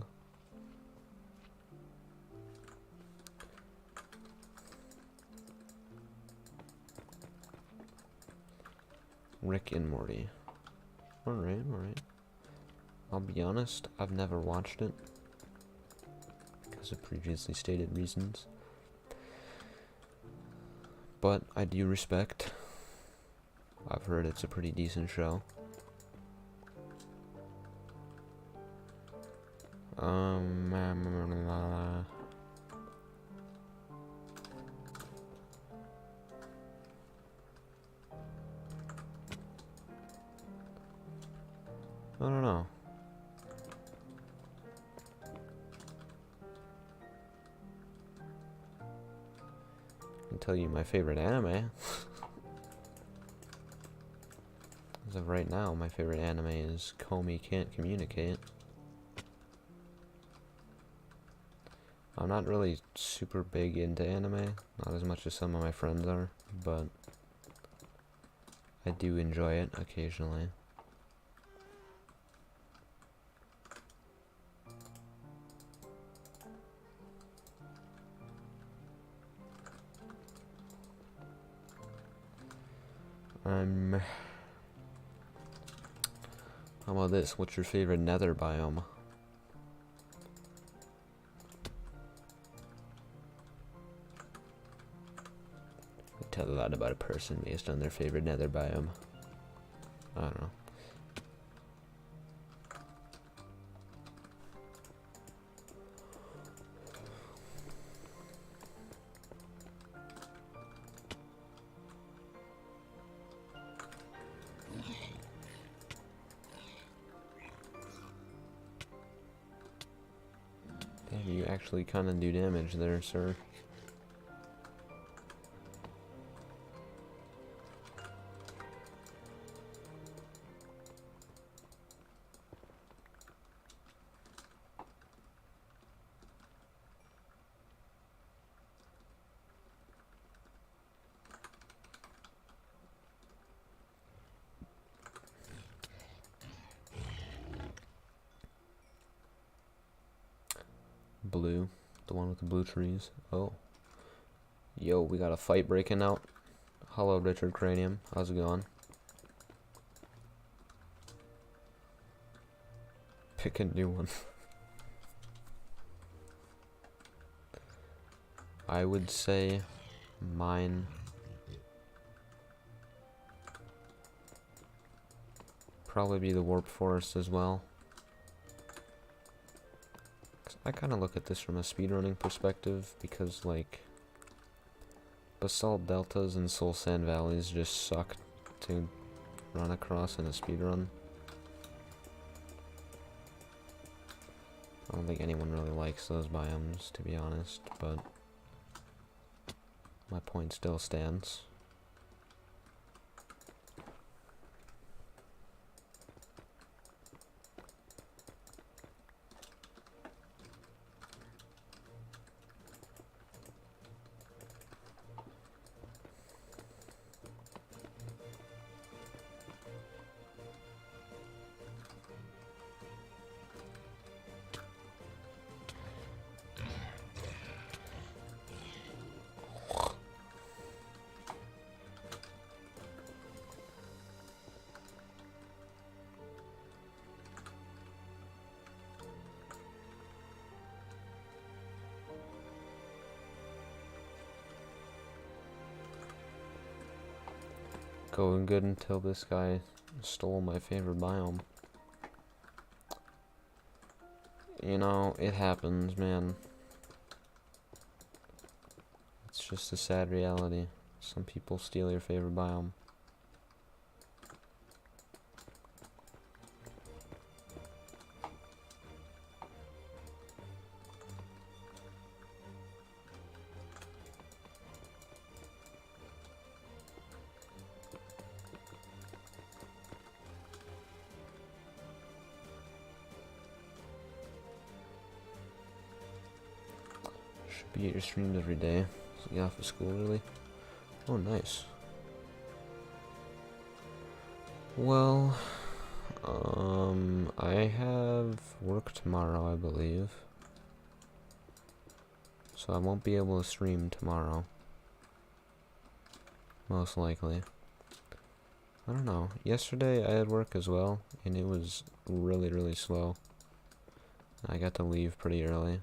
Rick and Morty. Alright, alright. I'll be honest, I've never watched it because of previously stated reasons. But I do respect. I've heard it's a pretty decent show. I don't know. I can tell you my favorite anime. As of right now, my favorite anime is Comey Can't Communicate. I'm not really super big into anime, not as much as some of my friends are, but I do enjoy it occasionally. How about this? What's your favorite nether biome? Tell a lot about a person based on their favorite nether biome. I don't know. Damn, you actually kind of do damage there, sir. Blue, the one with the blue trees. Oh, yo, we got a fight breaking out. Hello, Richard Cranium. How's it going? Pick a new one. I would say mine probably be the Warp Forest as well. I kind of look at this from a speedrunning perspective because, like, Basalt deltas and soul sand valleys just suck to run across in a speedrun. I don't think anyone really likes those biomes, to be honest, but my point still stands. Going good until this guy stole my favorite biome. You know, it happens, man. It's just a sad reality. Some people steal your favorite biome. Should be at your streams every day. So get off of school early. Oh, nice. Well, I have work tomorrow, I believe. So I won't be able to stream tomorrow. Most likely. I don't know. Yesterday I had work as well, and it was really, really slow. I got to leave pretty early.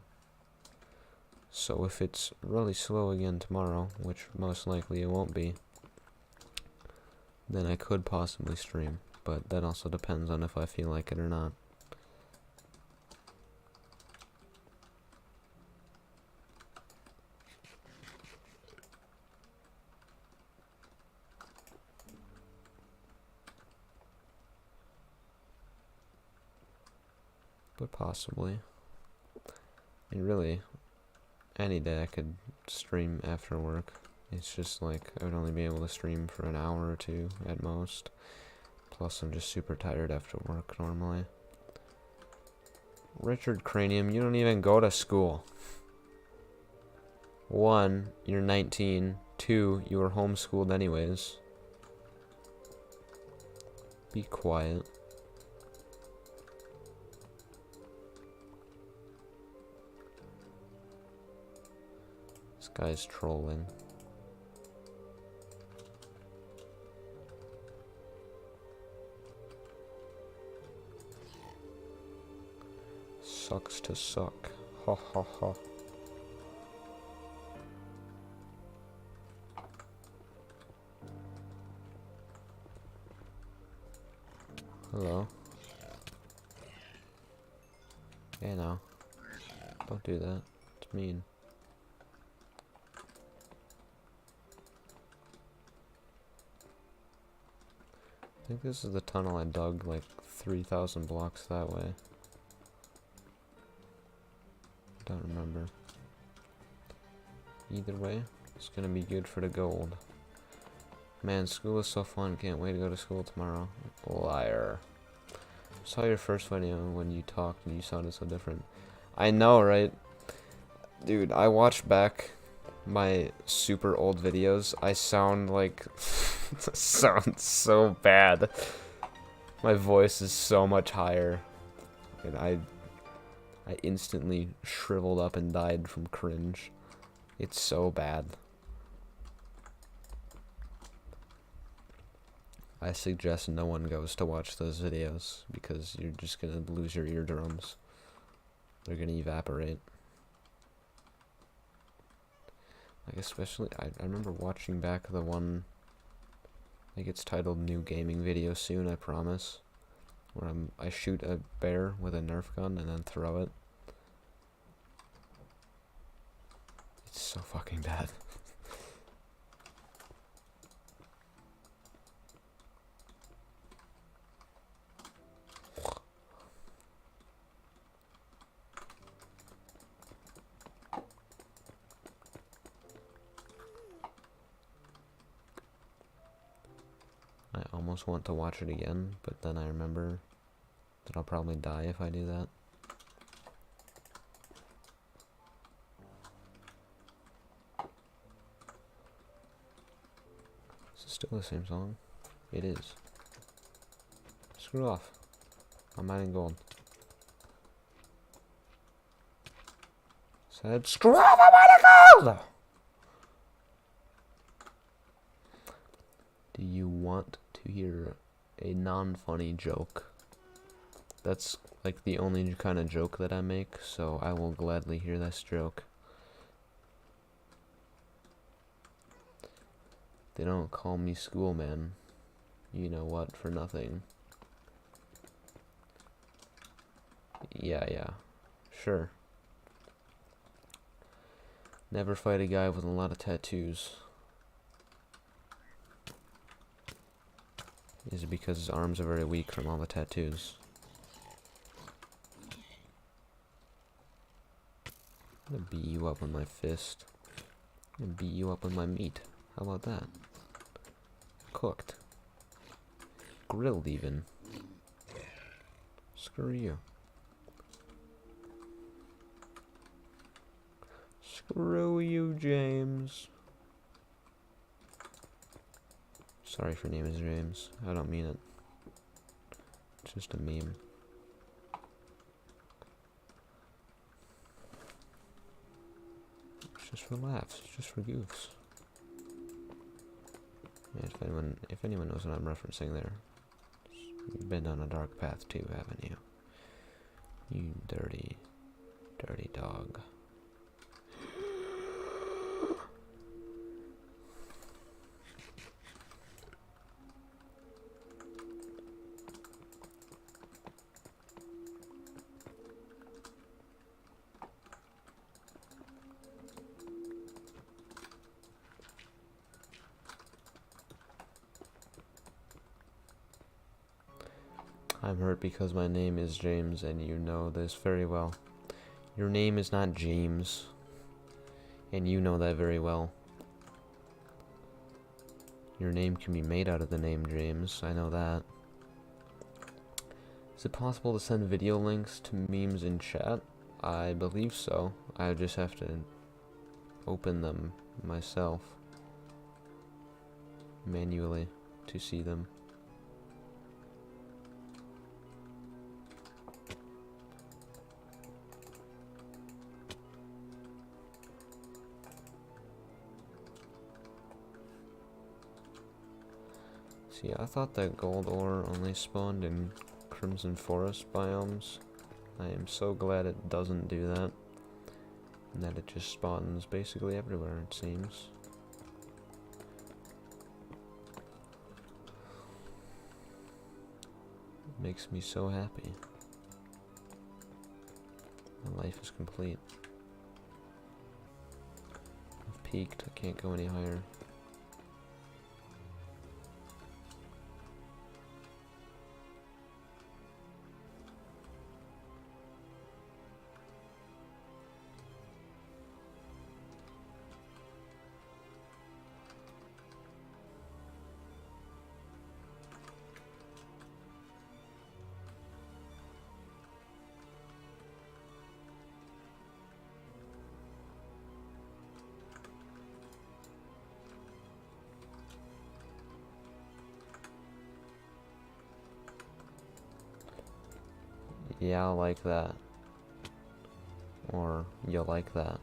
So if it's really slow again tomorrow, which most likely it won't be, then I could possibly stream. But that also depends on if I feel like it or not. But possibly. And really, any day I could stream after work. It's just like I would only be able to stream for an hour or two at most. Plus I'm just super tired after work normally. Richard Cranium, you don't even go to school. 1, you're 19. 2, you were homeschooled anyways. Be quiet. This guy's trolling. Sucks to suck. Ha ha ha. Hello. Hey now. Don't do that. It's mean. I think this is the tunnel I dug like 3,000 blocks that way. Don't remember. Either way, it's gonna be good for the gold. Man, school is so fun. Can't wait to go to school tomorrow. Liar. Saw your first video when you talked and you sounded so different. I know, right? Dude, I watched back my super old videos. I sound like... sound so bad. My voice is so much higher. And I instantly shriveled up and died from cringe. It's so bad. I suggest no one goes to watch those videos because you're just gonna lose your eardrums. They're gonna evaporate. Like especially, I remember watching back the one, I think it's titled New Gaming Video Soon, I promise. Where I shoot a bear with a Nerf gun and then throw it. It's so fucking bad. almost want to watch it again, but then I remember that I'll probably die if I do that. Is it still the same song? It is. Screw off. I'm mining gold. Said, screw off, I'm mining gold! Do you want to hear a non-funny joke? That's like the only kind of joke that I make, so I will gladly hear this joke. They don't call me schoolman. You know what, for nothing. Yeah. Sure. Never fight a guy with a lot of tattoos. Is it because his arms are very weak from all the tattoos? I'm gonna beat you up with my fist. I'm gonna beat you up with my meat. How about that? Cooked. Grilled even. Screw you. Screw you, James. Sorry if your name is James. I don't mean it. It's just a meme. It's just for laughs. It's just for goofs. Yeah, if anyone knows what I'm referencing there, you've been down a dark path too, haven't you? You dirty, dirty dog. I'm hurt because my name is James, and you know this very well. Your name is not James, and you know that very well. Your name can be made out of the name James, I know that. Is it possible to send video links to memes in chat? I believe so. I just have to open them myself manually to see them. See, I thought that gold ore only spawned in Crimson Forest biomes. I am so glad it doesn't do that. And that it just spawns basically everywhere, it seems. It makes me so happy. My life is complete. I've peaked, I can't go any higher. Yeah, I like that. Or, you'll like that.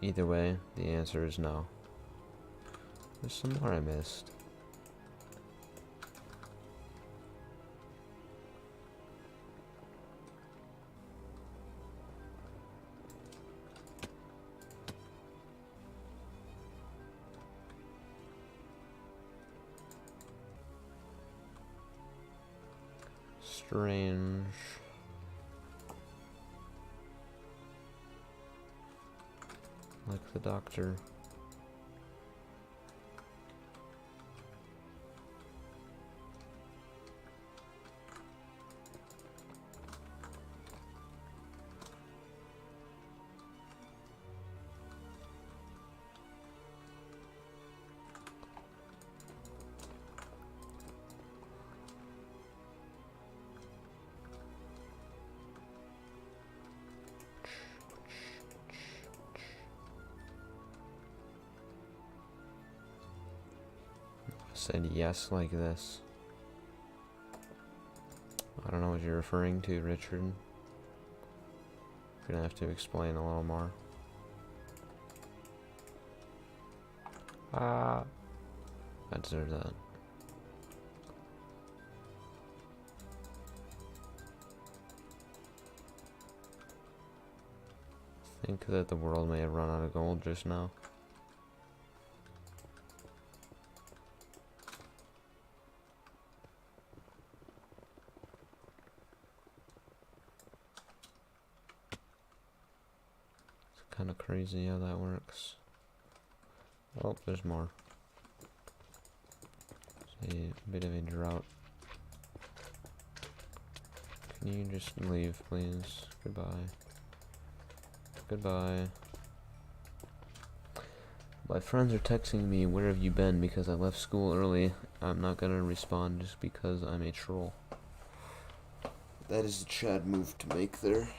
Either way, the answer is no. There's some more I missed. Strange. Like the doctor. said yes like this. I don't know what you're referring to, Richard. You're gonna have to explain a little more. I deserve that. Think that the world may have run out of gold just now. It's kind of crazy how that works. Oh, there's more. It's a bit of a drought. Can you just leave, please? Goodbye. Goodbye. My friends are texting me, where have you been, because I left school early. I'm not gonna respond just because I'm a troll. That is a Chad move to make there.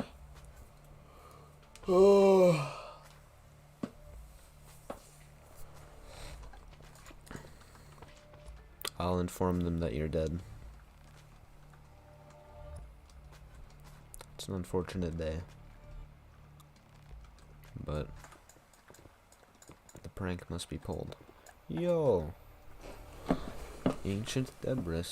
Oh. I'll inform them that you're dead. It's an unfortunate day. But the prank must be pulled. Yo! Ancient debris.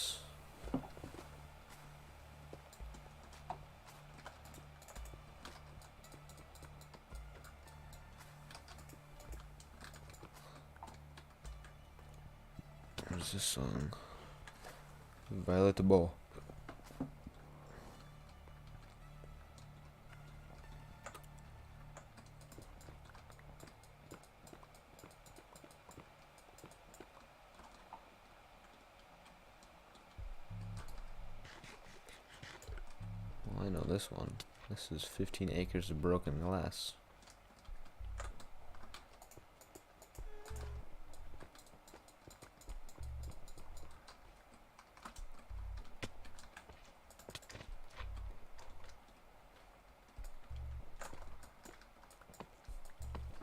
Where's this song? Violet the Bow. Well, I know this one. This is 15 acres of broken glass.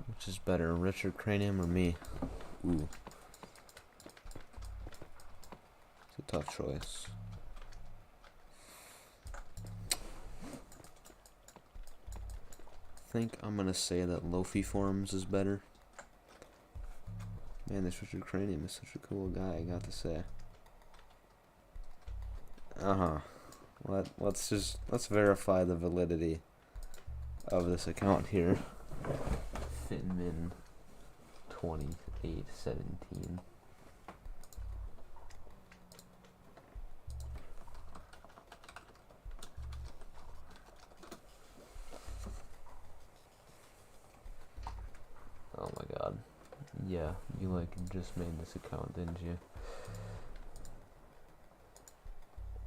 Which is better, Richard Cranium or me? Ooh. It's a tough choice. I think I'm gonna say that Lofi Forms is better. Man, this Richard Cranium is such a cool guy, I got to say. Let's verify the validity of this account here. Finmin 2817. Oh my god. Yeah, you like just made this account, didn't you?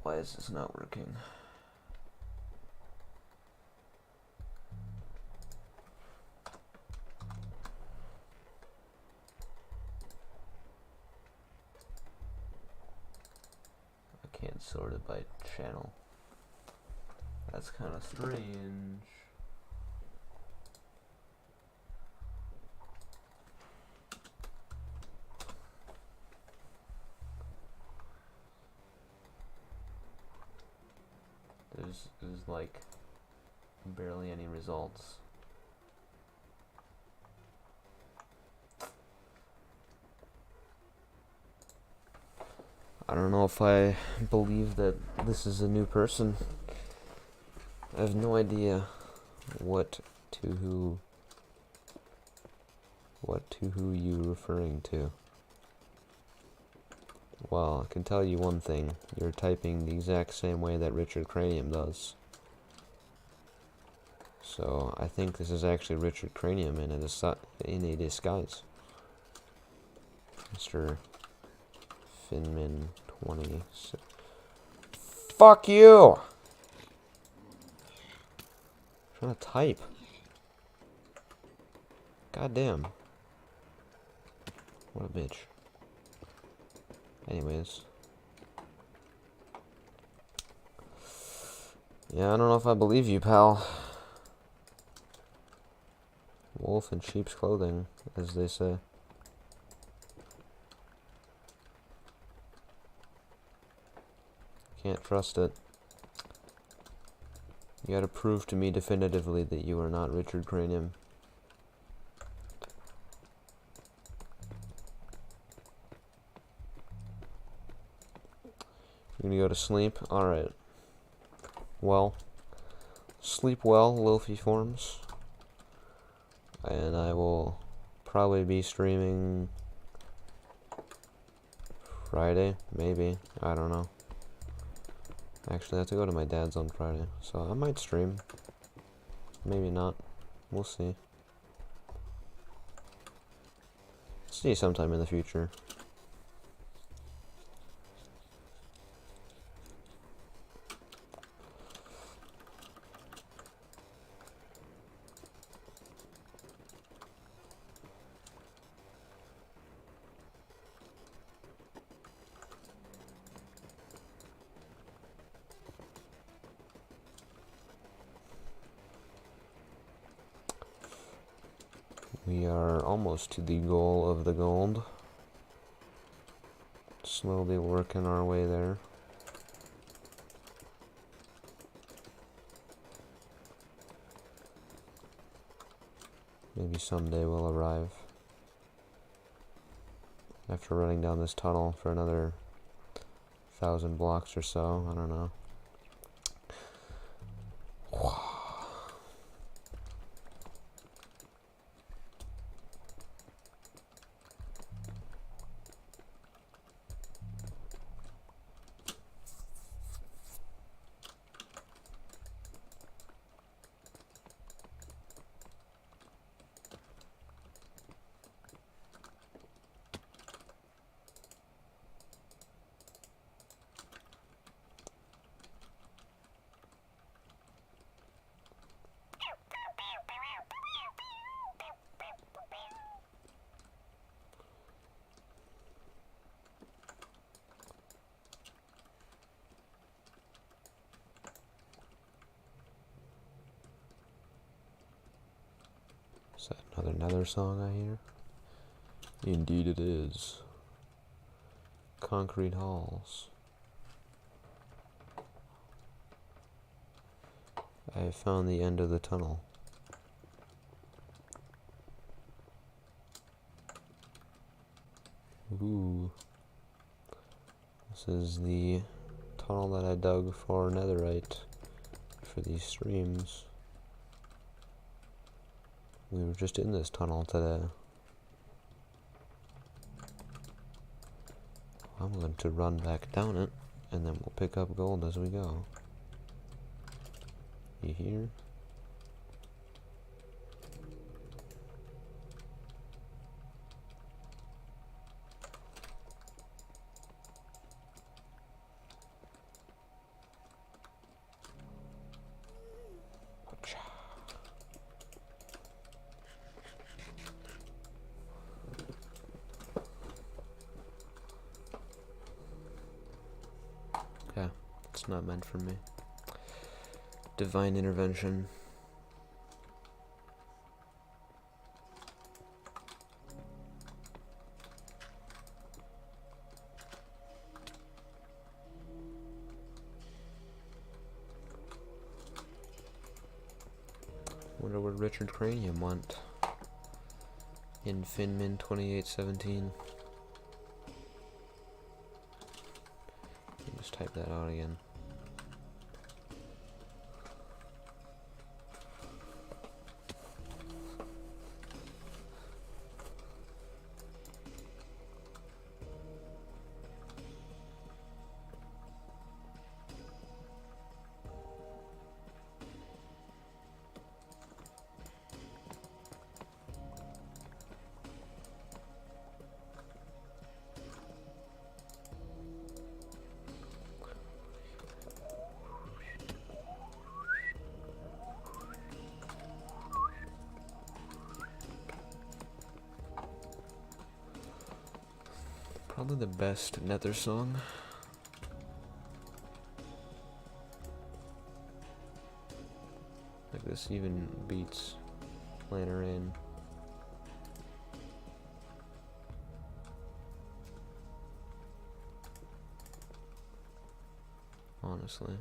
Why is this not working? I can't sort it by channel. That's kind of strange. There's like barely any results. I don't know if I believe that this is a new person. I have no idea what to who you referring to. Well, I can tell you one thing. You're typing the exact same way that Richard Cranium does. So, I think this is actually Richard Cranium in a disguise. Mr. Finmin 26. Fuck you! I'm trying to type. Goddamn. What a bitch. Anyways. Yeah, I don't know if I believe you, pal. Wolf in sheep's clothing, as they say. Can't trust it. You gotta prove to me definitively that you are not Richard Cranium. You're gonna go to sleep? Alright. Well, sleep well, Lilfy Forms. And I will probably be streaming Friday, maybe. I don't know. Actually, I have to go to my dad's on Friday, so I might stream. Maybe not. We'll see. See sometime in the future. We are almost to the goal of the gold. Slowly working our way there. Maybe someday we'll arrive. After running down this tunnel for another 1,000 blocks or so, I don't know. Is that another Nether song I hear? Indeed it is. Concrete halls. I have found the end of the tunnel. Ooh. This is the tunnel that I dug for Netherite for these streams. We were just in this tunnel today. I'm going to run back down it, and then we'll pick up gold as we go. You hear? Okay, it's not meant for me. Divine intervention. Wonder what Richard Cranium went in Finmin 2817. Just type that out again. Probably the best Nether song. Like this even beats Planner in. honestly.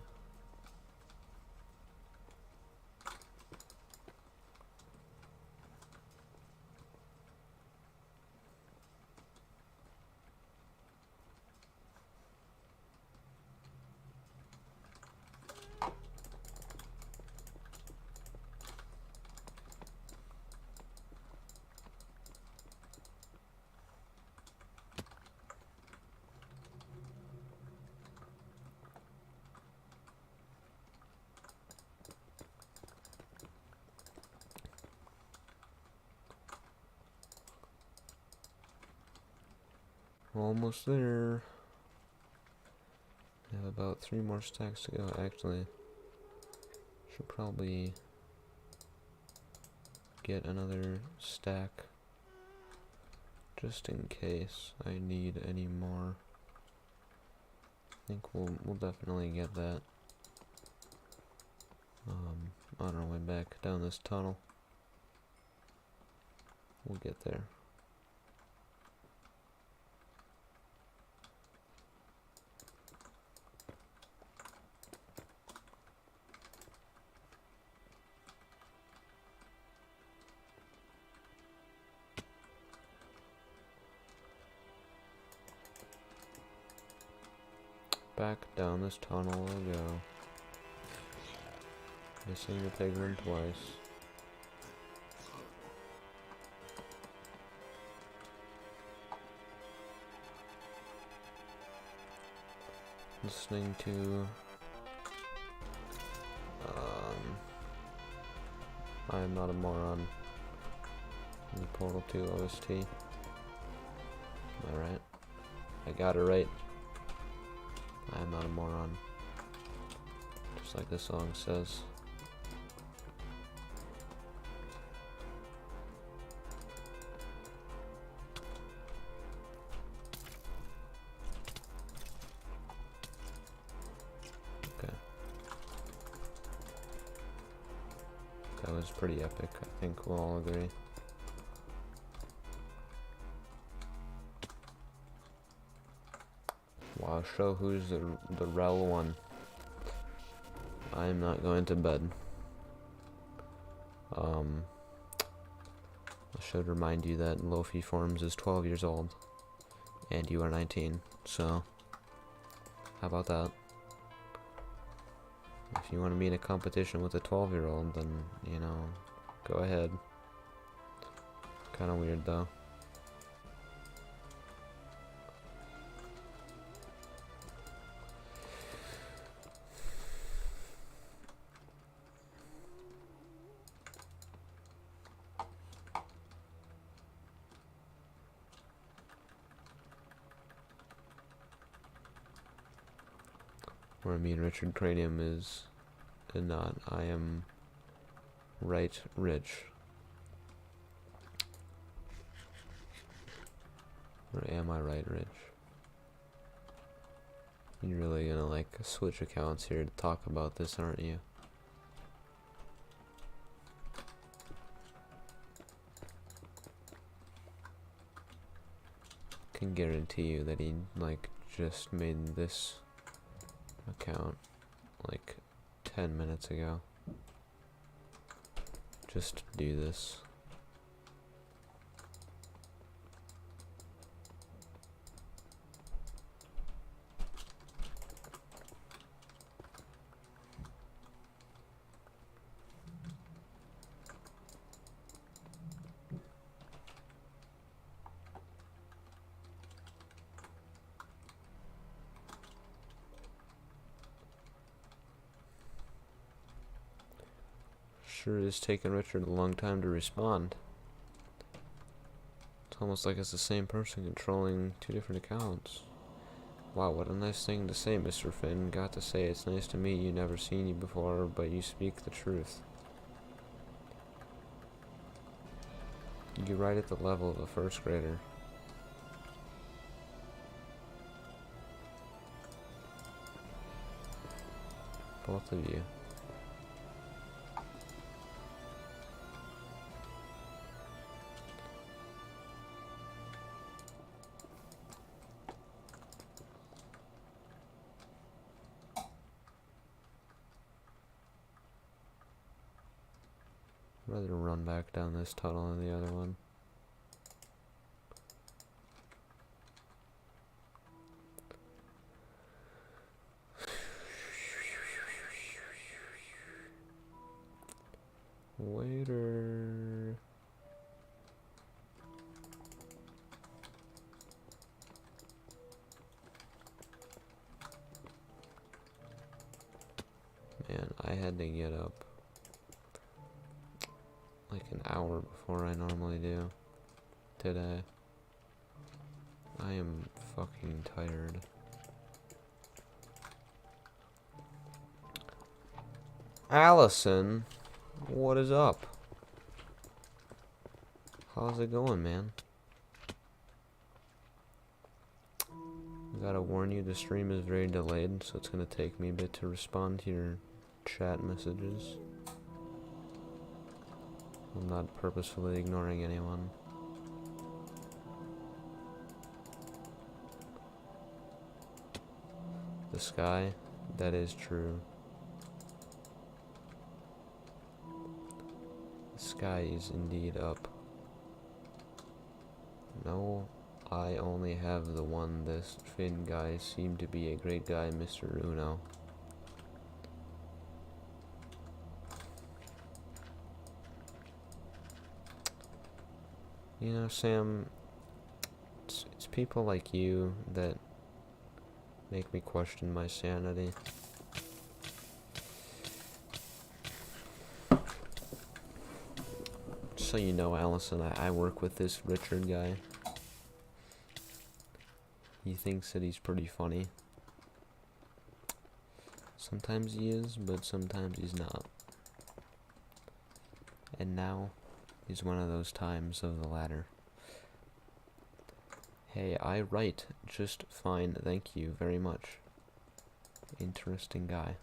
Almost there. I have about 3 more stacks to go. Actually, should probably get another stack just in case I need any more. I think we'll definitely get that on our way back down this tunnel. We'll get there. Back down this tunnel I go. Missing the pigman twice. Listening to I Am Not a Moron, the Portal 2 OST. Am I right? I got it right. I am not a moron. Just like the song says. Okay. That was pretty epic, I think we'll all agree. Wow, show who's the rel one. I am not going to bed. I should remind you that Lofi Forms is 12 years old, and you are 19, so how about that? If you want to be in a competition with a 12-year-old, then, you know, go ahead. Kinda weird, though. Where me and Richard Cranium is not. I am right rich. Or am I right rich? You're really gonna like switch accounts here to talk about this, aren't you? Can guarantee you that he like just made this account like 10 minutes ago just to do this. Sure is taking Richard a long time to respond. It's almost like it's the same person controlling 2 different accounts. Wow, what a nice thing to say, Mr. Finn. Got to say, it's nice to meet you. Never seen you before, but you speak the truth. You're right at the level of a first grader. Both of you. I'd rather run back down this tunnel than the other one. Waiter. Man, I had to get up like an hour before I normally do today. I am fucking tired. Allison, what is up? How's it going, man? Gotta warn you, the stream is very delayed, so it's gonna take me a bit to respond to your chat messages. I'm not purposefully ignoring anyone. The sky, that is true. The sky is indeed up. No, I only have the one. This Finn guy seemed to be a great guy, Mr. Uno. You know, Sam, it's people like you that make me question my sanity. So you know, Allison, I work with this Richard guy. He thinks that he's pretty funny. Sometimes he is, but sometimes he's not. And now is one of those times of the latter. Hey, I write just fine, thank you very much. Interesting guy.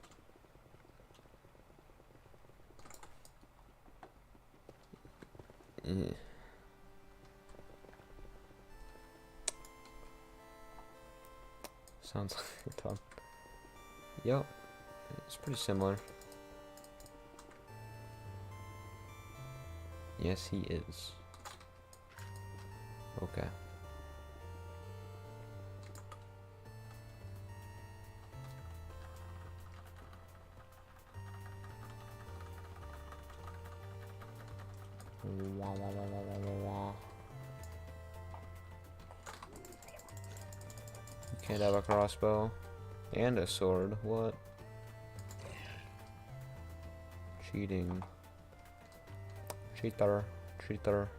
Sounds like a ton. Yep, it's pretty similar. Yes, he is. Okay. Wah, wah, wah, wah, wah, wah. You can't have a crossbow and a sword. What? Cheating. Cheater. Cheater.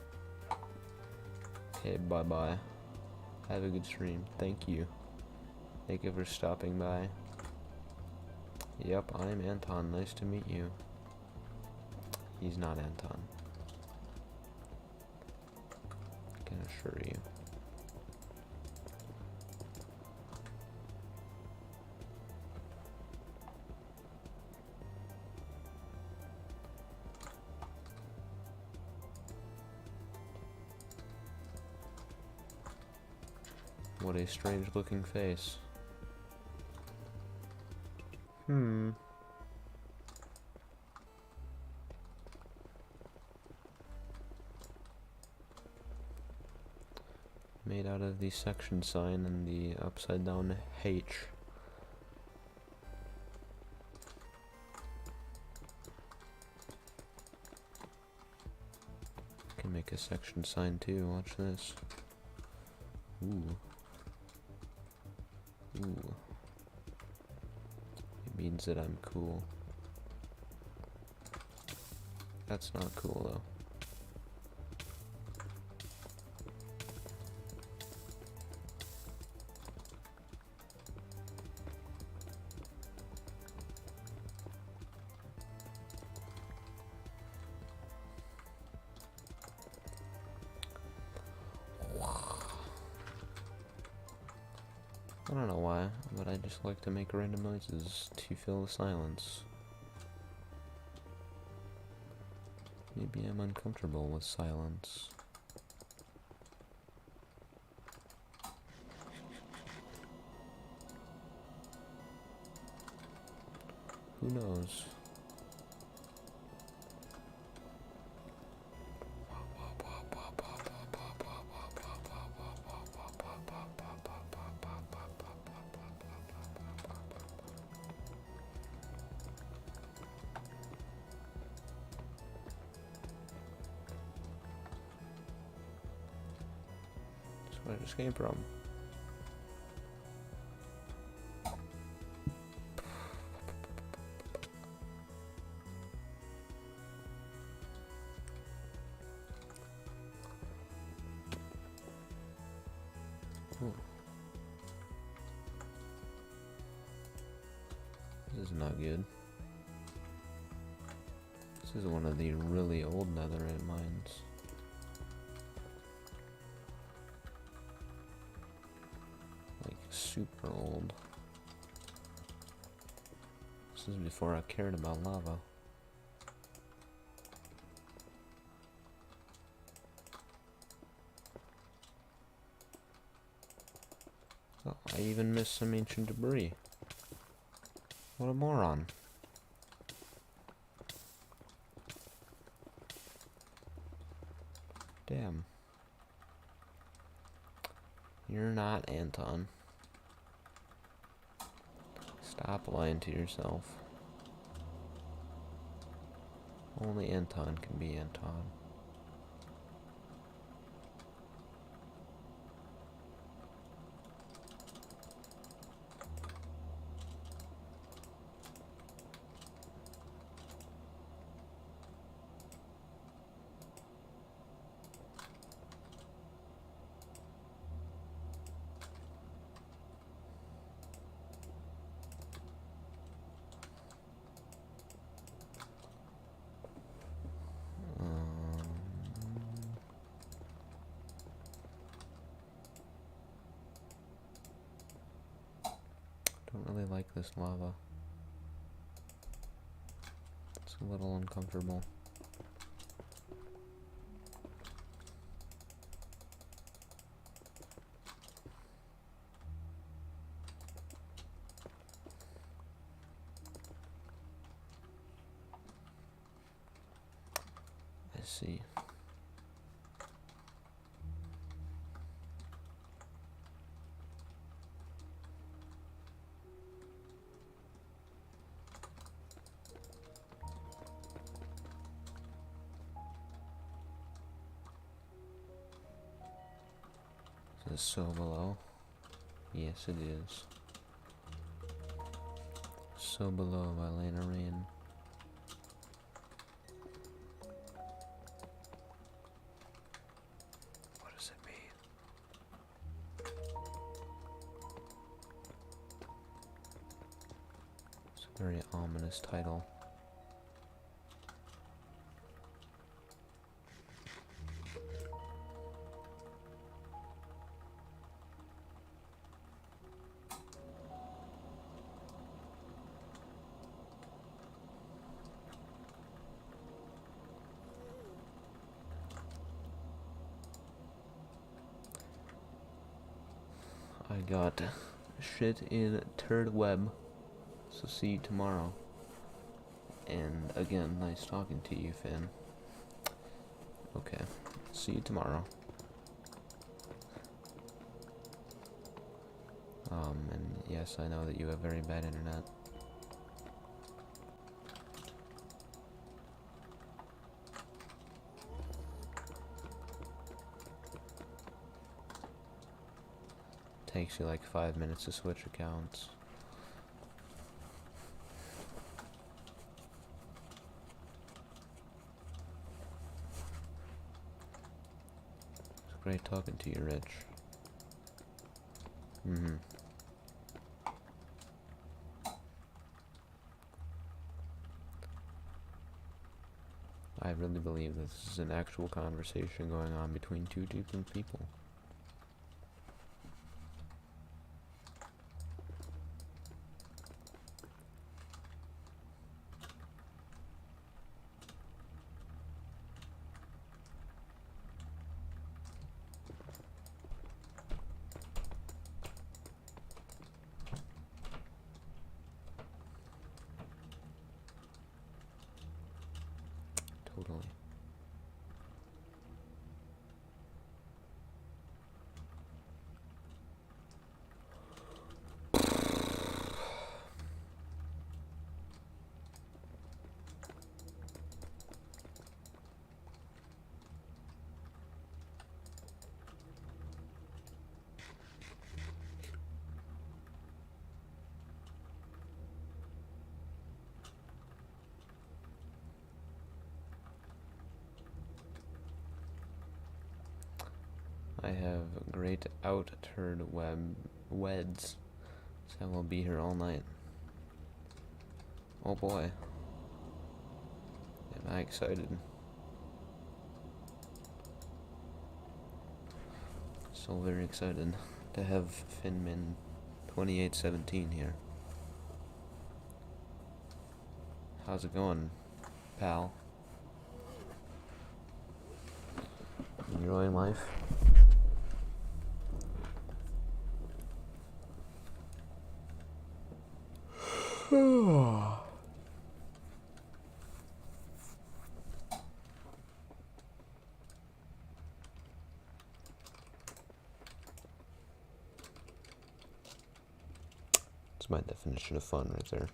Okay, bye-bye. Have a good stream. Thank you. Thank you for stopping by. Yep, I'm Anton. Nice to meet you. He's not Anton. I can assure you. What a strange looking face. Made out of the section sign and the upside down H. Can make a section sign too, watch this. Ooh. Ooh. It means that I'm cool. That's not cool though. I don't know why, but I just like to make random noises to fill the silence. Maybe I'm uncomfortable with silence. Who knows? what I just came from. Ooh. This is not good. This is one of the really old netherite mines. Like, super old. This is before I cared about lava. Oh, I even missed some ancient debris. What a moron. Damn. You're not Anton. Stop lying to yourself. Only Anton can be Anton. Don't really like this lava. It's a little uncomfortable. I see. Is this so below? Yes, it is. So below by Lena Rain. What does it mean? It's a very ominous title. I got shit in turd web. So see you tomorrow. And again, nice talking to you, Finn. Okay, see you tomorrow. And yes, I know that you have very bad internet. Takes you like 5 minutes to switch accounts. It's great talking to you, Rich. I really believe this is an actual conversation going on between two different people. Totally. have great outturned weds, so I will be here all night. Oh boy. Am I excited. So very excited to have Finmin 2817 here. How's it going, pal? Enjoying life? That's my definition of fun right there.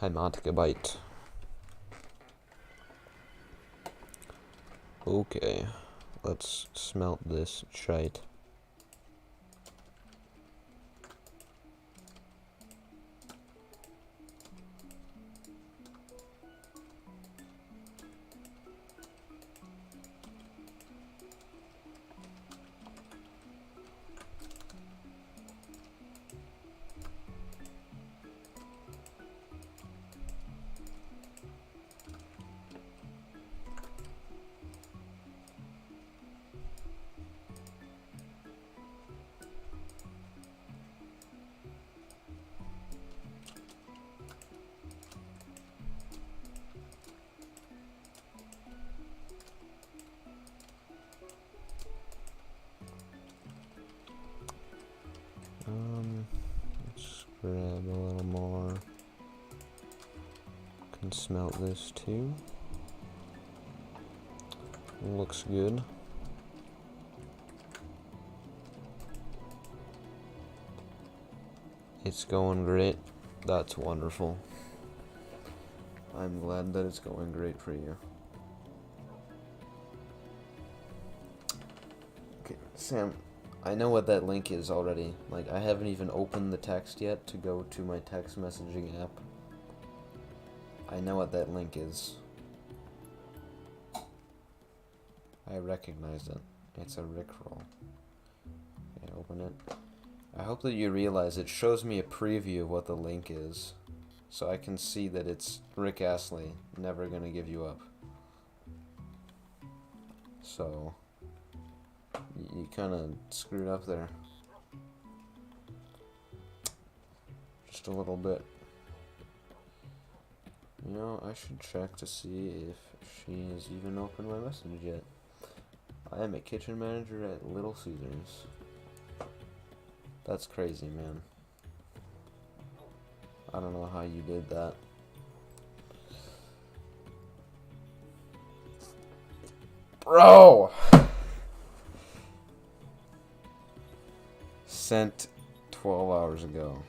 Heimatgebiet. Okay, let's smelt this shite. Let's grab a little more. Can smelt this too. Looks good. It's going great. That's wonderful. I'm glad that it's going great for you. Okay, Sam, I know what that link is already. Like, I haven't even opened the text yet to go to my text messaging app. I know what that link is. I recognize it. It's a Rickroll. Okay, open it. I hope that you realize it shows me a preview of what the link is. So I can see that it's Rick Astley, never gonna give you up. So, you kind of screwed up there. Just a little bit. You know, I should check to see if she has even opened my message yet. I am a kitchen manager at Little Caesars. That's crazy, man. I don't know how you did that. Bro! Sent 12 hours ago.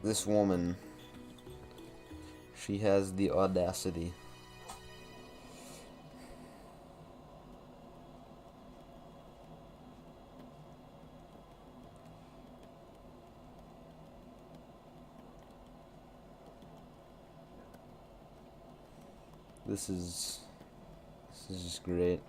This woman, she has the audacity. This is just great.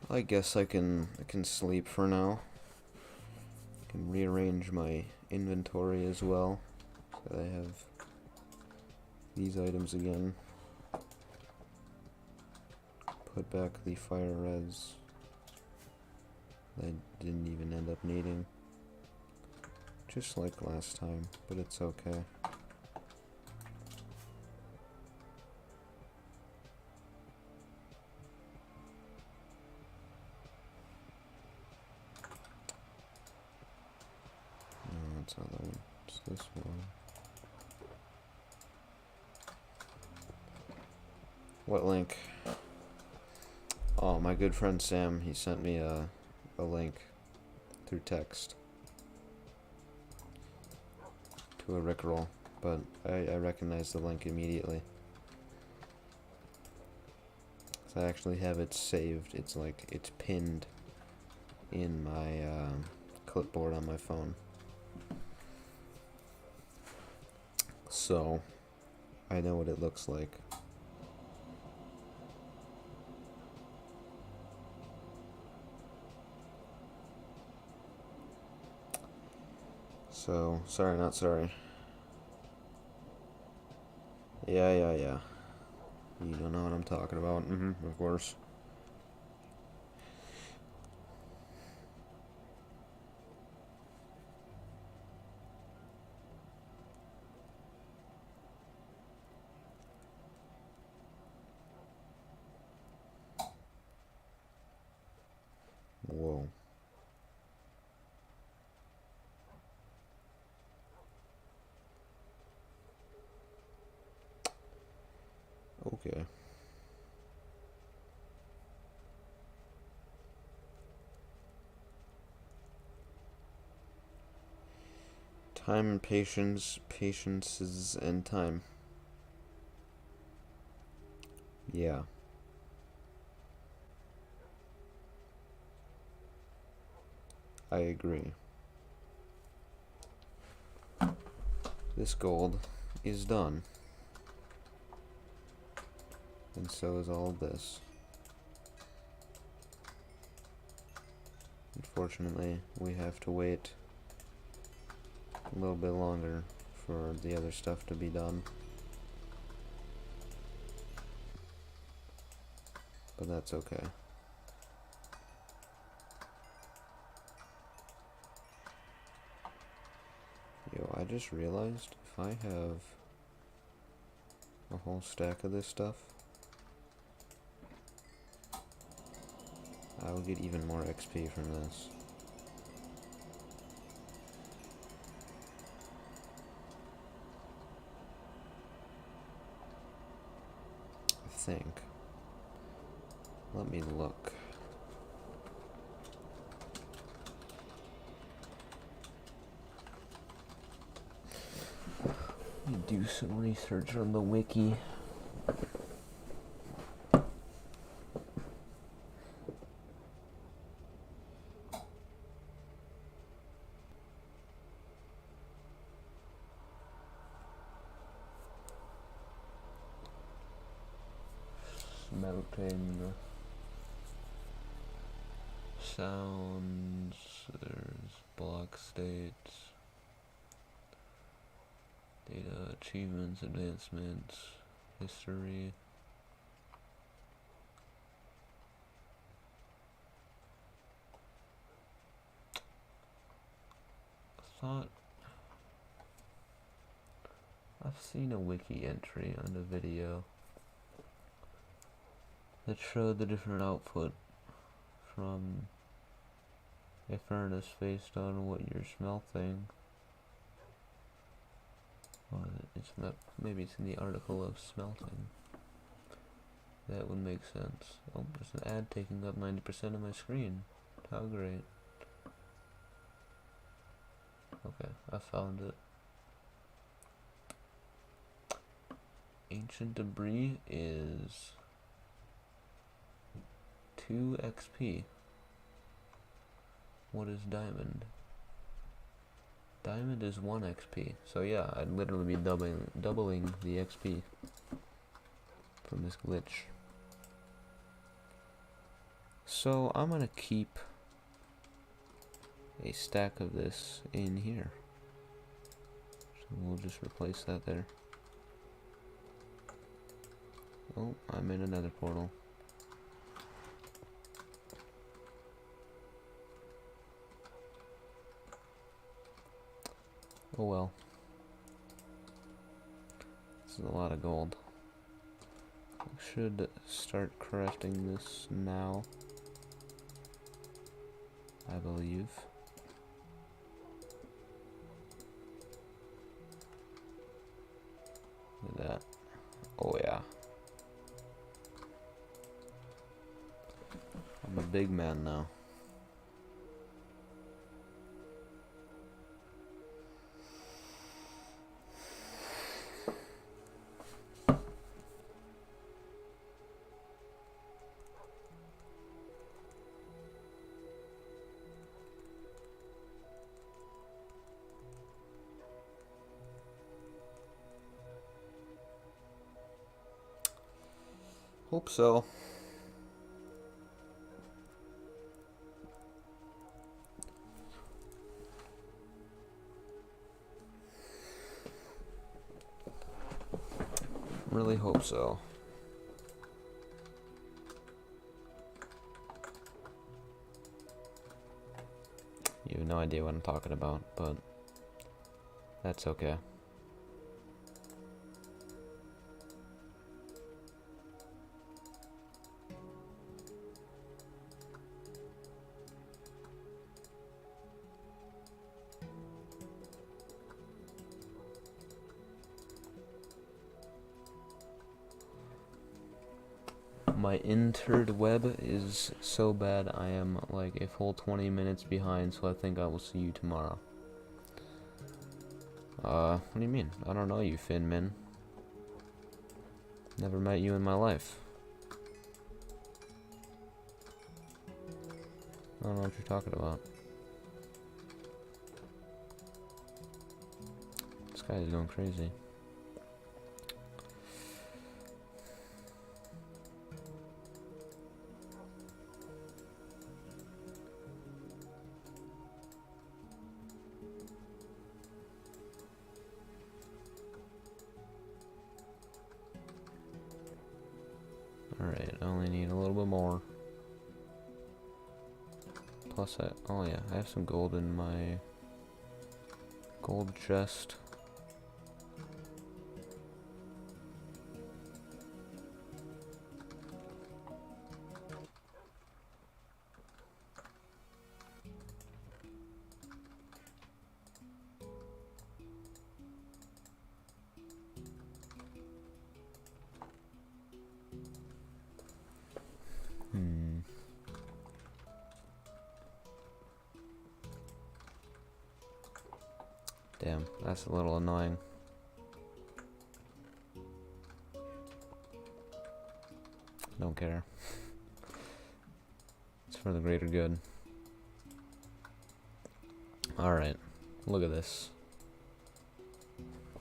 I guess I can sleep for now. I can rearrange my inventory as well, so that I have these items again. Put back the fire res that I didn't even end up needing. Just like last time, but it's okay. No, it's not that one. It's this one. What link? Oh, my good friend Sam, he sent me a link through text to a Rickroll, but I recognized the link immediately. So I actually have it saved. It's like, it's pinned in my clipboard on my phone. So, I know what it looks like. So, sorry, not sorry. Yeah. You don't know what I'm talking about. Of course. Whoa. Okay. Time and patience, patiences and time. Yeah. I agree. This gold is done. And so is all of this. Unfortunately, we have to wait a little bit longer for the other stuff to be done. But that's okay. Yo, I just realized if I have a whole stack of this stuff, I will get even more XP from this. I think. Let me look. Let me do some research on the wiki. Smelting sounds, there's block states, data, achievements, advancements, history. I thought I've seen a wiki entry on a video that showed the different output from a furnace based on what you're smelting. Well, it's not, maybe it's in the article of smelting. That would make sense. Oh, there's an ad taking up 90% of my screen. How great. Okay, I found it. Ancient debris is 2 XP. What is diamond? Diamond is 1 XP. So yeah, I'd literally be doubling the XP from this glitch. So I'm gonna keep a stack of this in here. So we'll just replace that there. Oh, I'm in another portal. Oh well. This is a lot of gold. I should start crafting this now, I believe. Look at that. Oh yeah. I'm a big man now. Hope so. Really hope so. You have no idea what I'm talking about, but that's okay. My interweb is so bad I am like a full 20 minutes behind, so I think I will see you tomorrow. What do you mean? I don't know you, Finman. Never met you in my life. I don't know what you're talking about. This guy is going crazy. Alright, I only need a little bit more. Plus, oh yeah, I have some gold in my gold chest. Damn, that's a little annoying. Don't care. It's for the greater good. Alright, look at this.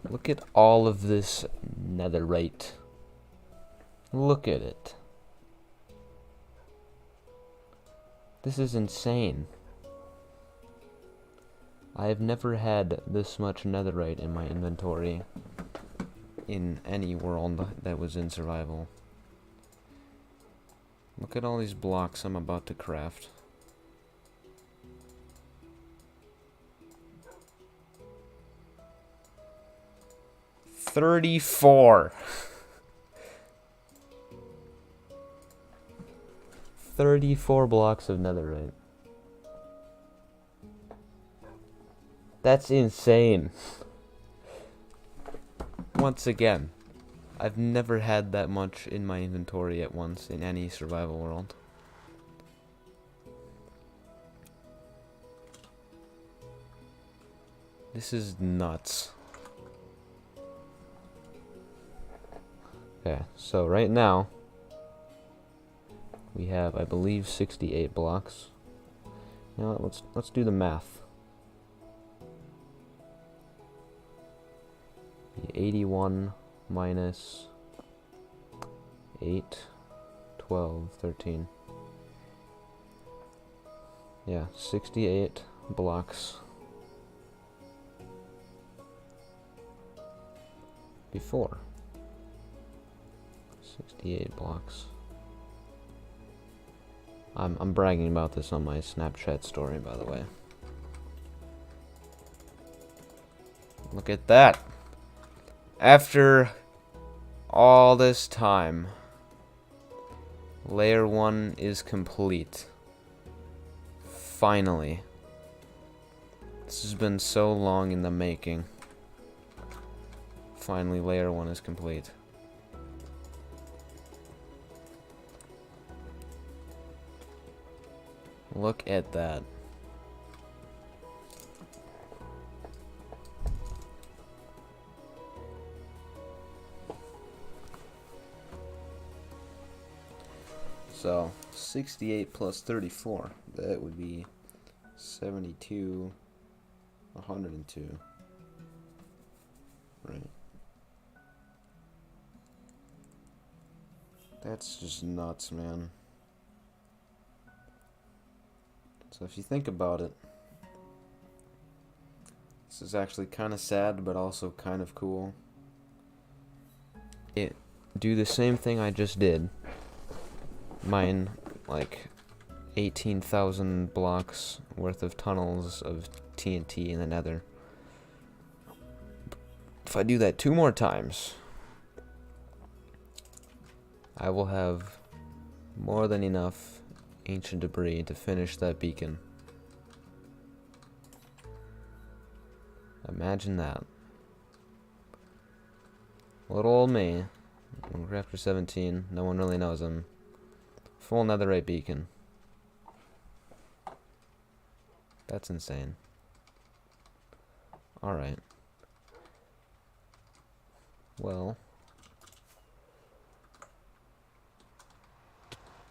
Look at all of this netherite. Look at it. This is insane. I have never had this much netherite in my inventory in any world that was in survival. Look at all these blocks I'm about to craft. $34. 34 blocks of netherite. That's insane. Once again, I've never had that much in my inventory at once in any survival world. This is nuts. Okay, so right now we have, I believe, 68 blocks. You know what, let's do the math. 81 minus 8, 12, 13. Yeah, 68 blocks before. 68 blocks. I'm bragging about this on my Snapchat story, by the way. Look at that. After all this time, layer 1 is complete. Finally. This has been so long in the making. Finally, layer 1 is complete. Look at that. So, 68 plus 34. That would be 72, 102. Right. That's just nuts, man. So if you think about it, this is actually kind of sad, but also kind of cool. Do the same thing I just did. Mine, like, 18,000 blocks worth of tunnels of TNT in the Nether. If I do that 2 more times, I will have more than enough ancient debris to finish that beacon. Imagine that. Little old me, Minecraft 17, no one really knows him. Full netherite beacon. That's insane. Alright. Well.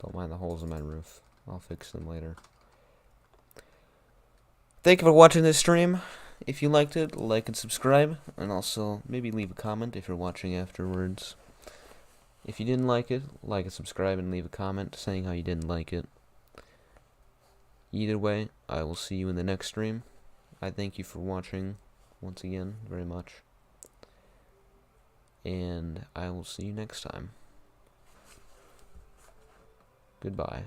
Don't mind the holes in my roof. I'll fix them later. Thank you for watching this stream. If you liked it, like and subscribe. And also, maybe leave a comment if you're watching afterwards. If you didn't like it, like and subscribe and leave a comment saying how you didn't like it. Either way, I will see you in the next stream. I thank you for watching once again very much. And I will see you next time. Goodbye.